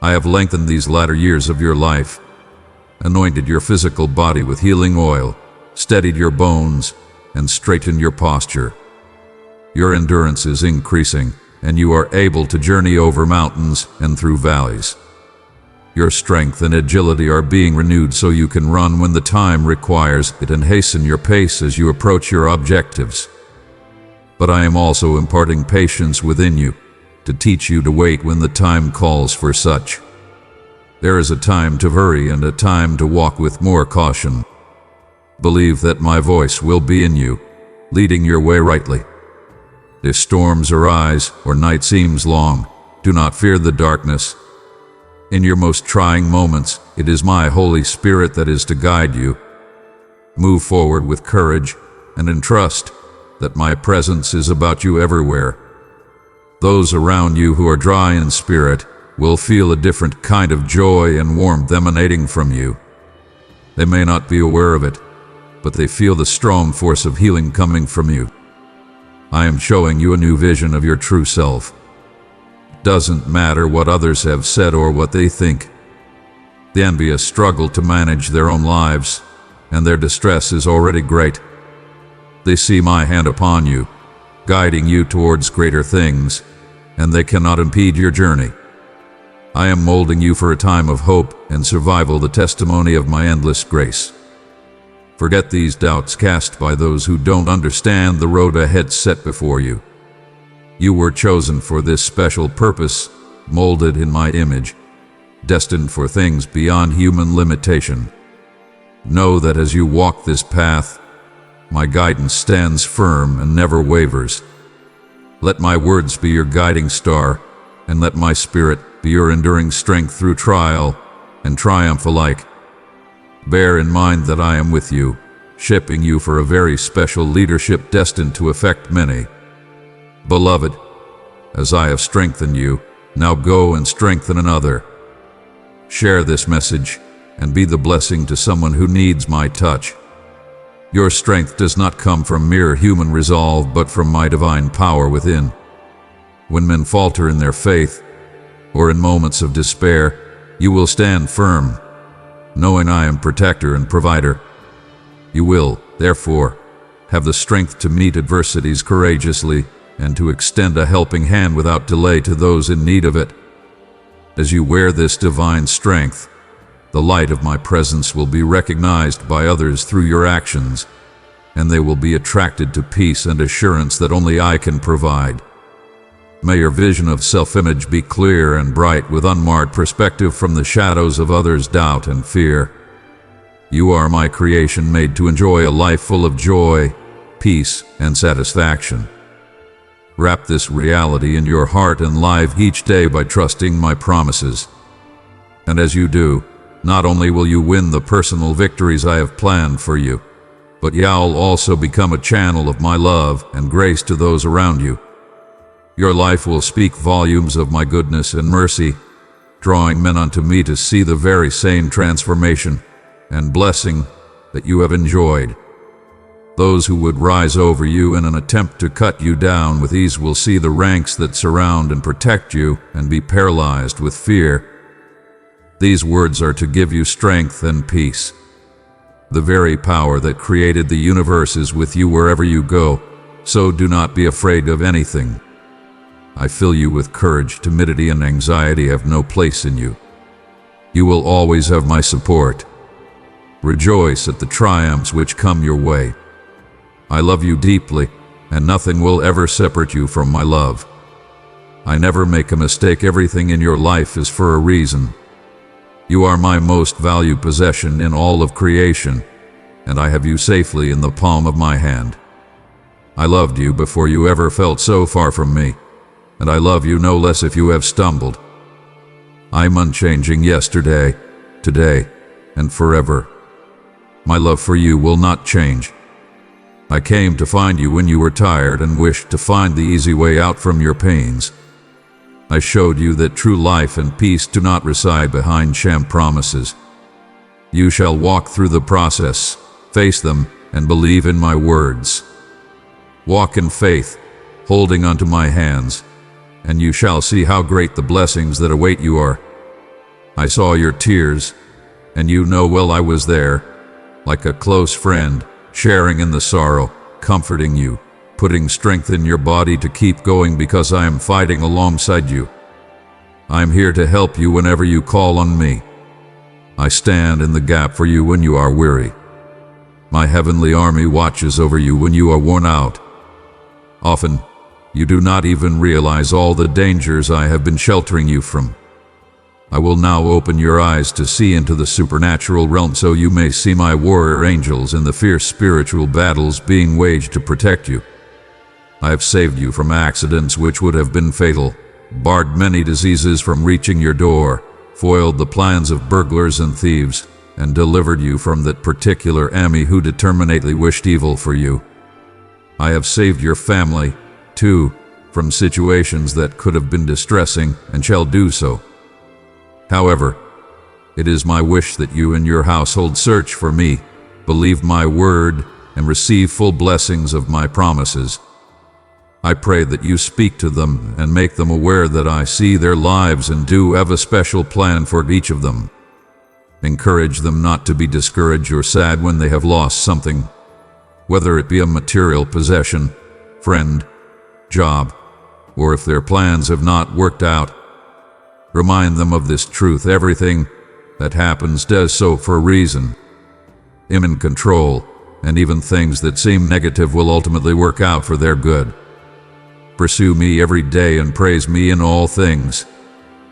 I have lengthened these latter years of your life, anointed your physical body with healing oil, steadied your bones, and straightened your posture. Your endurance is increasing, and you are able to journey over mountains and through valleys. Your strength and agility are being renewed so you can run when the time requires it and hasten your pace as you approach your objectives. But I am also imparting patience within you to teach you to wait when the time calls for such. There is a time to hurry and a time to walk with more caution. Believe that my voice will be in you, leading your way rightly. If storms arise or night seems long, do not fear the darkness. In your most trying moments, it is my Holy Spirit that is to guide you. Move forward with courage and entrust that my presence is about you everywhere. Those around you who are dry in spirit will feel a different kind of joy and warmth emanating from you. They may not be aware of it, but they feel the strong force of healing coming from you. I am showing you a new vision of your true self. It doesn't matter what others have said or what they think. The envious struggle to manage their own lives, and their distress is already great. They see my hand upon you, guiding you towards greater things, and they cannot impede your journey. I am molding you for a time of hope and survival, the testimony of my endless grace. Forget these doubts cast by those who don't understand the road ahead set before you. You were chosen for this special purpose, molded in my image, destined for things beyond human limitation. Know that as you walk this path, my guidance stands firm and never wavers. Let my words be your guiding star, and let my spirit be your enduring strength through trial and triumph alike. Bear in mind that I am with you, shaping you for a very special leadership destined to affect many. Beloved, as I have strengthened you, now go and strengthen another. Share this message and be the blessing to someone who needs my touch. Your strength does not come from mere human resolve, but from my divine power within. When men falter in their faith, or in moments of despair, you will stand firm, knowing I am protector and provider. You will, therefore, have the strength to meet adversities courageously and to extend a helping hand without delay to those in need of it. As you wear this divine strength, the light of my presence will be recognized by others through your actions, and they will be attracted to peace and assurance that only I can provide. May your vision of self-image be clear and bright, with unmarred perspective from the shadows of others' doubt and fear. You are my creation, made to enjoy a life full of joy, peace, and satisfaction. Wrap this reality in your heart and life each day by trusting my promises. And as you do, not only will you win the personal victories I have planned for you, but you'll also become a channel of my love and grace to those around you. Your life will speak volumes of my goodness and mercy, drawing men unto me to see the very same transformation and blessing that you have enjoyed. Those who would rise over you in an attempt to cut you down with ease will see the ranks that surround and protect you and be paralyzed with fear. These words are to give you strength and peace. The very power that created the universe is with you wherever you go, so do not be afraid of anything. I fill you with courage. Timidity and anxiety have no place in you. You will always have my support. Rejoice at the triumphs which come your way. I love you deeply, and nothing will ever separate you from my love. I never make a mistake. Everything in your life is for a reason. You are my most valued possession in all of creation, and I have you safely in the palm of my hand. I loved you before you ever felt so far from me, and I love you no less if you have stumbled. I'm unchanging yesterday, today, and forever. My love for you will not change. I came to find you when you were tired and wished to find the easy way out from your pains. I showed you that true life and peace do not reside behind sham promises. You shall walk through the process, face them, and believe in my words. Walk in faith, holding onto my hands, and you shall see how great the blessings that await you are. I saw your tears, and you know well I was there, like a close friend, sharing in the sorrow, comforting you, putting strength in your body to keep going because I am fighting alongside you. I am here to help you whenever you call on me. I stand in the gap for you when you are weary. My heavenly army watches over you when you are worn out. Often, you do not even realize all the dangers I have been sheltering you from. I will now open your eyes to see into the supernatural realm so you may see my warrior angels in the fierce spiritual battles being waged to protect you. I have saved you from accidents which would have been fatal, barred many diseases from reaching your door, foiled the plans of burglars and thieves, and delivered you from that particular enemy who determinately wished evil for you. I have saved your family, too, from situations that could have been distressing and shall do so. However, it is my wish that you and your household search for me, believe my word, and receive full blessings of my promises. I pray that you speak to them and make them aware that I see their lives and do have a special plan for each of them. Encourage them not to be discouraged or sad when they have lost something, whether it be a material possession, friend, job, or if their plans have not worked out. Remind them of this truth: everything that happens does so for a reason. I'm in control, and even things that seem negative will ultimately work out for their good. Pursue me every day and praise me in all things,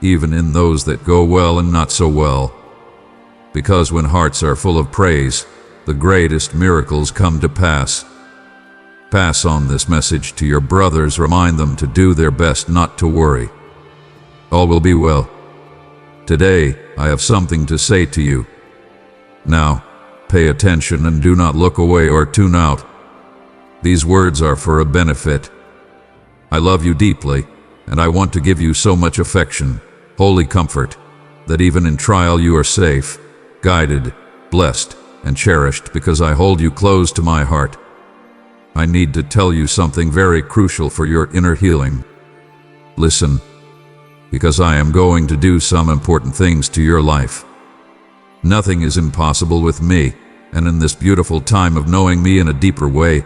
even in those that go well and not so well. Because when hearts are full of praise, the greatest miracles come to pass. Pass on this message to your brothers. Remind them to do their best not to worry. All will be well. Today, I have something to say to you. Now, pay attention and do not look away or tune out. These words are for a benefit. I love you deeply, and I want to give you so much affection, holy comfort, that even in trial you are safe, guided, blessed, and cherished because I hold you close to my heart. I need to tell you something very crucial for your inner healing. Listen, because I am going to do some important things to your life. Nothing is impossible with me, and in this beautiful time of knowing me in a deeper way,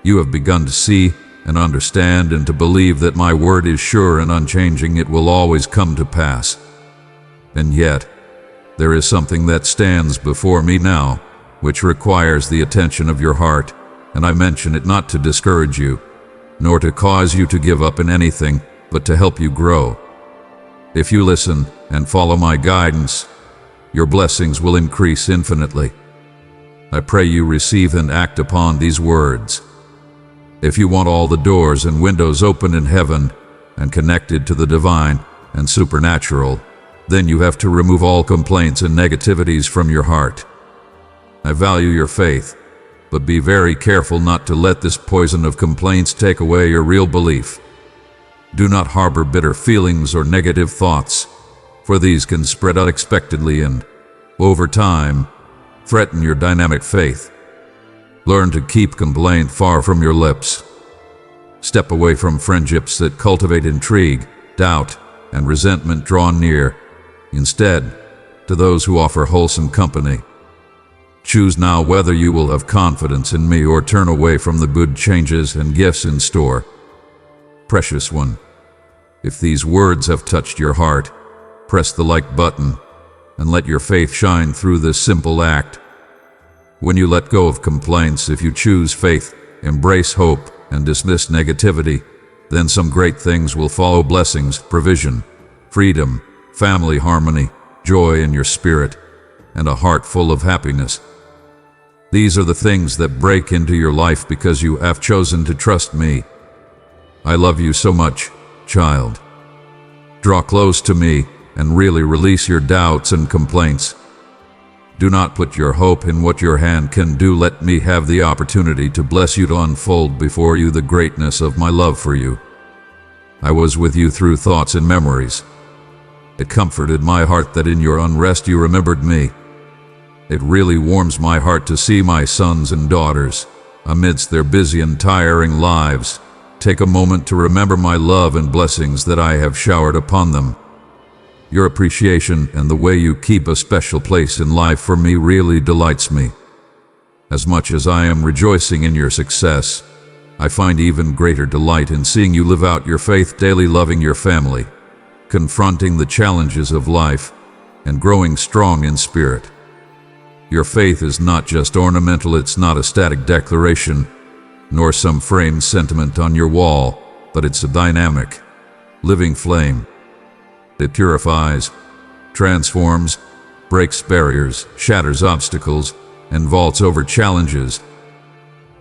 you have begun to see and understand and to believe that my word is sure and unchanging. It will always come to pass. And yet, there is something that stands before me now, which requires the attention of your heart, and I mention it not to discourage you, nor to cause you to give up in anything, but to help you grow. If you listen and follow my guidance, your blessings will increase infinitely. I pray you receive and act upon these words. If you want all the doors and windows open in heaven and connected to the divine and supernatural, then you have to remove all complaints and negativities from your heart. I value your faith, but be very careful not to let this poison of complaints take away your real belief. Do not harbor bitter feelings or negative thoughts, for these can spread unexpectedly and, over time, threaten your dynamic faith. Learn to keep complaint far from your lips. Step away from friendships that cultivate intrigue, doubt, and resentment. Draw near, instead, to those who offer wholesome company. Choose now whether you will have confidence in me or turn away from the good changes and gifts in store. Precious one, if these words have touched your heart, press the like button and let your faith shine through this simple act. When you let go of complaints, if you choose faith, embrace hope, and dismiss negativity, then some great things will follow: blessings, provision, freedom, family harmony, joy in your spirit, and a heart full of happiness. These are the things that break into your life because you have chosen to trust me. I love you so much, child. Draw close to me and really release your doubts and complaints. Do not put your hope in what your hand can do. Let me have the opportunity to bless you, to unfold before you the greatness of my love for you. I was with you through thoughts and memories. It comforted my heart that in your unrest you remembered me. It really warms my heart to see my sons and daughters, amidst their busy and tiring lives, take a moment to remember my love and blessings that I have showered upon them. Your appreciation and the way you keep a special place in life for me really delights me. As much as I am rejoicing in your success, I find even greater delight in seeing you live out your faith daily, loving your family, confronting the challenges of life, and growing strong in spirit. Your faith is not just ornamental, it's not a static declaration, nor some framed sentiment on your wall, but it's a dynamic, living flame. It purifies, transforms, breaks barriers, shatters obstacles, and vaults over challenges.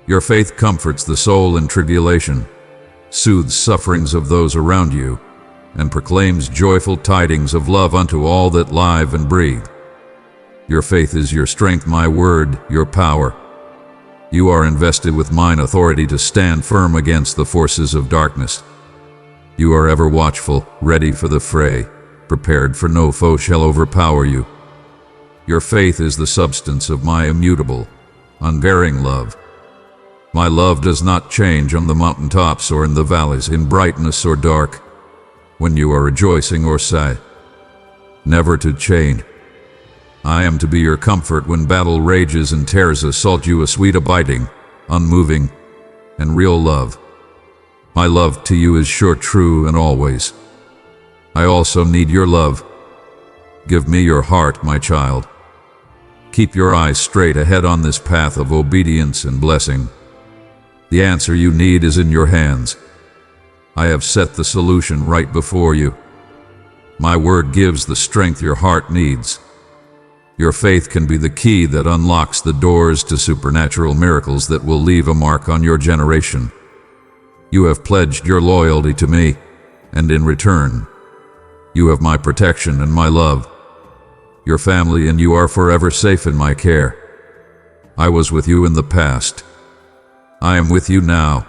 Your faith comforts the soul in tribulation, soothes sufferings of those around you, and proclaims joyful tidings of love unto all that live and breathe. Your faith is your strength, my word, your power. You are invested with mine authority to stand firm against the forces of darkness. You are ever watchful, ready for the fray, prepared for no foe shall overpower you. Your faith is the substance of my immutable, unvarying love. My love does not change on the mountaintops or in the valleys, in brightness or dark, when you are rejoicing or sad. Never to change. I am to be your comfort when battle rages and terrors assault you, a sweet abiding, unmoving, and real love. My love to you is sure, true, and always. I also need your love. Give me your heart, my child. Keep your eyes straight ahead on this path of obedience and blessing. The answer you need is in your hands. I have set the solution right before you. My word gives the strength your heart needs. Your faith can be the key that unlocks the doors to supernatural miracles that will leave a mark on your generation. You have pledged your loyalty to me, and in return, you have my protection and my love. Your family and you are forever safe in my care. I was with you in the past. I am with you now,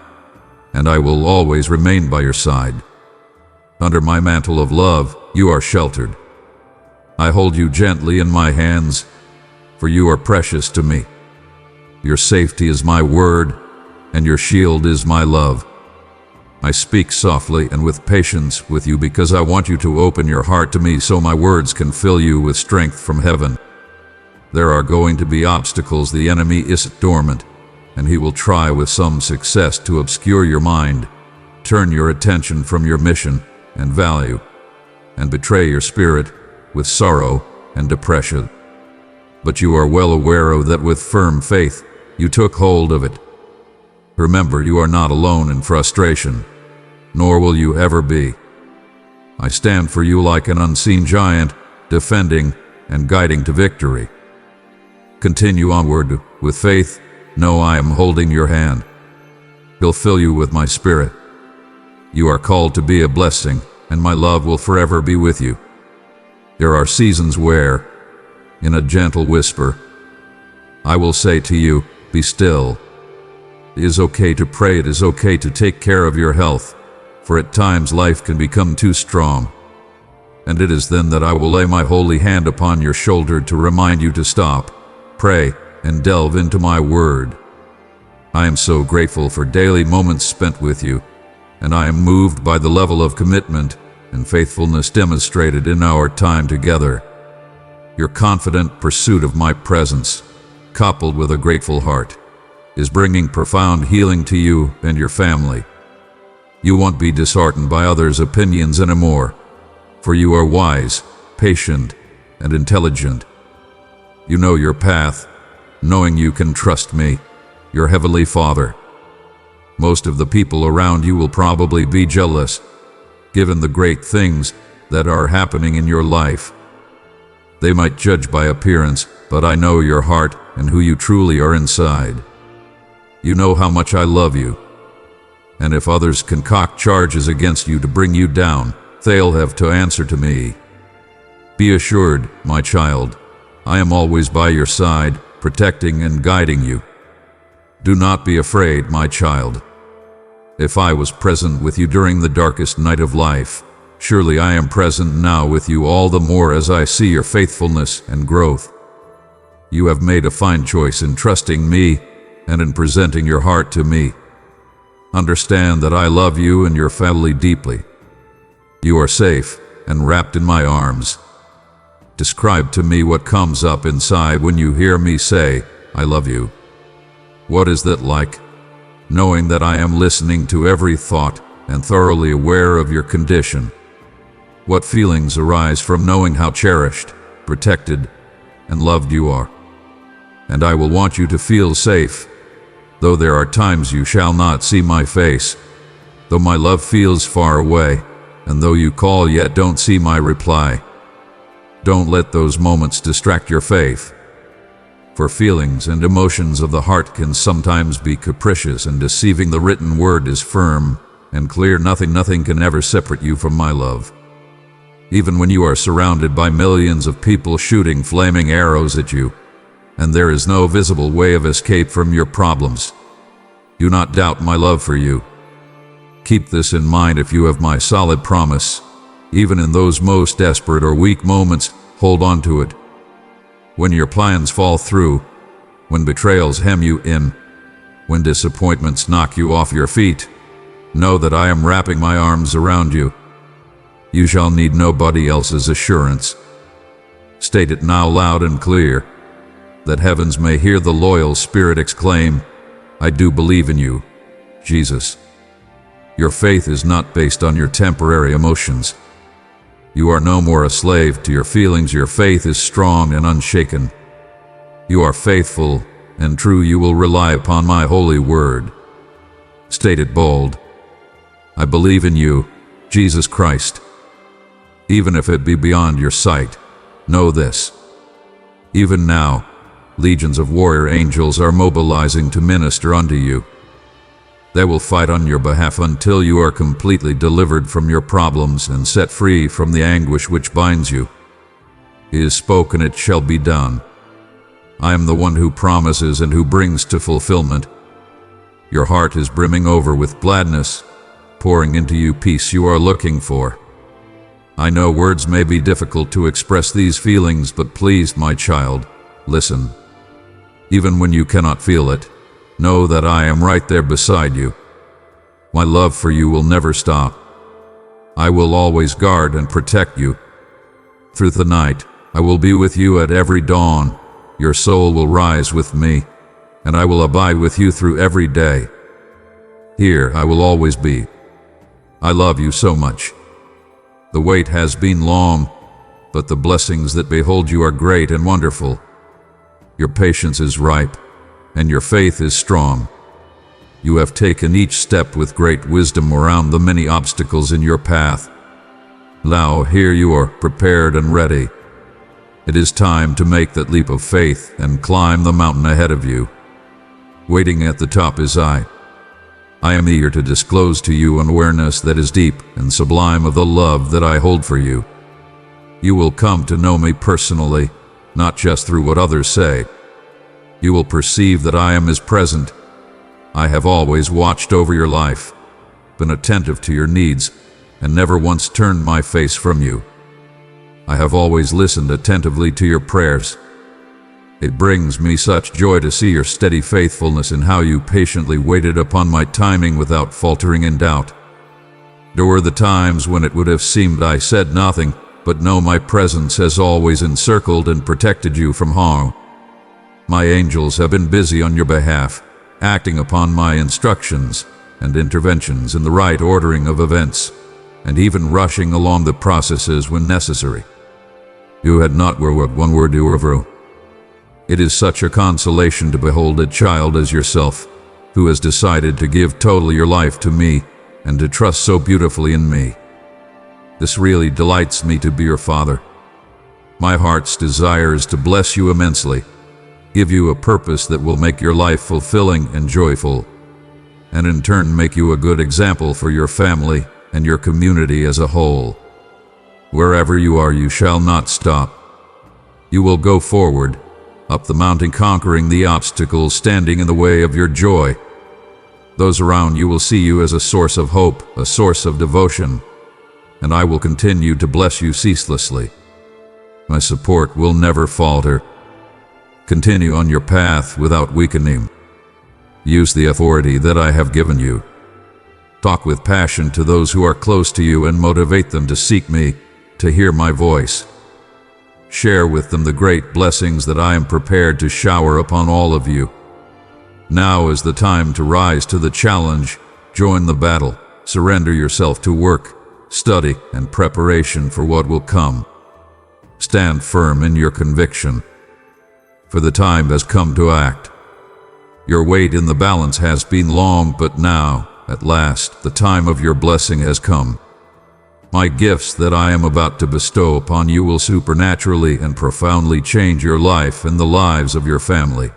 and I will always remain by your side. Under my mantle of love, you are sheltered. I hold you gently in my hands, for you are precious to me. Your safety is my word, and your shield is my love. I speak softly and with patience with you because I want you to open your heart to me so my words can fill you with strength from heaven. There are going to be obstacles. The enemy is dormant, and he will try with some success to obscure your mind, turn your attention from your mission and value, and betray your spirit with sorrow and depression. But you are well aware of that with firm faith you took hold of it. Remember, you are not alone in frustration, nor will you ever be. I stand for you like an unseen giant, defending and guiding to victory. Continue onward with faith. Know I am holding your hand. Will fill you with my spirit. You are called to be a blessing, and my love will forever be with you. There are seasons where, in a gentle whisper, I will say to you, be still. It is okay to pray. It is okay to take care of your health, for at times life can become too strong. And it is then that I will lay my holy hand upon your shoulder to remind you to stop, pray, and delve into my word. I am so grateful for daily moments spent with you, and I am moved by the level of commitment and faithfulness demonstrated in our time together. Your confident pursuit of my presence, coupled with a grateful heart, is bringing profound healing to you and your family. You won't be disheartened by others' opinions anymore, for you are wise, patient, and intelligent. You know your path, knowing you can trust me, your Heavenly Father. Most of the people around you will probably be jealous, given the great things that are happening in your life. They might judge by appearance, but I know your heart and who you truly are inside. You know how much I love you. And if others concoct charges against you to bring you down, they'll have to answer to me. Be assured, my child, I am always by your side, protecting and guiding you. Do not be afraid, my child. If I was present with you during the darkest night of life, surely I am present now with you all the more as I see your faithfulness and growth. You have made a fine choice in trusting me and in presenting your heart to me. Understand that I love you and your family deeply. You are safe and wrapped in my arms. Describe to me what comes up inside when you hear me say, I love you. What is that like? Knowing that I am listening to every thought and thoroughly aware of your condition. What feelings arise from knowing how cherished, protected, and loved you are. And I will want you to feel safe, though there are times you shall not see my face, though my love feels far away, and though you call yet don't see my reply. Don't let those moments distract your faith, for feelings and emotions of the heart can sometimes be capricious and deceiving. The written word is firm and clear. Nothing can ever separate you from my love. Even when you are surrounded by millions of people shooting flaming arrows at you, and there is no visible way of escape from your problems, do not doubt my love for you. Keep this in mind if you have my solid promise. Even in those most desperate or weak moments, hold on to it. When your plans fall through, when betrayals hem you in, when disappointments knock you off your feet, know that I am wrapping my arms around you. You shall need nobody else's assurance. State it now loud and clear, that heavens may hear the loyal spirit exclaim, I do believe in you, Jesus. Your faith is not based on your temporary emotions. You are no more a slave to your feelings. Your faith is strong and unshaken. You are faithful and true. You will rely upon my holy word. State it bold. I believe in you, Jesus Christ. Even if it be beyond your sight, know this. Even now, legions of warrior angels are mobilizing to minister unto you. They will fight on your behalf until you are completely delivered from your problems and set free from the anguish which binds you. It is spoken, it shall be done. I am the one who promises and who brings to fulfillment. Your heart is brimming over with gladness, pouring into you peace you are looking for. I know words may be difficult to express these feelings, but please, my child, listen. Even when you cannot feel it, know that I am right there beside you. My love for you will never stop. I will always guard and protect you. Through the night, I will be with you at every dawn. Your soul will rise with me, and I will abide with you through every day. Here I will always be. I love you so much. The wait has been long, but the blessings that behold you are great and wonderful. Your patience is ripe, and your faith is strong. You have taken each step with great wisdom around the many obstacles in your path. Now here you are, prepared and ready. It is time to make that leap of faith and climb the mountain ahead of you. Waiting at the top is I. I am eager to disclose to you an awareness that is deep and sublime of the love that I hold for you. You will come to know me personally, not just through what others say. You will perceive that I am as present. I have always watched over your life, been attentive to your needs, and never once turned my face from you. I have always listened attentively to your prayers. It brings me such joy to see your steady faithfulness in how you patiently waited upon my timing without faltering in doubt. There were the times when it would have seemed I said nothing, but know my presence has always encircled and protected you from harm. My angels have been busy on your behalf, acting upon my instructions and interventions in the right ordering of events, and even rushing along the processes when necessary. You had not were what one word you were. It is such a consolation to behold a child as yourself, who has decided to give totally your life to me and to trust so beautifully in me. This really delights me to be your father. My heart's desire is to bless you immensely, give you a purpose that will make your life fulfilling and joyful, and in turn make you a good example for your family and your community as a whole. Wherever you are, you shall not stop. You will go forward, up the mountain, conquering the obstacles standing in the way of your joy. Those around you will see you as a source of hope, a source of devotion, and I will continue to bless you ceaselessly. My support will never falter. Continue on your path without weakening. Use the authority that I have given you. Talk with passion to those who are close to you and motivate them to seek me, to hear my voice. Share with them the great blessings that I am prepared to shower upon all of you. Now is the time to rise to the challenge, join the battle, surrender yourself to work, study, and preparation for what will come. Stand firm in your conviction, for the time has come to act. Your weight in the balance has been long, but now, at last, the time of your blessing has come. My gifts that I am about to bestow upon you will supernaturally and profoundly change your life and the lives of your family.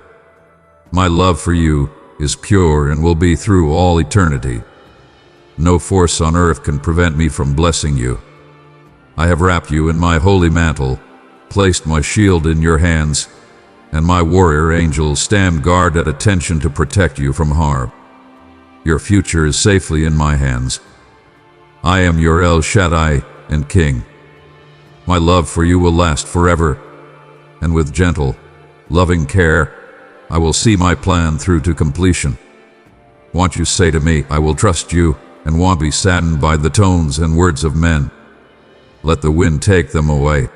My love for you is pure and will be through all eternity. No force on earth can prevent me from blessing you. I have wrapped you in my holy mantle, placed my shield in your hands, and my warrior angels stand guard at attention to protect you from harm. Your future is safely in my hands. I am your El Shaddai and King. My love for you will last forever, and with gentle, loving care, I will see my plan through to completion. Won't you say to me, I will trust you, and won't be saddened by the tones and words of men. Let the wind take them away.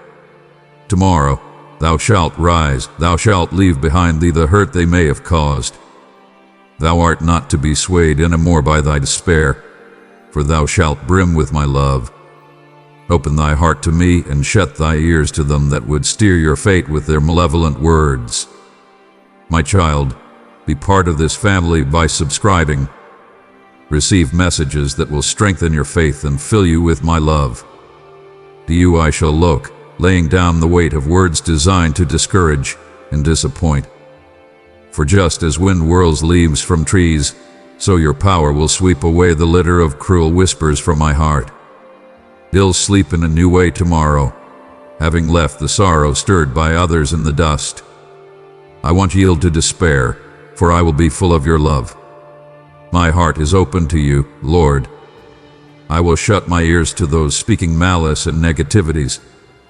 Tomorrow thou shalt rise, thou shalt leave behind thee the hurt they may have caused. Thou art not to be swayed any more by thy despair, for thou shalt brim with my love. Open thy heart to me, and shut thy ears to them that would steer your fate with their malevolent words. My child, be part of this family by subscribing. Receive messages that will strengthen your faith and fill you with my love. To you I shall look, laying down the weight of words designed to discourage and disappoint. For just as wind whirls leaves from trees, so your power will sweep away the litter of cruel whispers from my heart. You'll sleep in a new way tomorrow, having left the sorrow stirred by others in the dust. I won't yield to despair, for I will be full of your love. My heart is open to you, Lord. I will shut my ears to those speaking malice and negativities,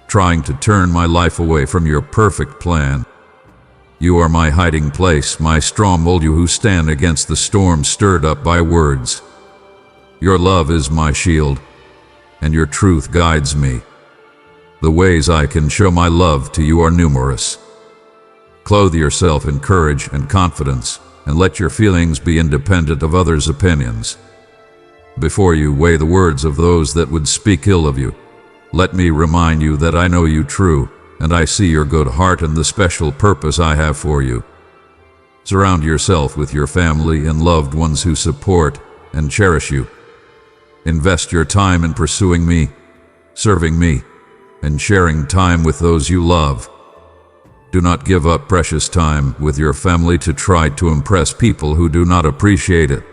trying to turn my life away from your perfect plan. You are my hiding place, my stronghold, you who stand against the storm stirred up by words. Your love is my shield, and your truth guides me. The ways I can show my love to you are numerous. Clothe yourself in courage and confidence, and let your feelings be independent of others' opinions. Before you weigh the words of those that would speak ill of you, let me remind you that I know you true, and I see your good heart and the special purpose I have for you. Surround yourself with your family and loved ones who support and cherish you. Invest your time in pursuing me, serving me, and sharing time with those you love. Do not give up precious time with your family to try to impress people who do not appreciate it.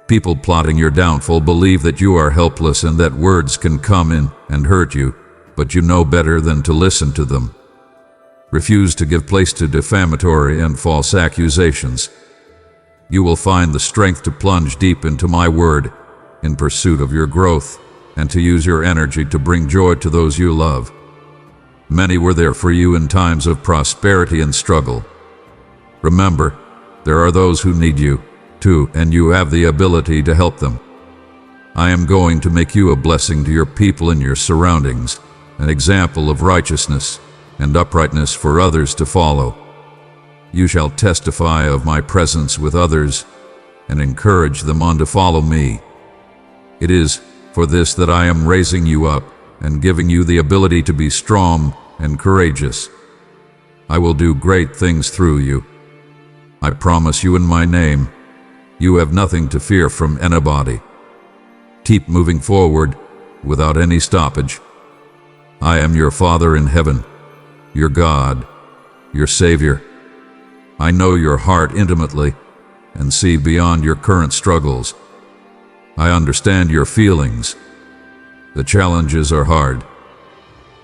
People plotting your downfall believe that you are helpless and that words can come in and hurt you, but you know better than to listen to them. Refuse to give place to defamatory and false accusations. You will find the strength to plunge deep into my word in pursuit of your growth and to use your energy to bring joy to those you love. Many were there for you in times of prosperity and struggle. Remember, there are those who need you, too, and you have the ability to help them. I am going to make you a blessing to your people and your surroundings, an example of righteousness and uprightness for others to follow. You shall testify of my presence with others and encourage them on to follow me. It is for this that I am raising you up and giving you the ability to be strong and courageous. I will do great things through you. I promise you in my name, you have nothing to fear from anybody. Keep moving forward without any stoppage. I am your Father in heaven, your God, your Savior. I know your heart intimately and see beyond your current struggles. I understand your feelings. The challenges are hard.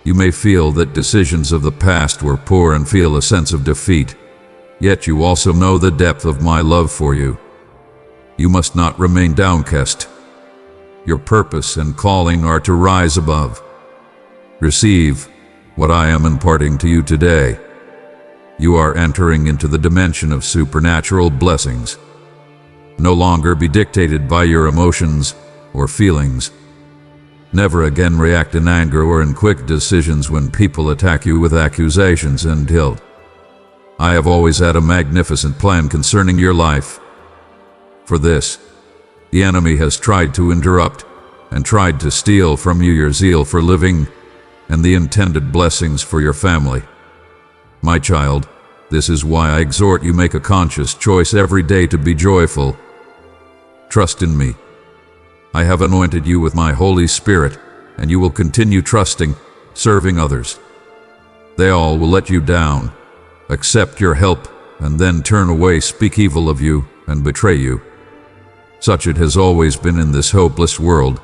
You may feel that decisions of the past were poor and feel a sense of defeat, yet you also know the depth of my love for you. You must not remain downcast. Your purpose and calling are to rise above. Receive what I am imparting to you today. You are entering into the dimension of supernatural blessings. No longer be dictated by your emotions or feelings. Never again react in anger or in quick decisions when people attack you with accusations and guilt. I have always had a magnificent plan concerning your life. For this, the enemy has tried to interrupt and tried to steal from you your zeal for living, and the intended blessings for your family. My child, this is why I exhort you make a conscious choice every day to be joyful. Trust in me. I have anointed you with my Holy Spirit, and you will continue trusting, serving others. They all will let you down, accept your help, and then turn away, speak evil of you, and betray you. Such it has always been in this hopeless world.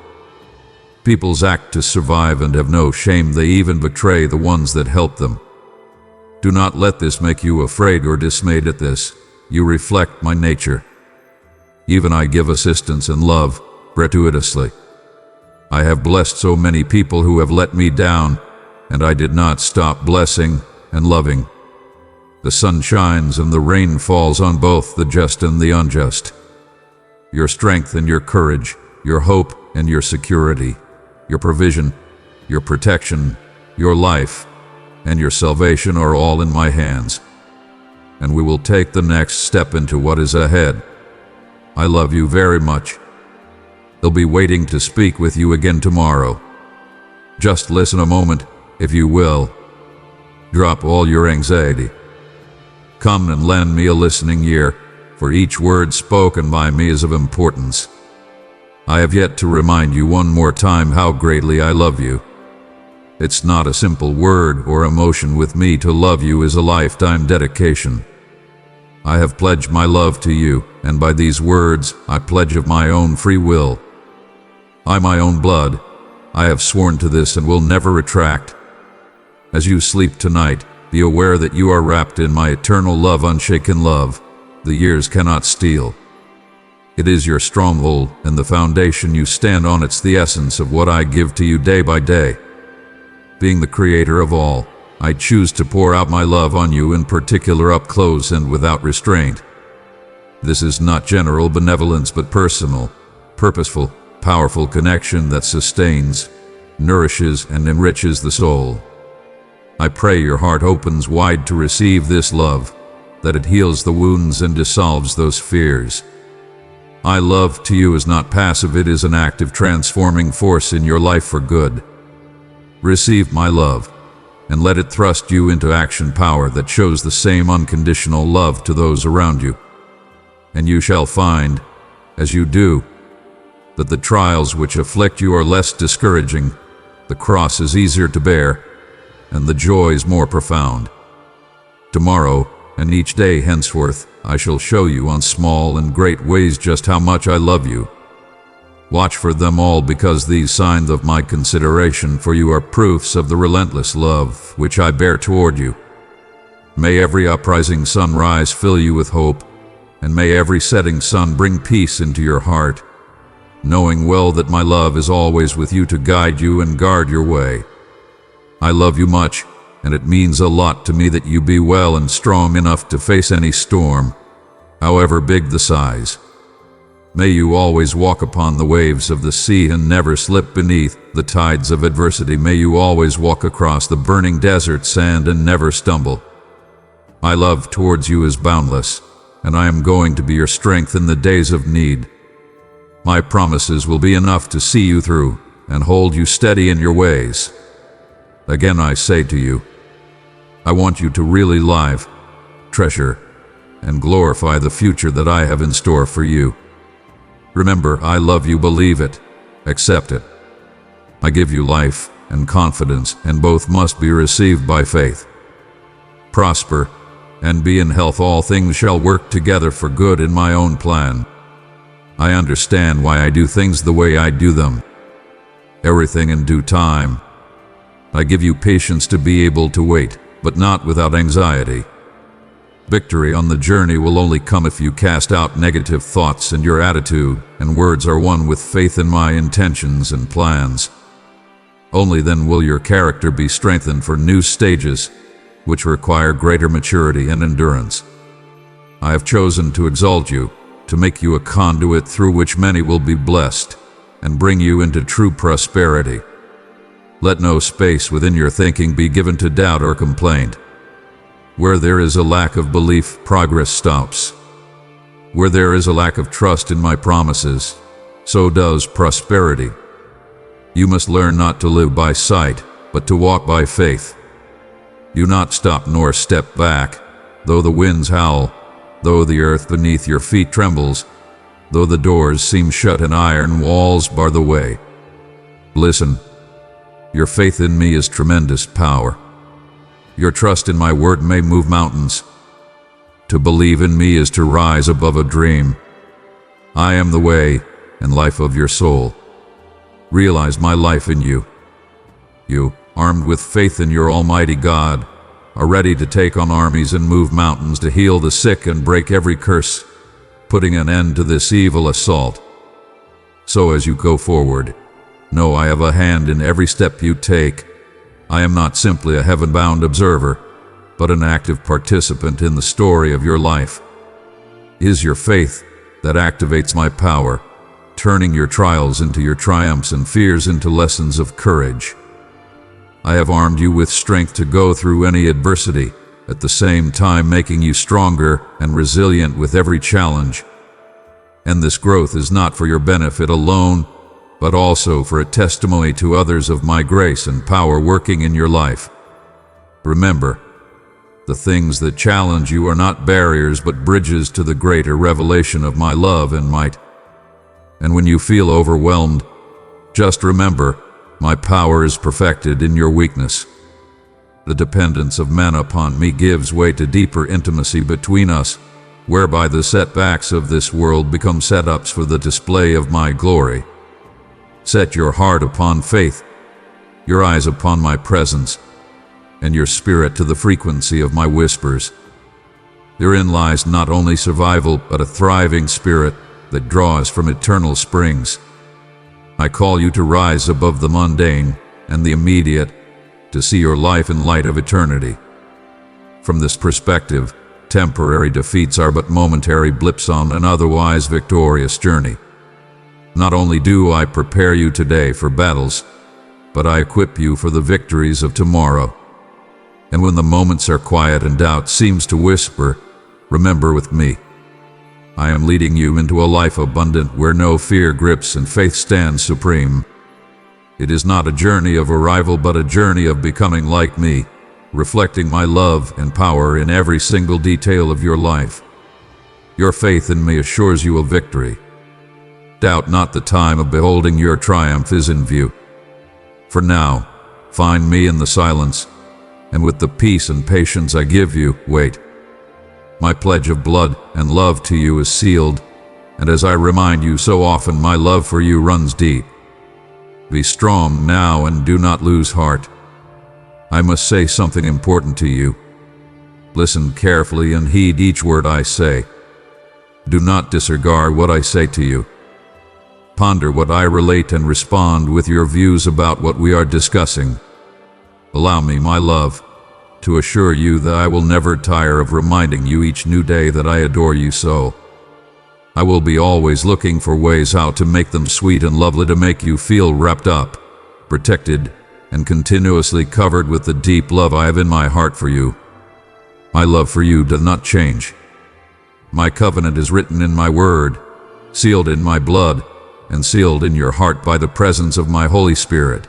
Peoples act to survive and have no shame. They even betray the ones that help them. Do not let this make you afraid or dismayed at this. You reflect my nature. Even I give assistance and love gratuitously. I have blessed so many people who have let me down, and I did not stop blessing and loving. The sun shines and the rain falls on both the just and the unjust. Your strength and your courage, your hope and your security, your provision, your protection, your life, and your salvation are all in my hands. And we will take the next step into what is ahead. I love you very much. I'll be waiting to speak with you again tomorrow. Just listen a moment, if you will. Drop all your anxiety. Come and lend me a listening ear, for each word spoken by me is of importance. I have yet to remind you one more time how greatly I love you. It's not a simple word or emotion with me. To love you is a lifetime dedication. I have pledged my love to you, and by these words I pledge of my own free will. I, my own blood, I have sworn to this and will never retract. As you sleep tonight, be aware that you are wrapped in my eternal love, unshaken love. The years cannot steal. It is your stronghold and the foundation you stand on. It's the essence of what I give to you day by day. Being the creator of all, I choose to pour out my love on you, in particular up close and without restraint. This is not general benevolence but personal, purposeful, powerful connection that sustains, nourishes, and enriches the soul. I pray your heart opens wide to receive this love, that it heals the wounds and dissolves those fears. My love to you is not passive, it is an active transforming force in your life for good. Receive my love, and let it thrust you into action power that shows the same unconditional love to those around you. And you shall find, as you do, that the trials which afflict you are less discouraging, the cross is easier to bear, and the joys more profound. Tomorrow, and each day henceforth, I shall show you on small and great ways just how much I love you. Watch for them all, because these signs of my consideration for you are proofs of the relentless love which I bear toward you. May every uprising sunrise fill you with hope, and may every setting sun bring peace into your heart, knowing well that my love is always with you to guide you and guard your way. I love you much, and it means a lot to me that you be well and strong enough to face any storm, however big the size. May you always walk upon the waves of the sea and never slip beneath the tides of adversity. May you always walk across the burning desert sand and never stumble. My love towards you is boundless, and I am going to be your strength in the days of need. My promises will be enough to see you through and hold you steady in your ways. Again I say to you, I want you to really live, treasure, and glorify the future that I have in store for you. Remember, I love you, believe it, accept it. I give you life and confidence, and both must be received by faith. Prosper and be in health. All things shall work together for good in my own plan. I understand why I do things the way I do them. Everything in due time. I give you patience to be able to wait, but not without anxiety. Victory on the journey will only come if you cast out negative thoughts, and your attitude and words are one with faith in my intentions and plans. Only then will your character be strengthened for new stages, which require greater maturity and endurance. I have chosen to exalt you, to make you a conduit through which many will be blessed, and bring you into true prosperity. Let no space within your thinking be given to doubt or complaint. Where there is a lack of belief, progress stops. Where there is a lack of trust in my promises, so does prosperity. You must learn not to live by sight, but to walk by faith. Do not stop nor step back, though the winds howl, though the earth beneath your feet trembles, though the doors seem shut and iron walls bar the way. Listen, your faith in me is tremendous power. Your trust in my word may move mountains. To believe in me is to rise above a dream. I am the way and life of your soul. Realize my life in you. You, armed with faith in your Almighty God, are ready to take on armies and move mountains to heal the sick and break every curse, putting an end to this evil assault. So as you go forward, know I have a hand in every step you take. I am not simply a heaven-bound observer, but an active participant in the story of your life. It is your faith that activates my power, turning your trials into your triumphs and fears into lessons of courage. I have armed you with strength to go through any adversity, at the same time making you stronger and resilient with every challenge. And this growth is not for your benefit alone, but also for a testimony to others of my grace and power working in your life. Remember, the things that challenge you are not barriers but bridges to the greater revelation of my love and might. And when you feel overwhelmed, just remember, my power is perfected in your weakness. The dependence of men upon me gives way to deeper intimacy between us, whereby the setbacks of this world become setups for the display of my glory. Set your heart upon faith, your eyes upon my presence, and your spirit to the frequency of my whispers. Therein lies not only survival, but a thriving spirit that draws from eternal springs. I call you to rise above the mundane and the immediate, to see your life in light of eternity. From this perspective, temporary defeats are but momentary blips on an otherwise victorious journey. Not only do I prepare you today for battles, but I equip you for the victories of tomorrow. And when the moments are quiet and doubt seems to whisper, remember with me, I am leading you into a life abundant where no fear grips and faith stands supreme. It is not a journey of arrival but a journey of becoming like me, reflecting my love and power in every single detail of your life. Your faith in me assures you of victory. Doubt not the time of beholding your triumph is in view. For now, find me in the silence, and with the peace and patience I give you, wait. My pledge of blood and love to you is sealed, and as I remind you so often, my love for you runs deep. Be strong now and do not lose heart. I must say something important to you. Listen carefully and heed each word I say. Do not disregard what I say to you. Ponder what I relate and respond with your views about what we are discussing. Allow me, my love, to assure you that I will never tire of reminding you each new day that I adore you so. I will be always looking for ways how to make them sweet and lovely, to make you feel wrapped up, protected, and continuously covered with the deep love I have in my heart for you. My love for you does not change. My covenant is written in my word, sealed in my blood, and sealed in your heart by the presence of my Holy Spirit.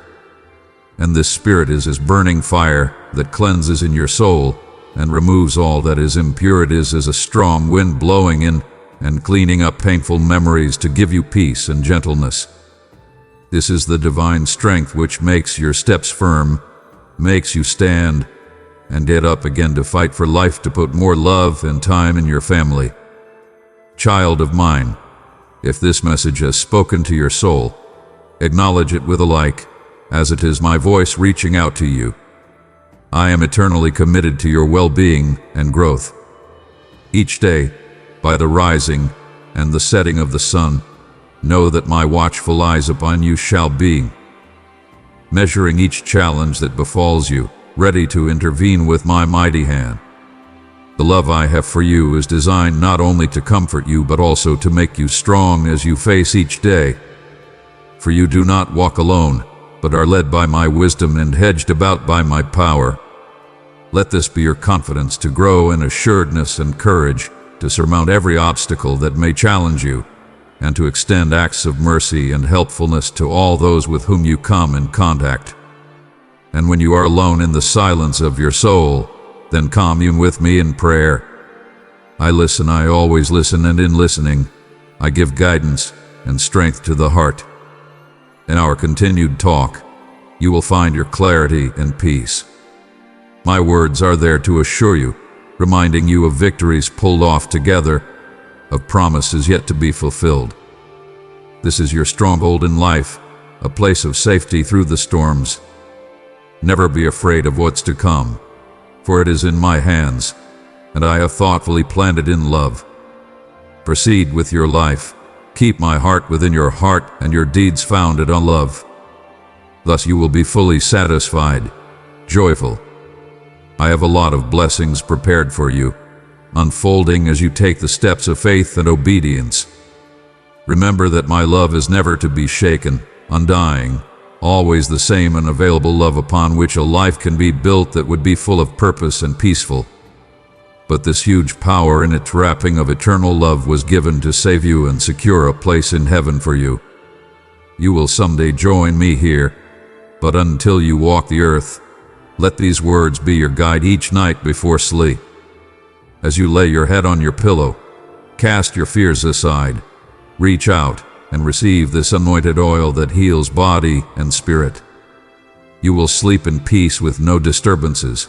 And this Spirit is as burning fire that cleanses in your soul and removes all that is impure. It is as a strong wind blowing in and cleaning up painful memories to give you peace and gentleness. This is the divine strength which makes your steps firm, makes you stand, and get up again to fight for life, to put more love and time in your family. Child of mine, if this message has spoken to your soul, acknowledge it with a like, as it is my voice reaching out to you. I am eternally committed to your well-being and growth. Each day, by the rising and the setting of the sun, know that my watchful eyes upon you shall be, measuring each challenge that befalls you, ready to intervene with my mighty hand. The love I have for you is designed not only to comfort you but also to make you strong as you face each day. For you do not walk alone, but are led by my wisdom and hedged about by my power. Let this be your confidence to grow in assuredness and courage, to surmount every obstacle that may challenge you, and to extend acts of mercy and helpfulness to all those with whom you come in contact. And when you are alone in the silence of your soul, then commune with me in prayer. I listen, I always listen, and in listening, I give guidance and strength to the heart. In our continued talk, you will find your clarity and peace. My words are there to assure you, reminding you of victories pulled off together, of promises yet to be fulfilled. This is your stronghold in life, a place of safety through the storms. Never be afraid of what's to come, for it is in my hands, and I have thoughtfully planned it in love. Proceed with your life. Keep my heart within your heart and your deeds founded on love. Thus you will be fully satisfied, joyful. I have a lot of blessings prepared for you, unfolding as you take the steps of faith and obedience. Remember that my love is never to be shaken, undying, always the same and available love upon which a life can be built that would be full of purpose and peaceful. But this huge power in its wrapping of eternal love was given to save you and secure a place in heaven for you. You will someday join me here, but until you walk the earth, let these words be your guide each night before sleep. As you lay your head on your pillow, cast your fears aside, reach out and receive this anointed oil that heals body and spirit. You will sleep in peace with no disturbances.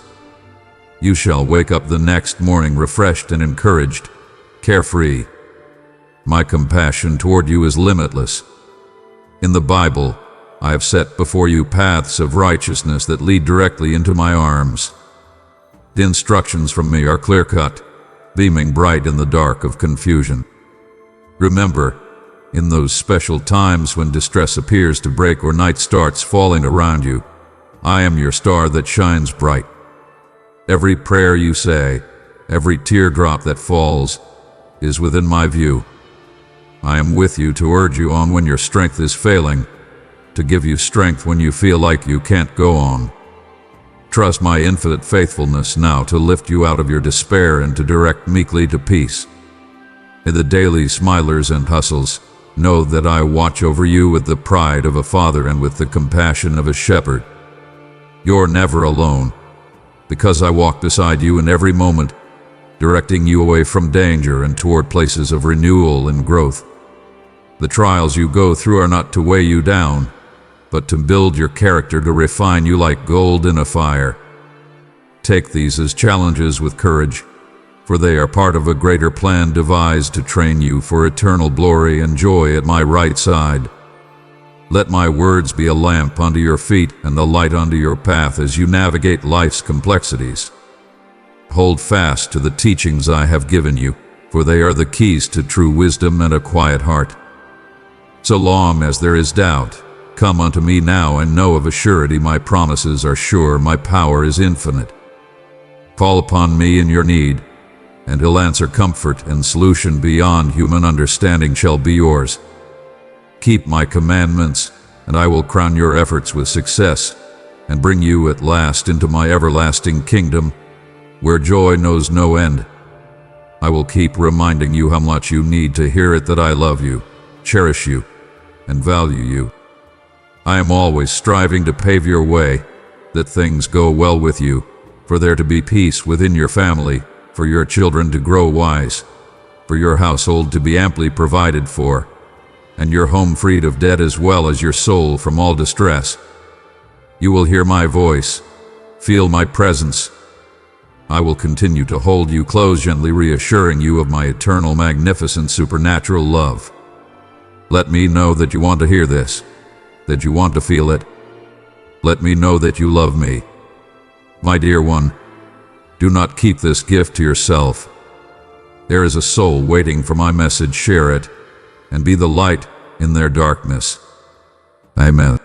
You shall wake up the next morning refreshed and encouraged, carefree. My compassion toward you is limitless. In the Bible, I have set before you paths of righteousness that lead directly into my arms. The instructions from me are clear-cut, beaming bright in the dark of confusion. Remember, in those special times when distress appears to break or night starts falling around you, I am your star that shines bright. Every prayer you say, every teardrop that falls, is within my view. I am with you to urge you on when your strength is failing, to give you strength when you feel like you can't go on. Trust my infinite faithfulness now to lift you out of your despair and to direct meekly to peace. In the daily smilers and hustles, know that I watch over you with the pride of a father and with the compassion of a shepherd. You're never alone, because I walk beside you in every moment, directing you away from danger and toward places of renewal and growth. The trials you go through are not to weigh you down, but to build your character, to refine you like gold in a fire. Take these as challenges with courage, for they are part of a greater plan devised to train you for eternal glory and joy at my right side. Let my words be a lamp unto your feet and the light unto your path as you navigate life's complexities. Hold fast to the teachings I have given you, for they are the keys to true wisdom and a quiet heart. So long as there is doubt, come unto me now and know of a surety my promises are sure, my power is infinite. Call upon me in your need, and he'll answer. Comfort and solution beyond human understanding shall be yours. Keep my commandments, and I will crown your efforts with success, and bring you at last into my everlasting kingdom, where joy knows no end. I will keep reminding you how much you need to hear it, that I love you, cherish you, and value you. I am always striving to pave your way, that things go well with you, for there to be peace within your family, for your children to grow wise, for your household to be amply provided for, and your home freed of debt as well as your soul from all distress. You will hear my voice, feel my presence. I will continue to hold you close, gently reassuring you of my eternal, magnificent, supernatural love. Let me know that you want to hear this, that you want to feel it. Let me know that you love me. My dear one, do not keep this gift to yourself. There is a soul waiting for my message. Share it, and be the light in their darkness. Amen.